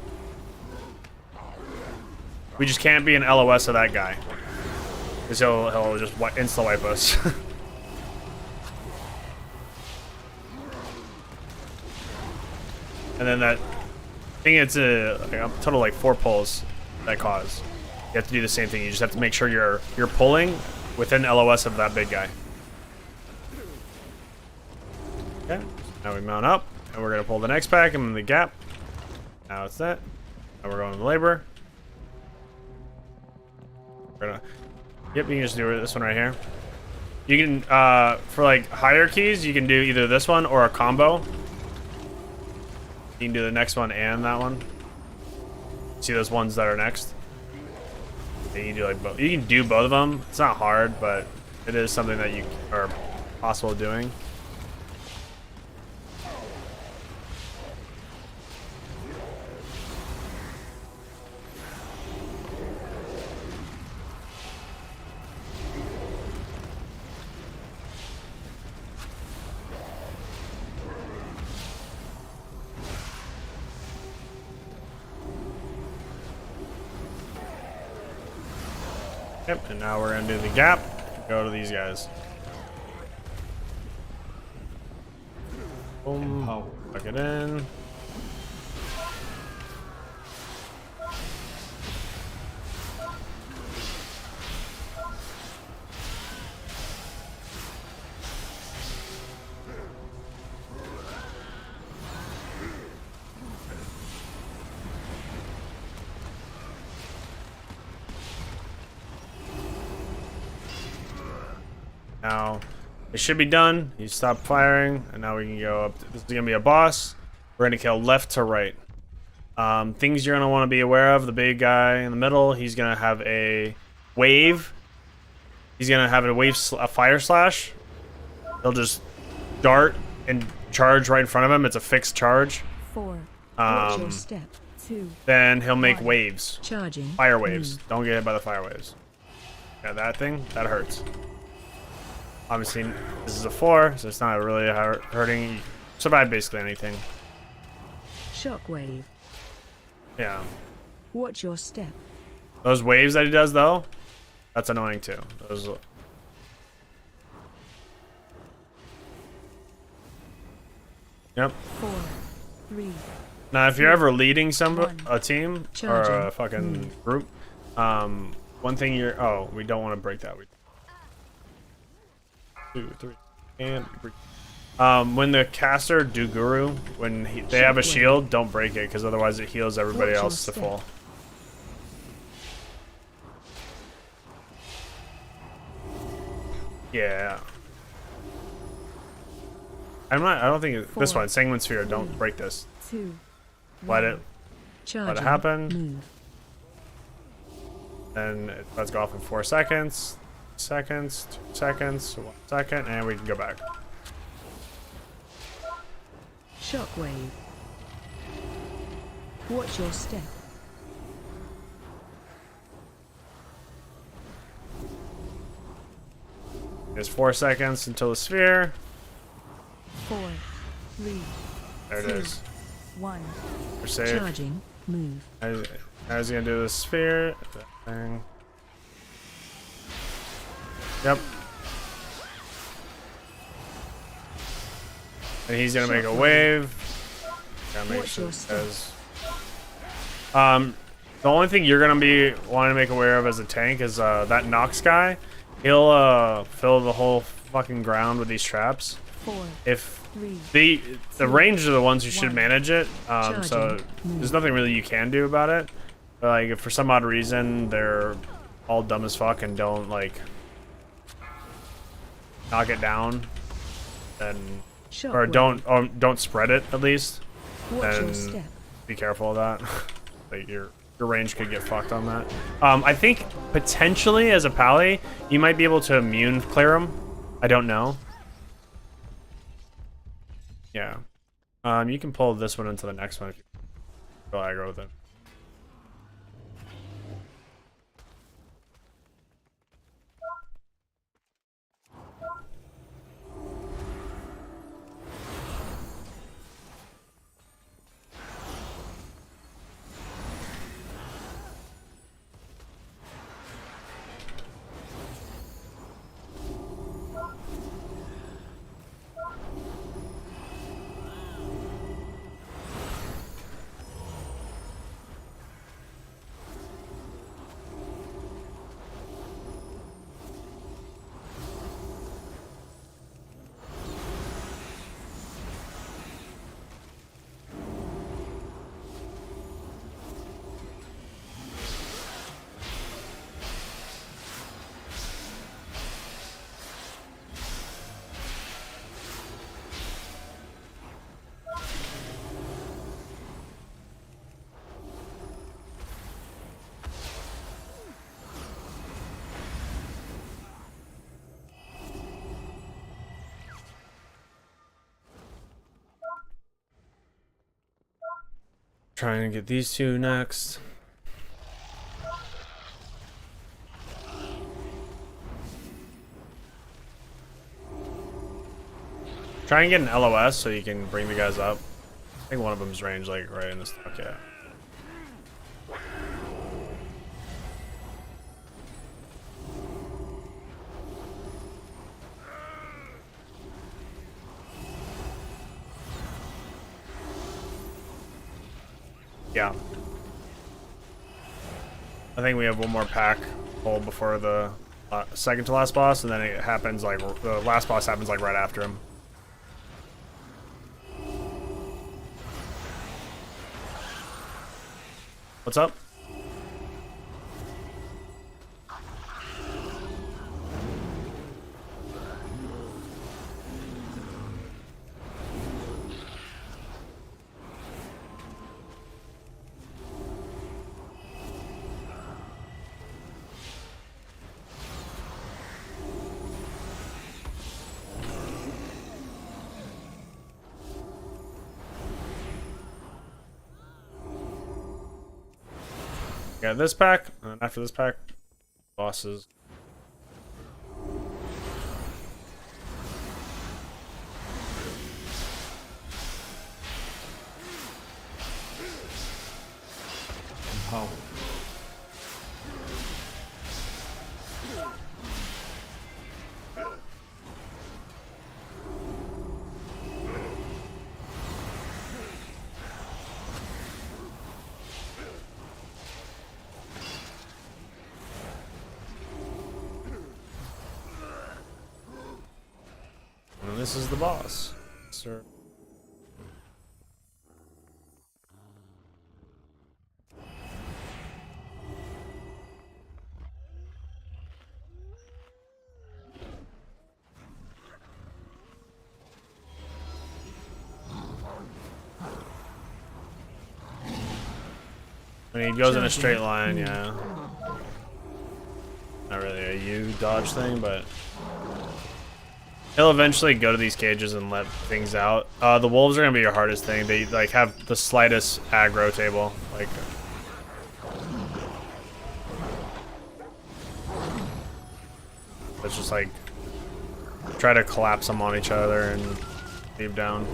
We just can't be an LOS of that guy, because he'll just insta wipe us. And then that thing, it's a total like 4 pulls that cause. You have to do the same thing. You just have to make sure you're pulling within LOS of that big guy. Okay. Now we mount up. And we're gonna pull the next pack and the gap. Now it's that. Now we're going to the labor. We're gonna. Yep, you can just do this one right here. You can for like higher keys, you can do either this one or a combo. You can do the next one and that one. See those ones that are next? And you can do like both. You can do both of them. It's not hard, but it is something that you are possible of doing. Yep, and now we're gonna do the gap. Go to these guys. Boom. Plug it in. Now, it should be done. You stop firing, and now we can go up. This is going to be a boss. We're going to kill left to right. Things you're going to want to be aware of. The big guy in the middle, he's going to have a wave. He's going to have a fire slash. He'll just dart and charge right in front of him. It's a fixed charge. 4. Watch your step. 2. Then he'll make waves. Charging. Fire waves. Don't get hit by the fire waves. Yeah, that thing, that hurts. Obviously, this is a 4, so it's not really hurting. You survive basically anything. Shockwave. Yeah. Watch your step. Those waves that he does though, that's annoying too. Those. Yep. 4, 3. Now, if you're ever leading a team or a Charging. fucking group, one thing we don't want to break that. 2, 3, and when the caster do guru, when they have a shield, don't break it because otherwise it heals everybody Watch your else to step. full. Yeah. I don't think this 4, one, Sanguine Sphere. Don't break this. 2. Let 1. it Charging. happen. Move. And let's go off in 4 seconds. 2 seconds, 1 second, and we can go back. Shockwave. Watch your step. There's 4 seconds until the sphere. 4, 3. There it 2, is. 1. We're safe. Charging. Move. I was gonna do the sphere. That thing. Yep. And he's gonna make a wave. Gotta make sure it does. The only thing you're gonna be wanting to make aware of as a tank is that Nox guy. He'll fill the whole fucking ground with these traps. 4. If 3. the range are the ones who should 1. manage it, so Charging. there's nothing really you can do about it. But like, if for some odd reason they're all dumb as fuck and don't like knock it down, then or don't spread it at least, Watch your then step. be careful of that. Like your range could get fucked on that. I think potentially as a pally, you might be able to immune clear him. I don't know. Yeah. You can pull this one into the next one if you go aggro with it. Trying to get these two next. Try and get an LOS so you can bring the guys up. I think one of them's range like right in this. Okay. Yeah. I think we have one more pack pull before the second to last boss, and then it happens like the last boss happens like right after him. What's up? Got this pack, and after this pack, bosses. Empower. And this is the boss, sir. When he goes in a straight line, yeah. Not really a U dodge thing, but he'll eventually go to these cages and let things out. The wolves are gonna be your hardest thing. They like have the slightest aggro table. Like it's just like try to collapse them on each other and leave down.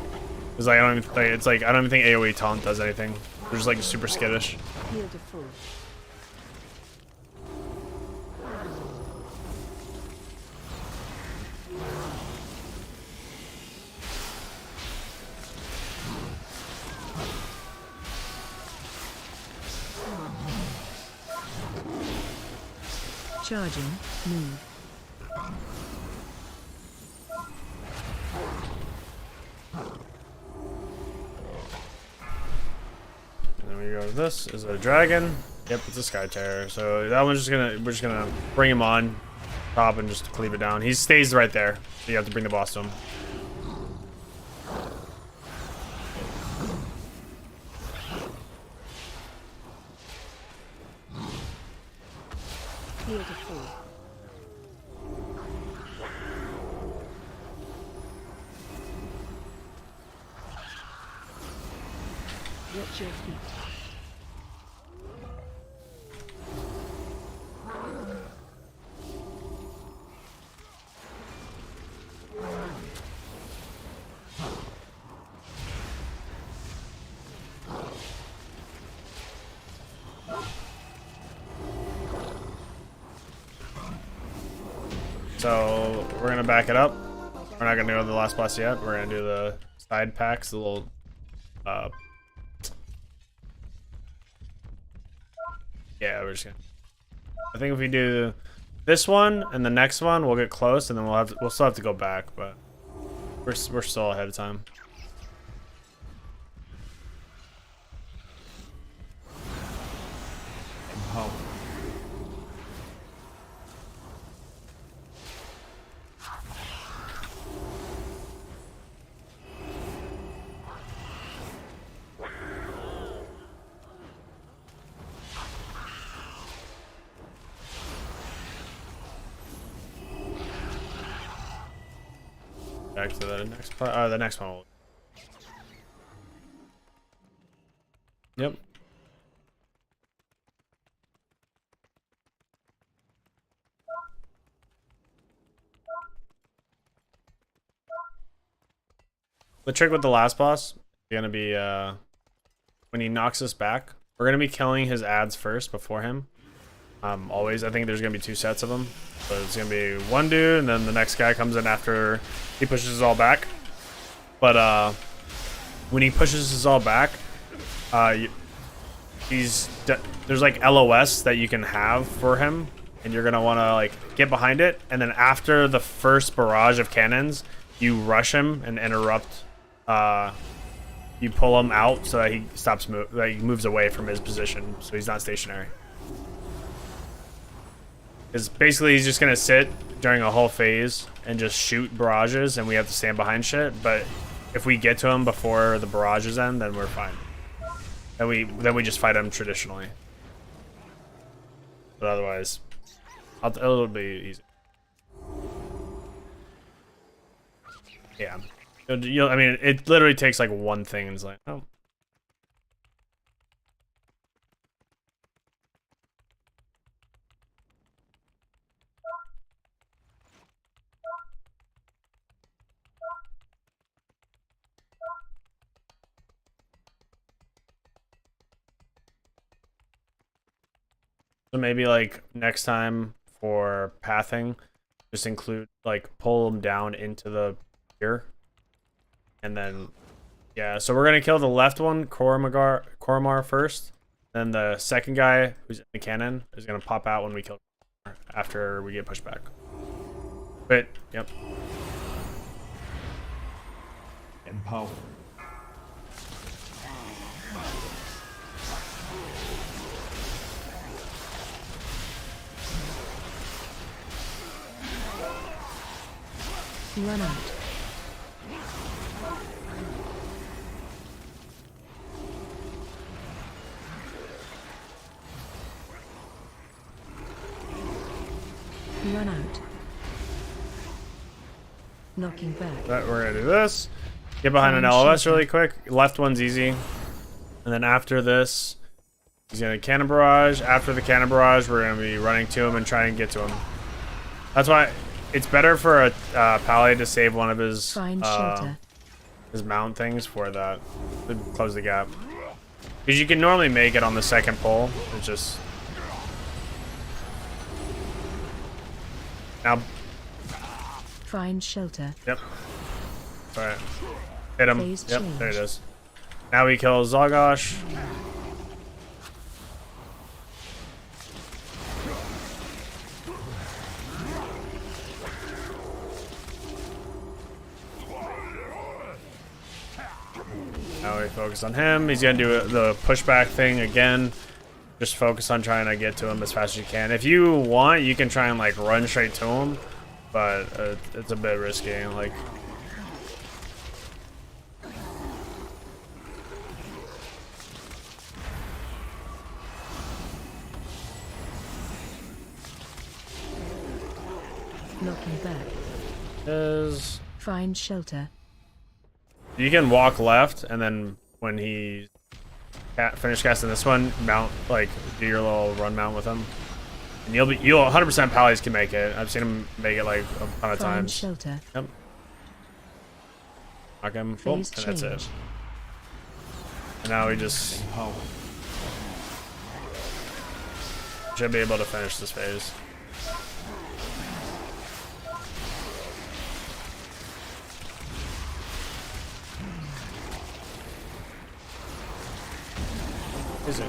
It's like I don't even think I don't even think AoE taunt does anything. They're just like super skittish. Heal to full. Charging. Move. And then we go to this. Is it a dragon? Yep, it's a Sky Terror. So that one's we're just gonna bring him on top and just cleave it down. He stays right there. So you have to bring the boss to him. Heal to full. Watch your feet. So we're gonna back it up. We're not gonna go to the last boss yet. We're gonna do the side packs, the little yeah, we're just gonna I think if we do this one and the next one, we'll get close and then we'll still have to go back, but we're still ahead of time. Empower. Back to the next part. The next one. Yep. The trick with the last boss is gonna be when he knocks us back, we're gonna be killing his ads first before him. Always, I think there's gonna be 2 sets of them. So it's gonna be one dude, and then the next guy comes in after he pushes us all back. But when he pushes us all back, there's like LOS that you can have for him, and you're gonna want to like get behind it, and then after the first barrage of cannons, you rush him and interrupt. You pull him out so that he stops that he moves away from his position, so he's not stationary. Because basically he's just gonna sit during a whole phase and just shoot barrages, and we have to stand behind shit. But if we get to him before the barrages end, then we're fine. Then we just fight him traditionally. But otherwise, it'll be easy. Yeah. I mean, it literally takes like one thing, and it's like, oh. So maybe like next time for pathing, just include like pull them down into the pier, and then yeah. So we're gonna kill the left one, Koromar first. Then the second guy who's in the cannon is gonna pop out when we kill Koromar after we get pushed back. But yep. Empower. Run out. Run out. Knocking back. But we're gonna do this. Get behind an Fine, LOS shelter. really quick. Left one's easy. And then after this, he's gonna cannon barrage. After the cannon barrage, we're gonna be running to him and trying to get to him. That's why it's better for a Pally to save one of his Find shelter. his mount things for that. To close the gap. Because you can normally make it on the second pull. It's just now. Find shelter. Yep. Alright. Hit him. Phase Yep, change. there it is. Now we kill Zalgosh. Now we focus on him. He's gonna do the pushback thing again. Just focus on trying to get to him as fast as you can. If you want, you can try and like run straight to him, but it's a bit risky. Like, Knocking back. is Find shelter. you can walk left, and then when he finish casting this one, mount, like do your little run mount with him, and you'll 100% Pallies can make it. I've seen him make it like a ton of Find times. shelter. Yep. Knock him, boom, and Phase that's it. change. And now we just Empower. should be able to finish this phase. Easy.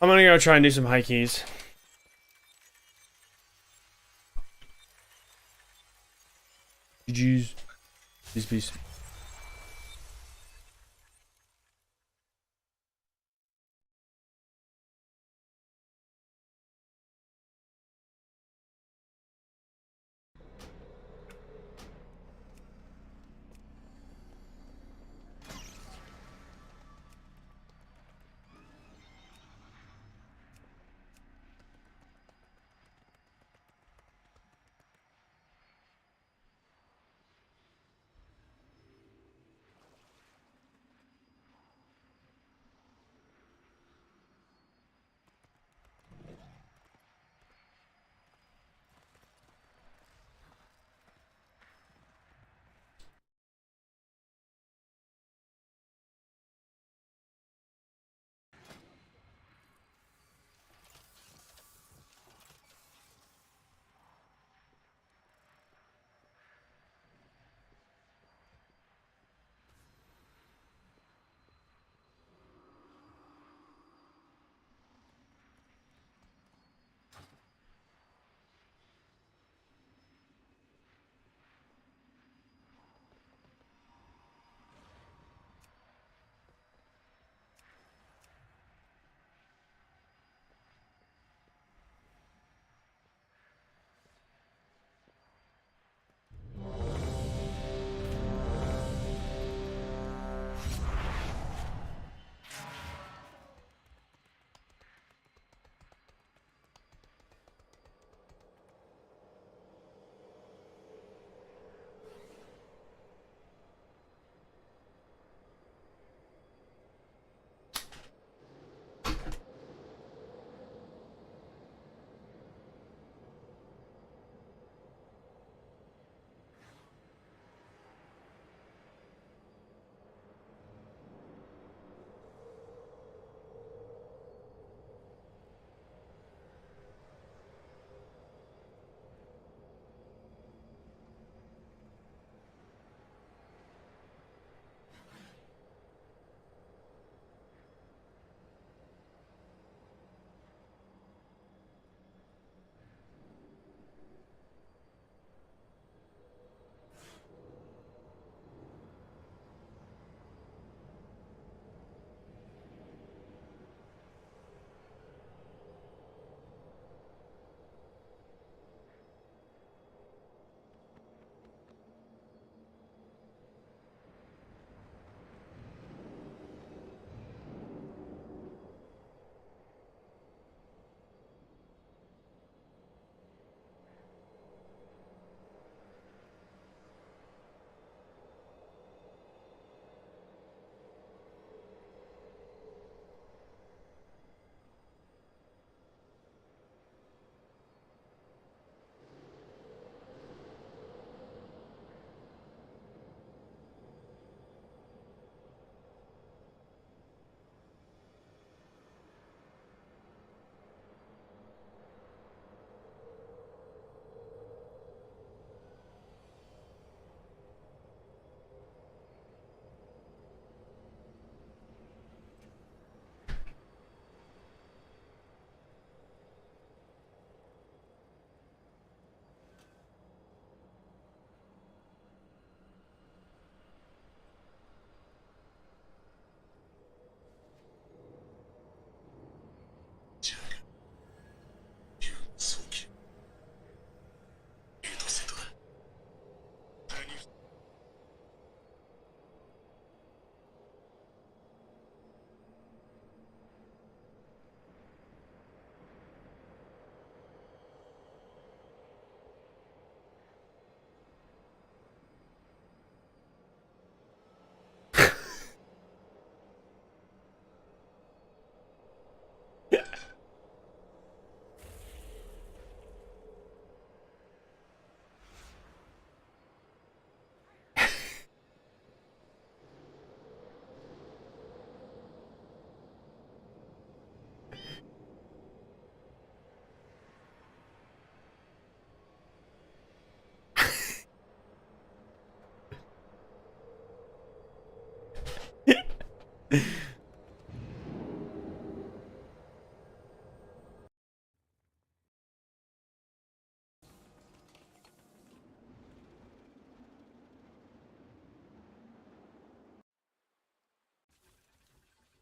I'm gonna go try and do some high keys. GG's. Peace.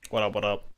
What up, what up?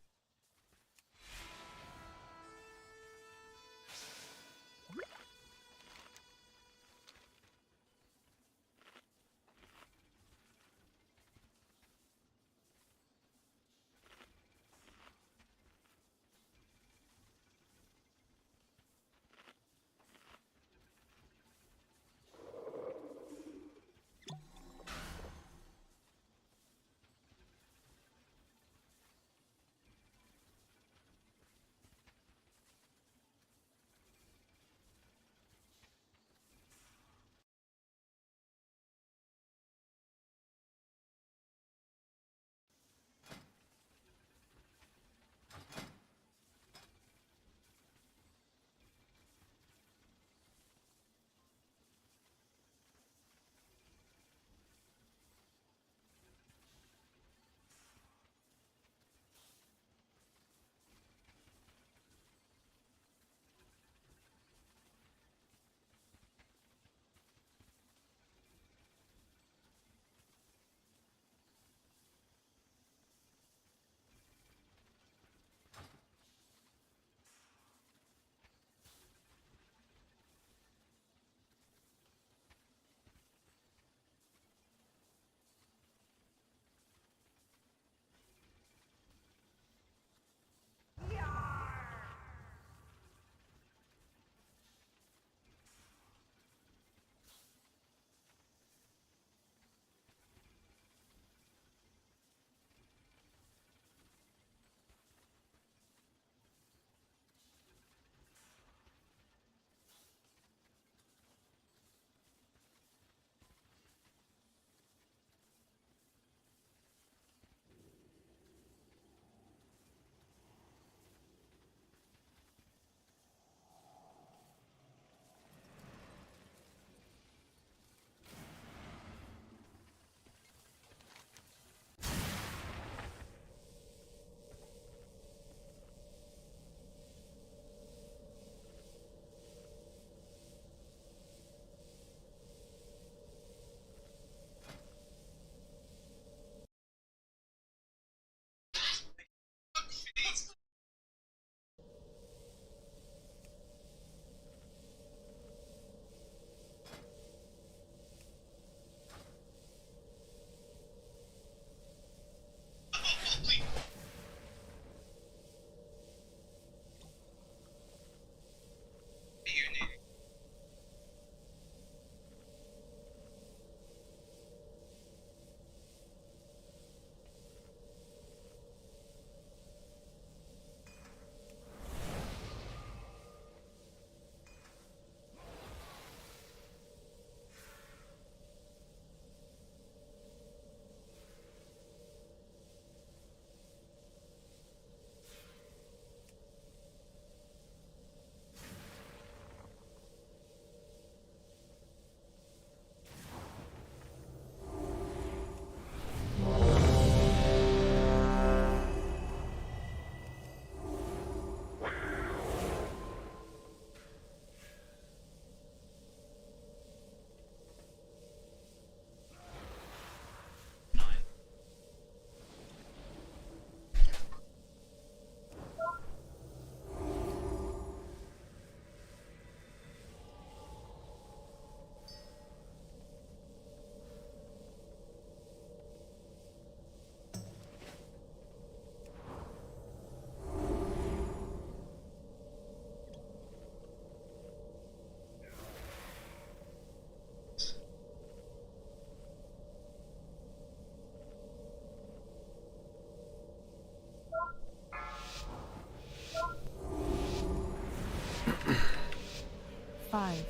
Five,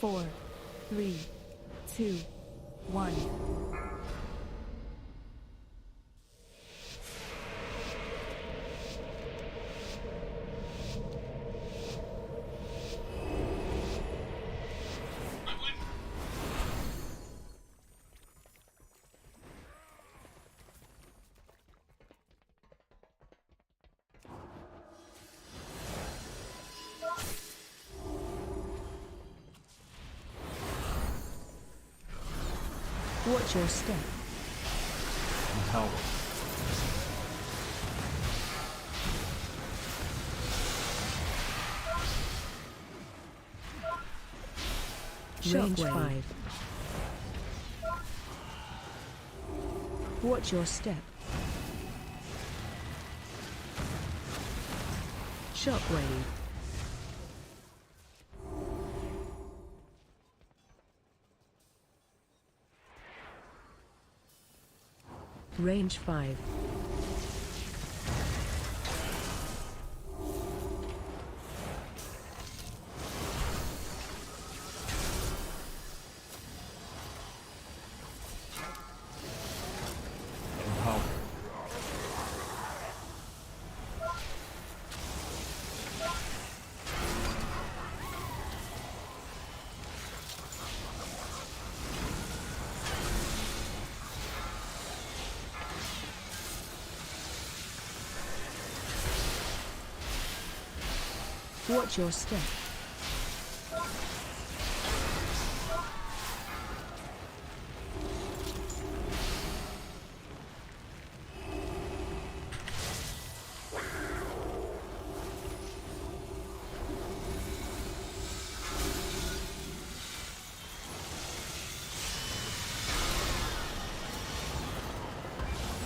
4, 3, 2, 1. Watch your step. Help. Range 5. Watch your step. Shockwave. Range 5. Empower. Watch your step.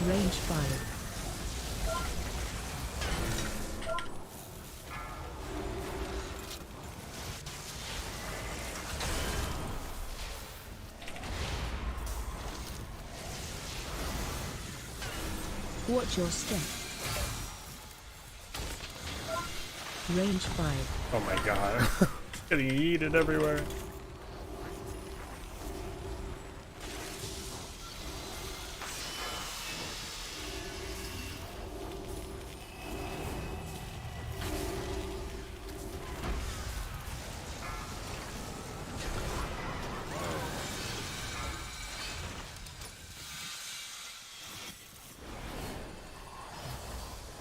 Range 5. Watch your step. Range 5. Oh my god. Getting yeeted everywhere.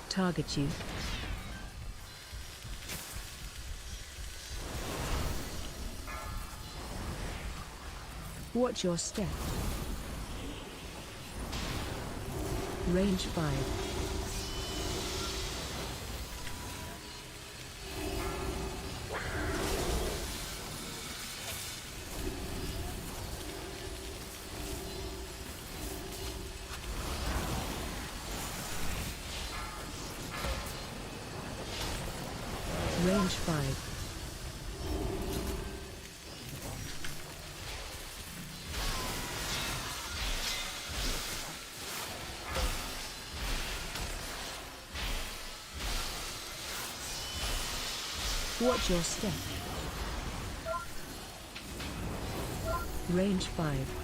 Target you. Watch your step. Range 5. Range 5. Watch your step. Range 5.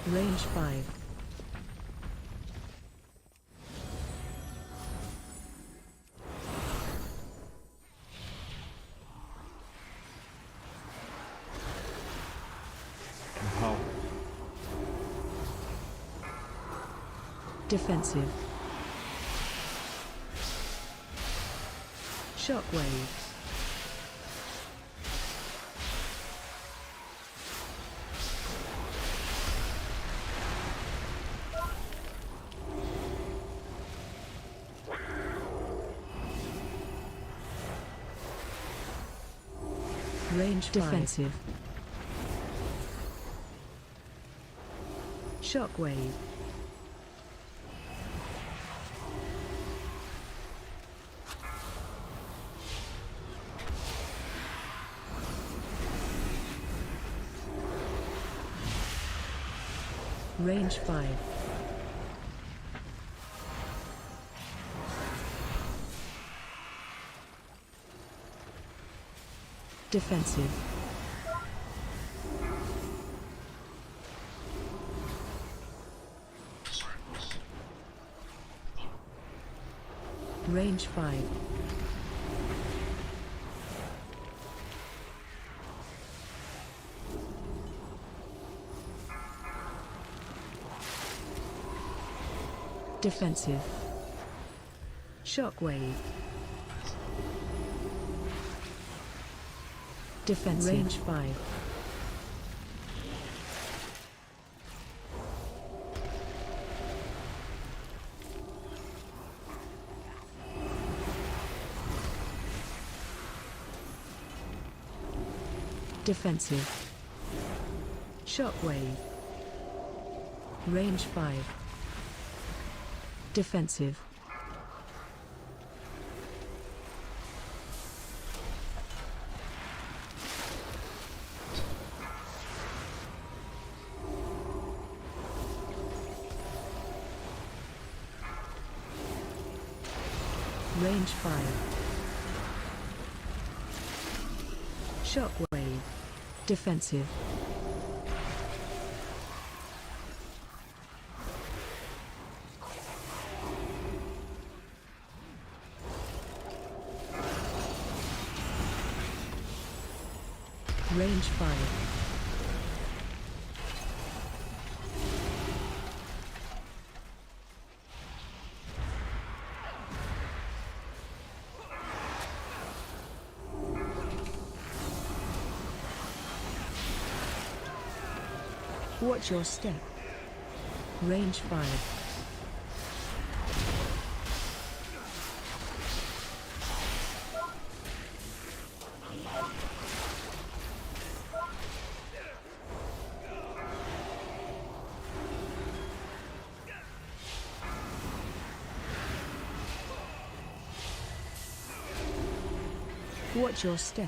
Range 5. Empower. Defensive. Shockwave. Range defensive. Shockwave. Range 5. Defensive. Range 5. Defensive. Shockwave. Defensive. Range 5. Defensive. Shockwave. Range 5. Defensive. Range 5. Shockwave. Defensive. Range 5. Watch your step. Range 5. Watch your step.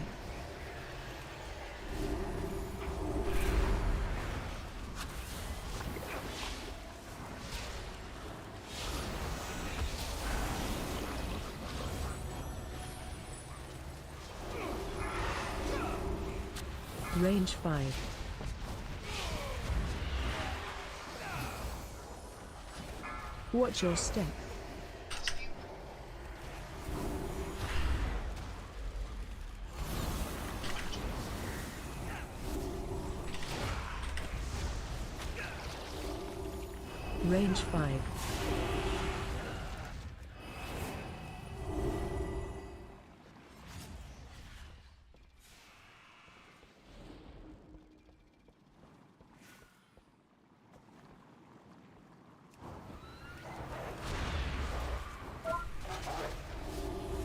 Range 5. Watch your step. Range 5.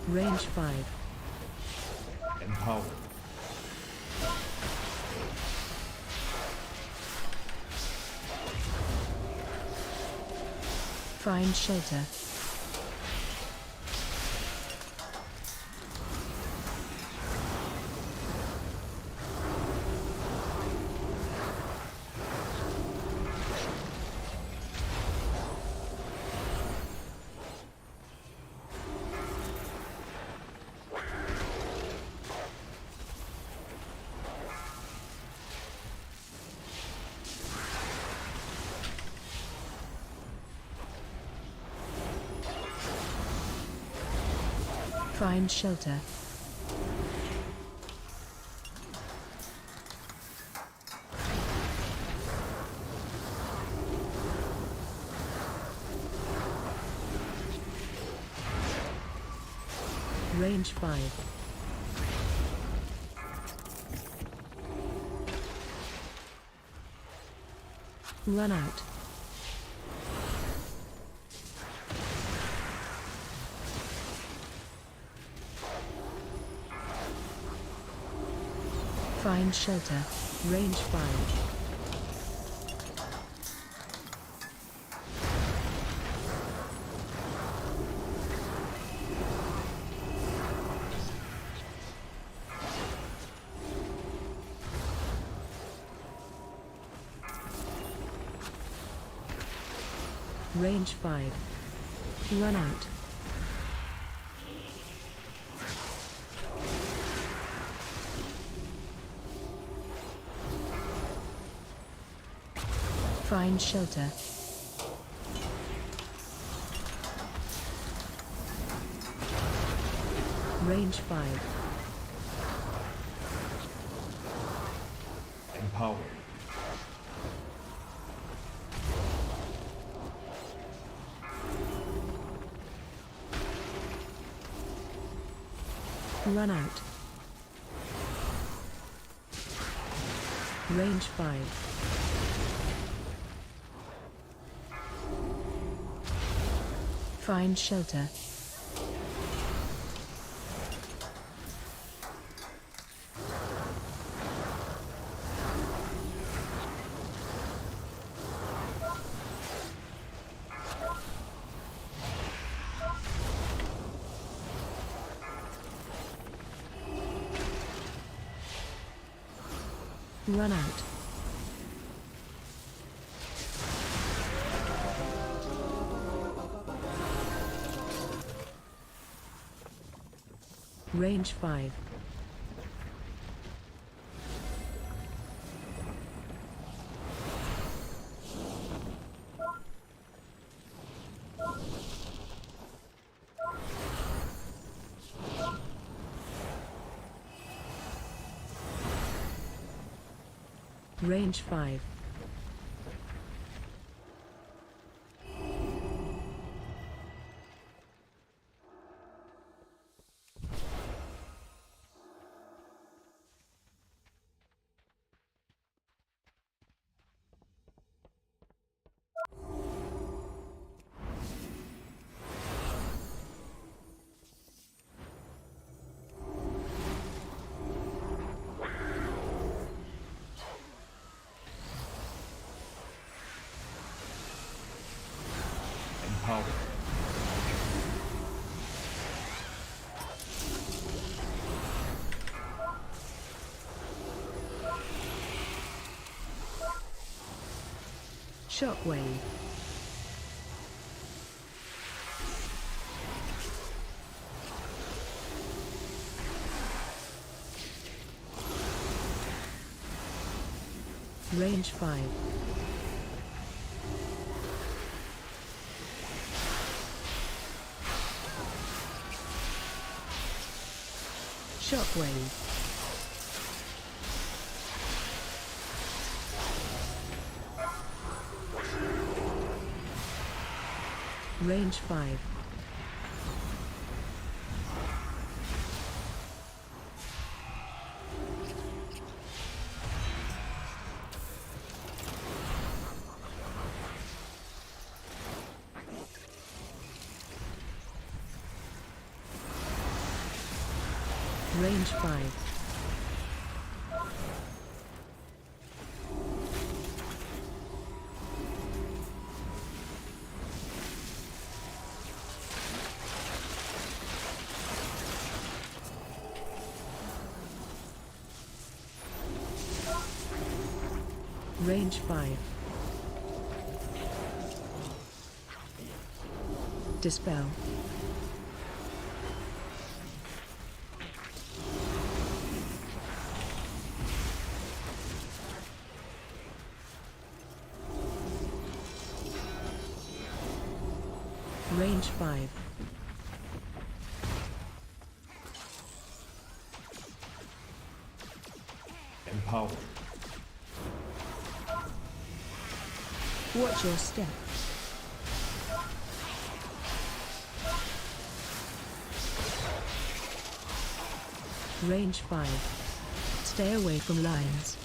Range 5. Empowered. Find shelter. Find shelter. Range 5. Run out. Find shelter. Range 5. Range 5. Run out. Find shelter. Range 5. Empowered. Run out. Range 5. Find shelter. Run out. Range 5. Range 5. Empowered. Shockwave. Range 5. Shockwave. Range 5. Range 5. Range 5. Dispel. Range 5. Empowered. Watch your step. Range 5. Stay away from lines.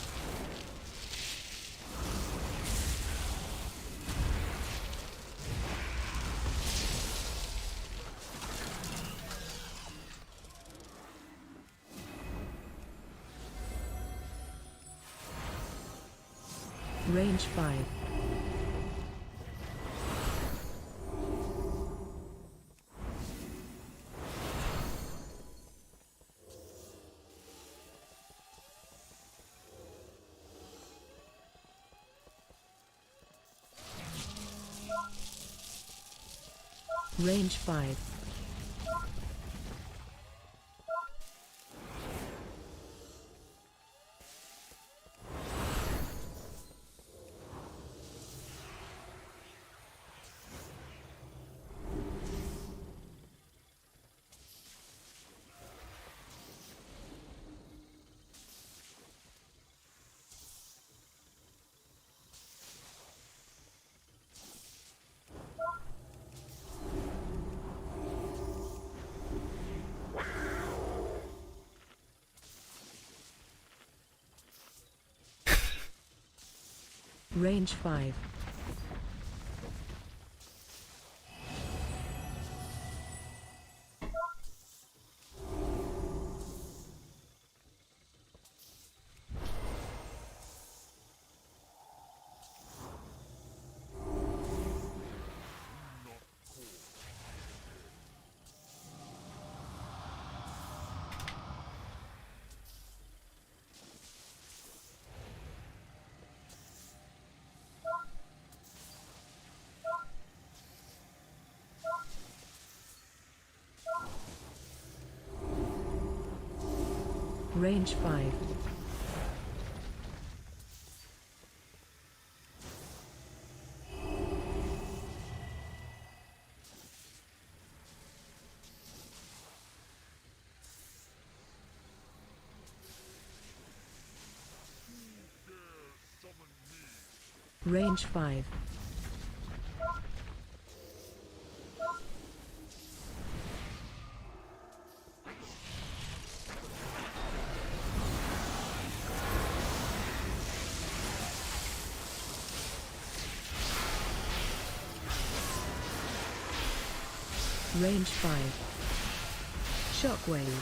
Range 5. Range 5. Range 5. Range 5. Range 5. Range 5. Shockwave.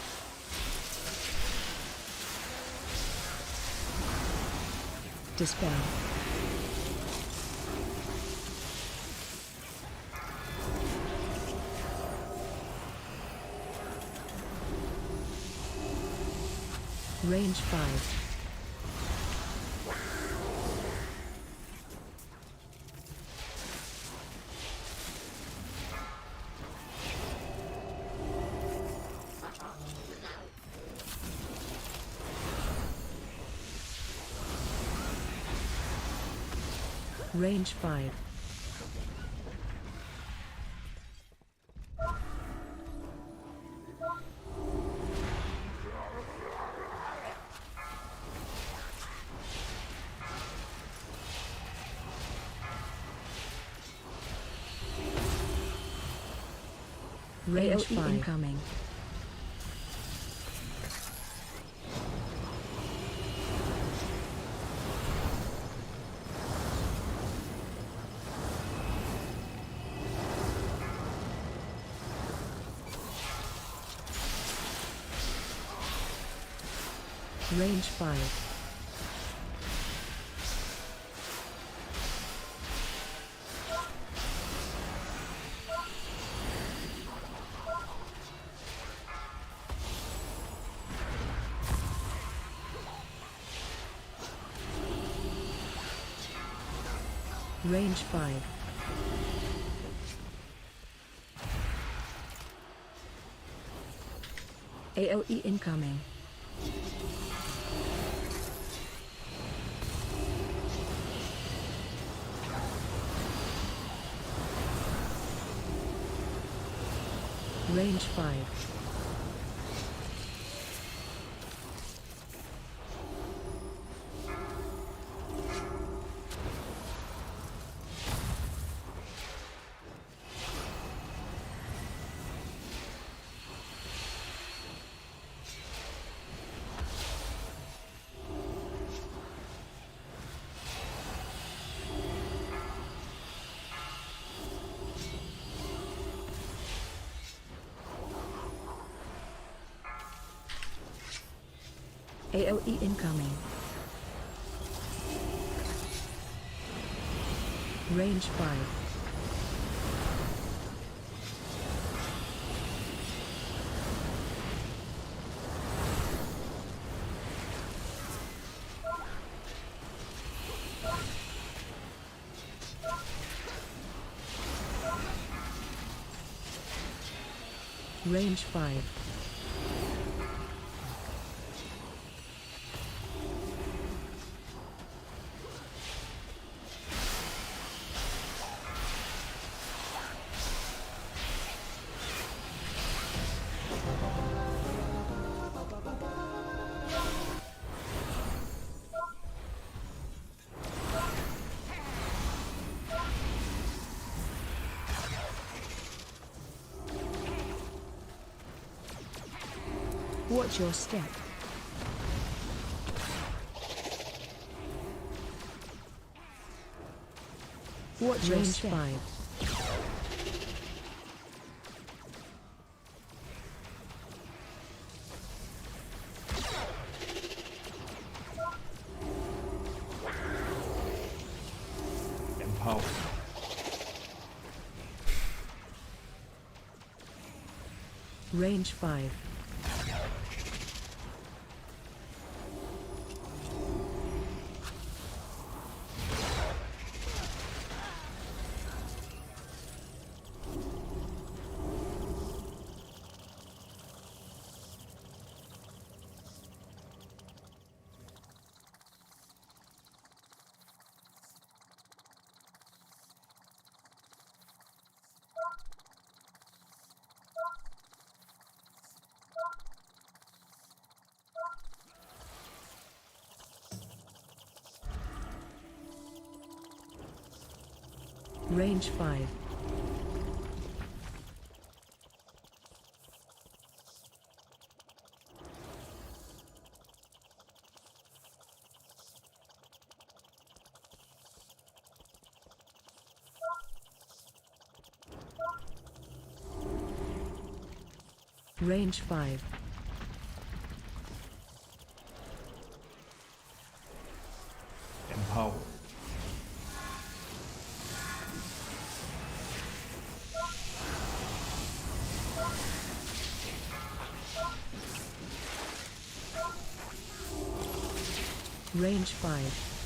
Dispel. Range 5. Range 5. Range 5 incoming. Range 5. Range 5. AOE incoming. Range 5. AOE incoming. Range 5. Range 5. Watch your step. Watch your step. 5. Empower. Range 5. Range 5. Range 5. Empower. Range 5.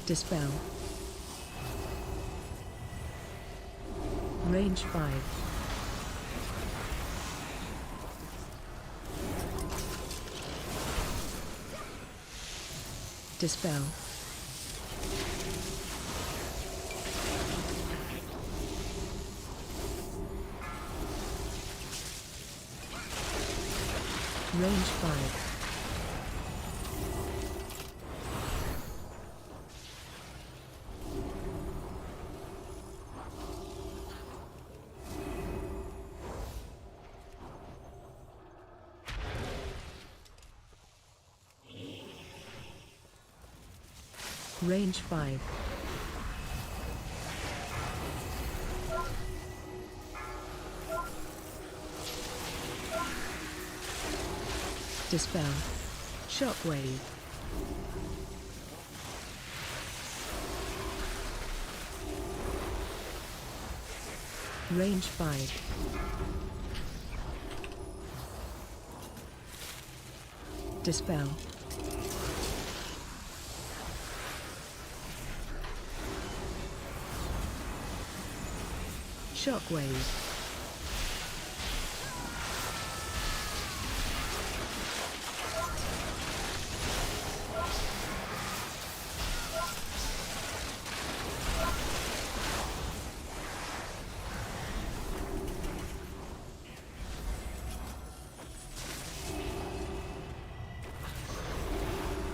Dispel. Range 5. Dispel. Range 5. Range 5. Dispel. Shockwave. Range 5. Dispel. Shockwave.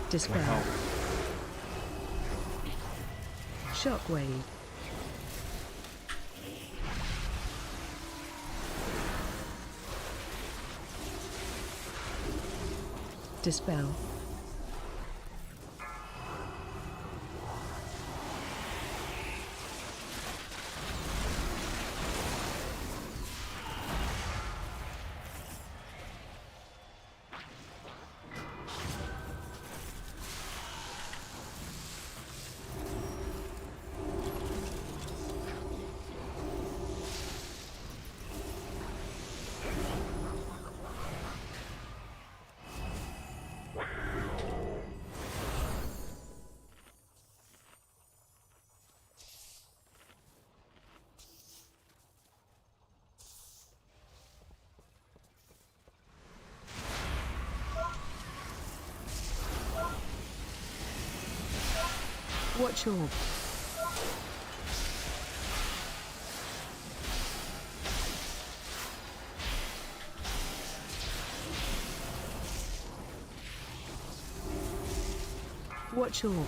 Dispel. Shockwave. Dispel. Watch orb. Watch orb.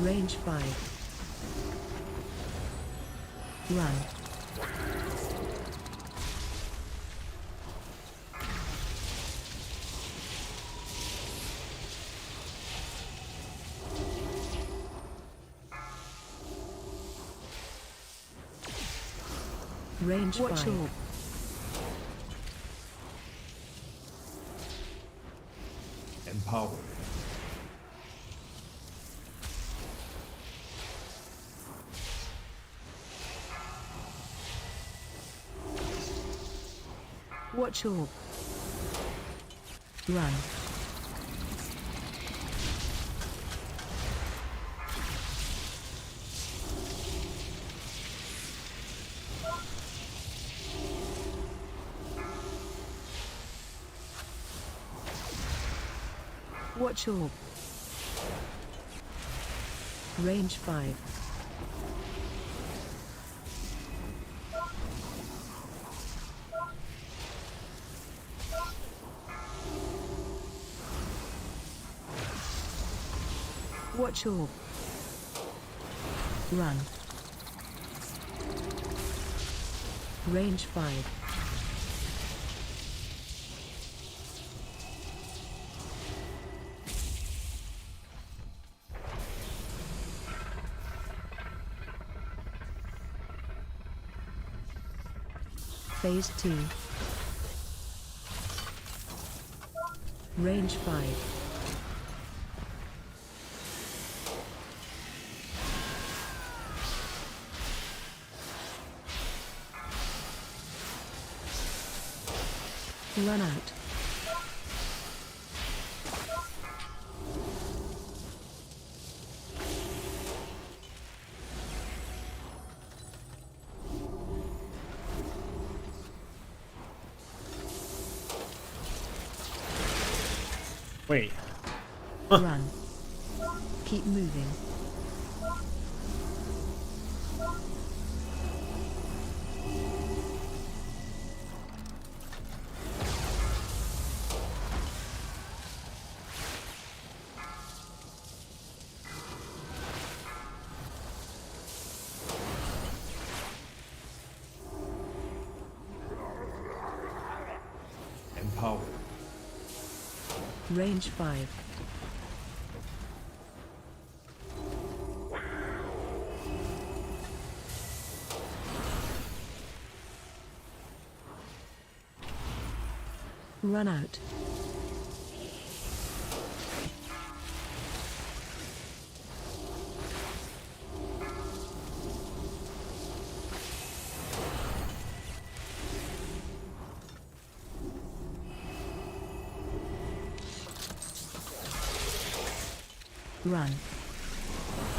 Range 5. Run. Range 5. Orb. Empowered. Watch orb. Run. Watch orb. Range 5. Watch orb. Run. Range 5. Phase 2. Range 5. Run out. Wait. Run. Keep moving. Empowered. Range 5. Run out. Run.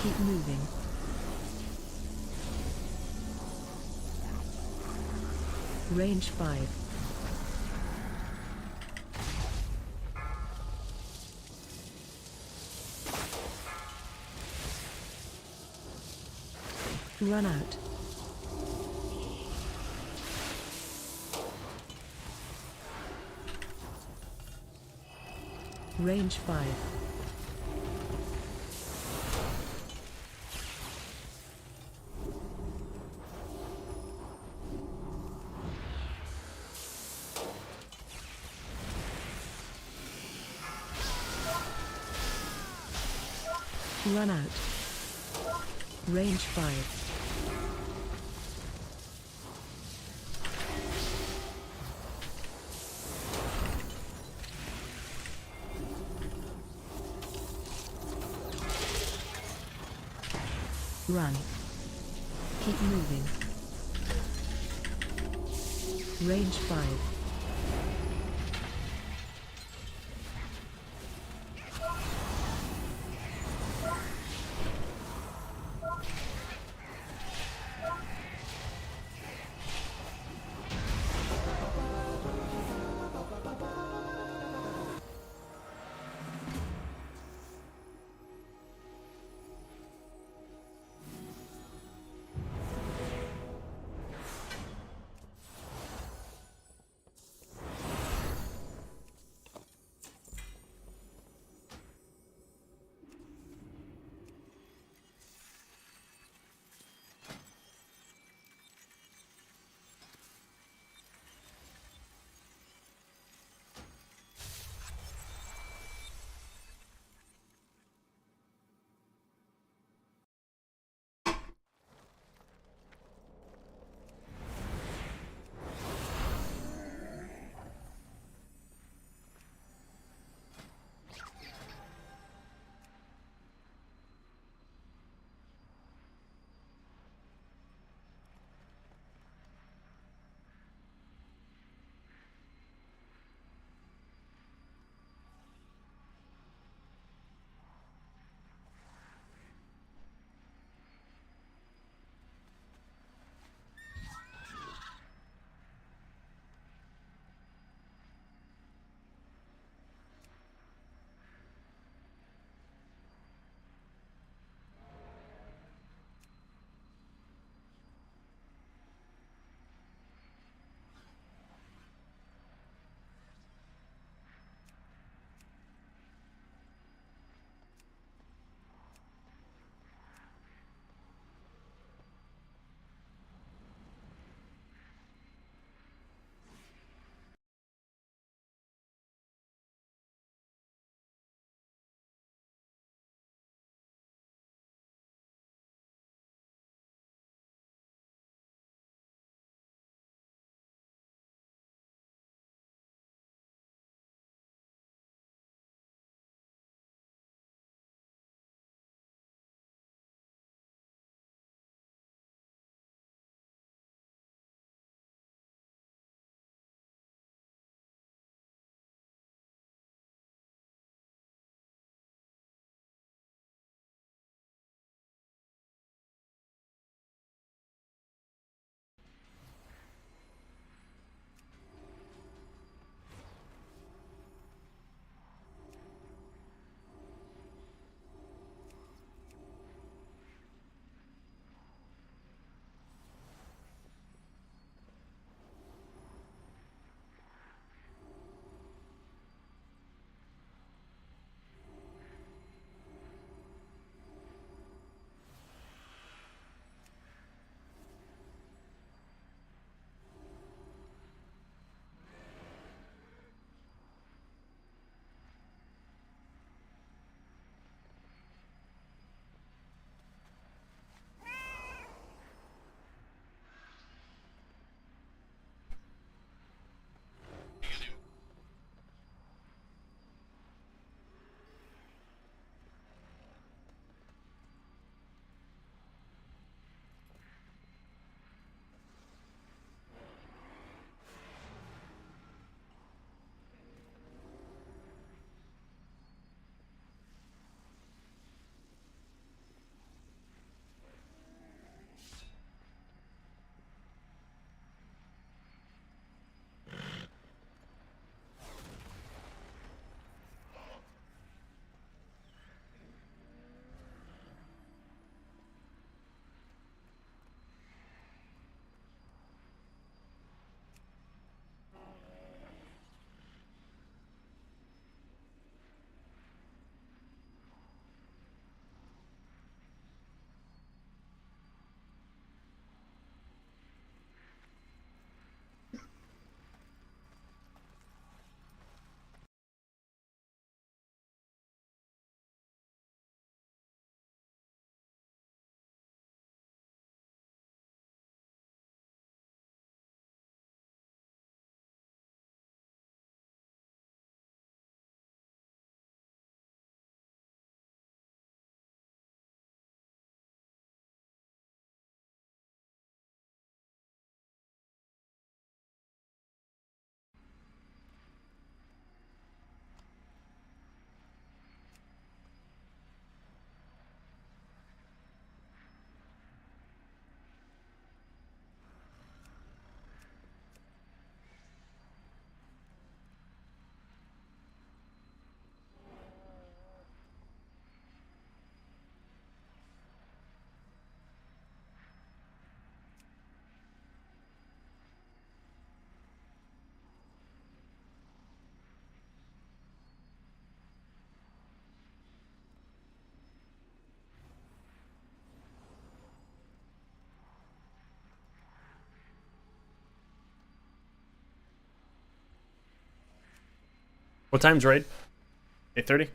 Keep moving. Range 5. Run out. Range 5. Run out. Range 5. Run. Keep moving. Range 5. What time's raid? 8:30?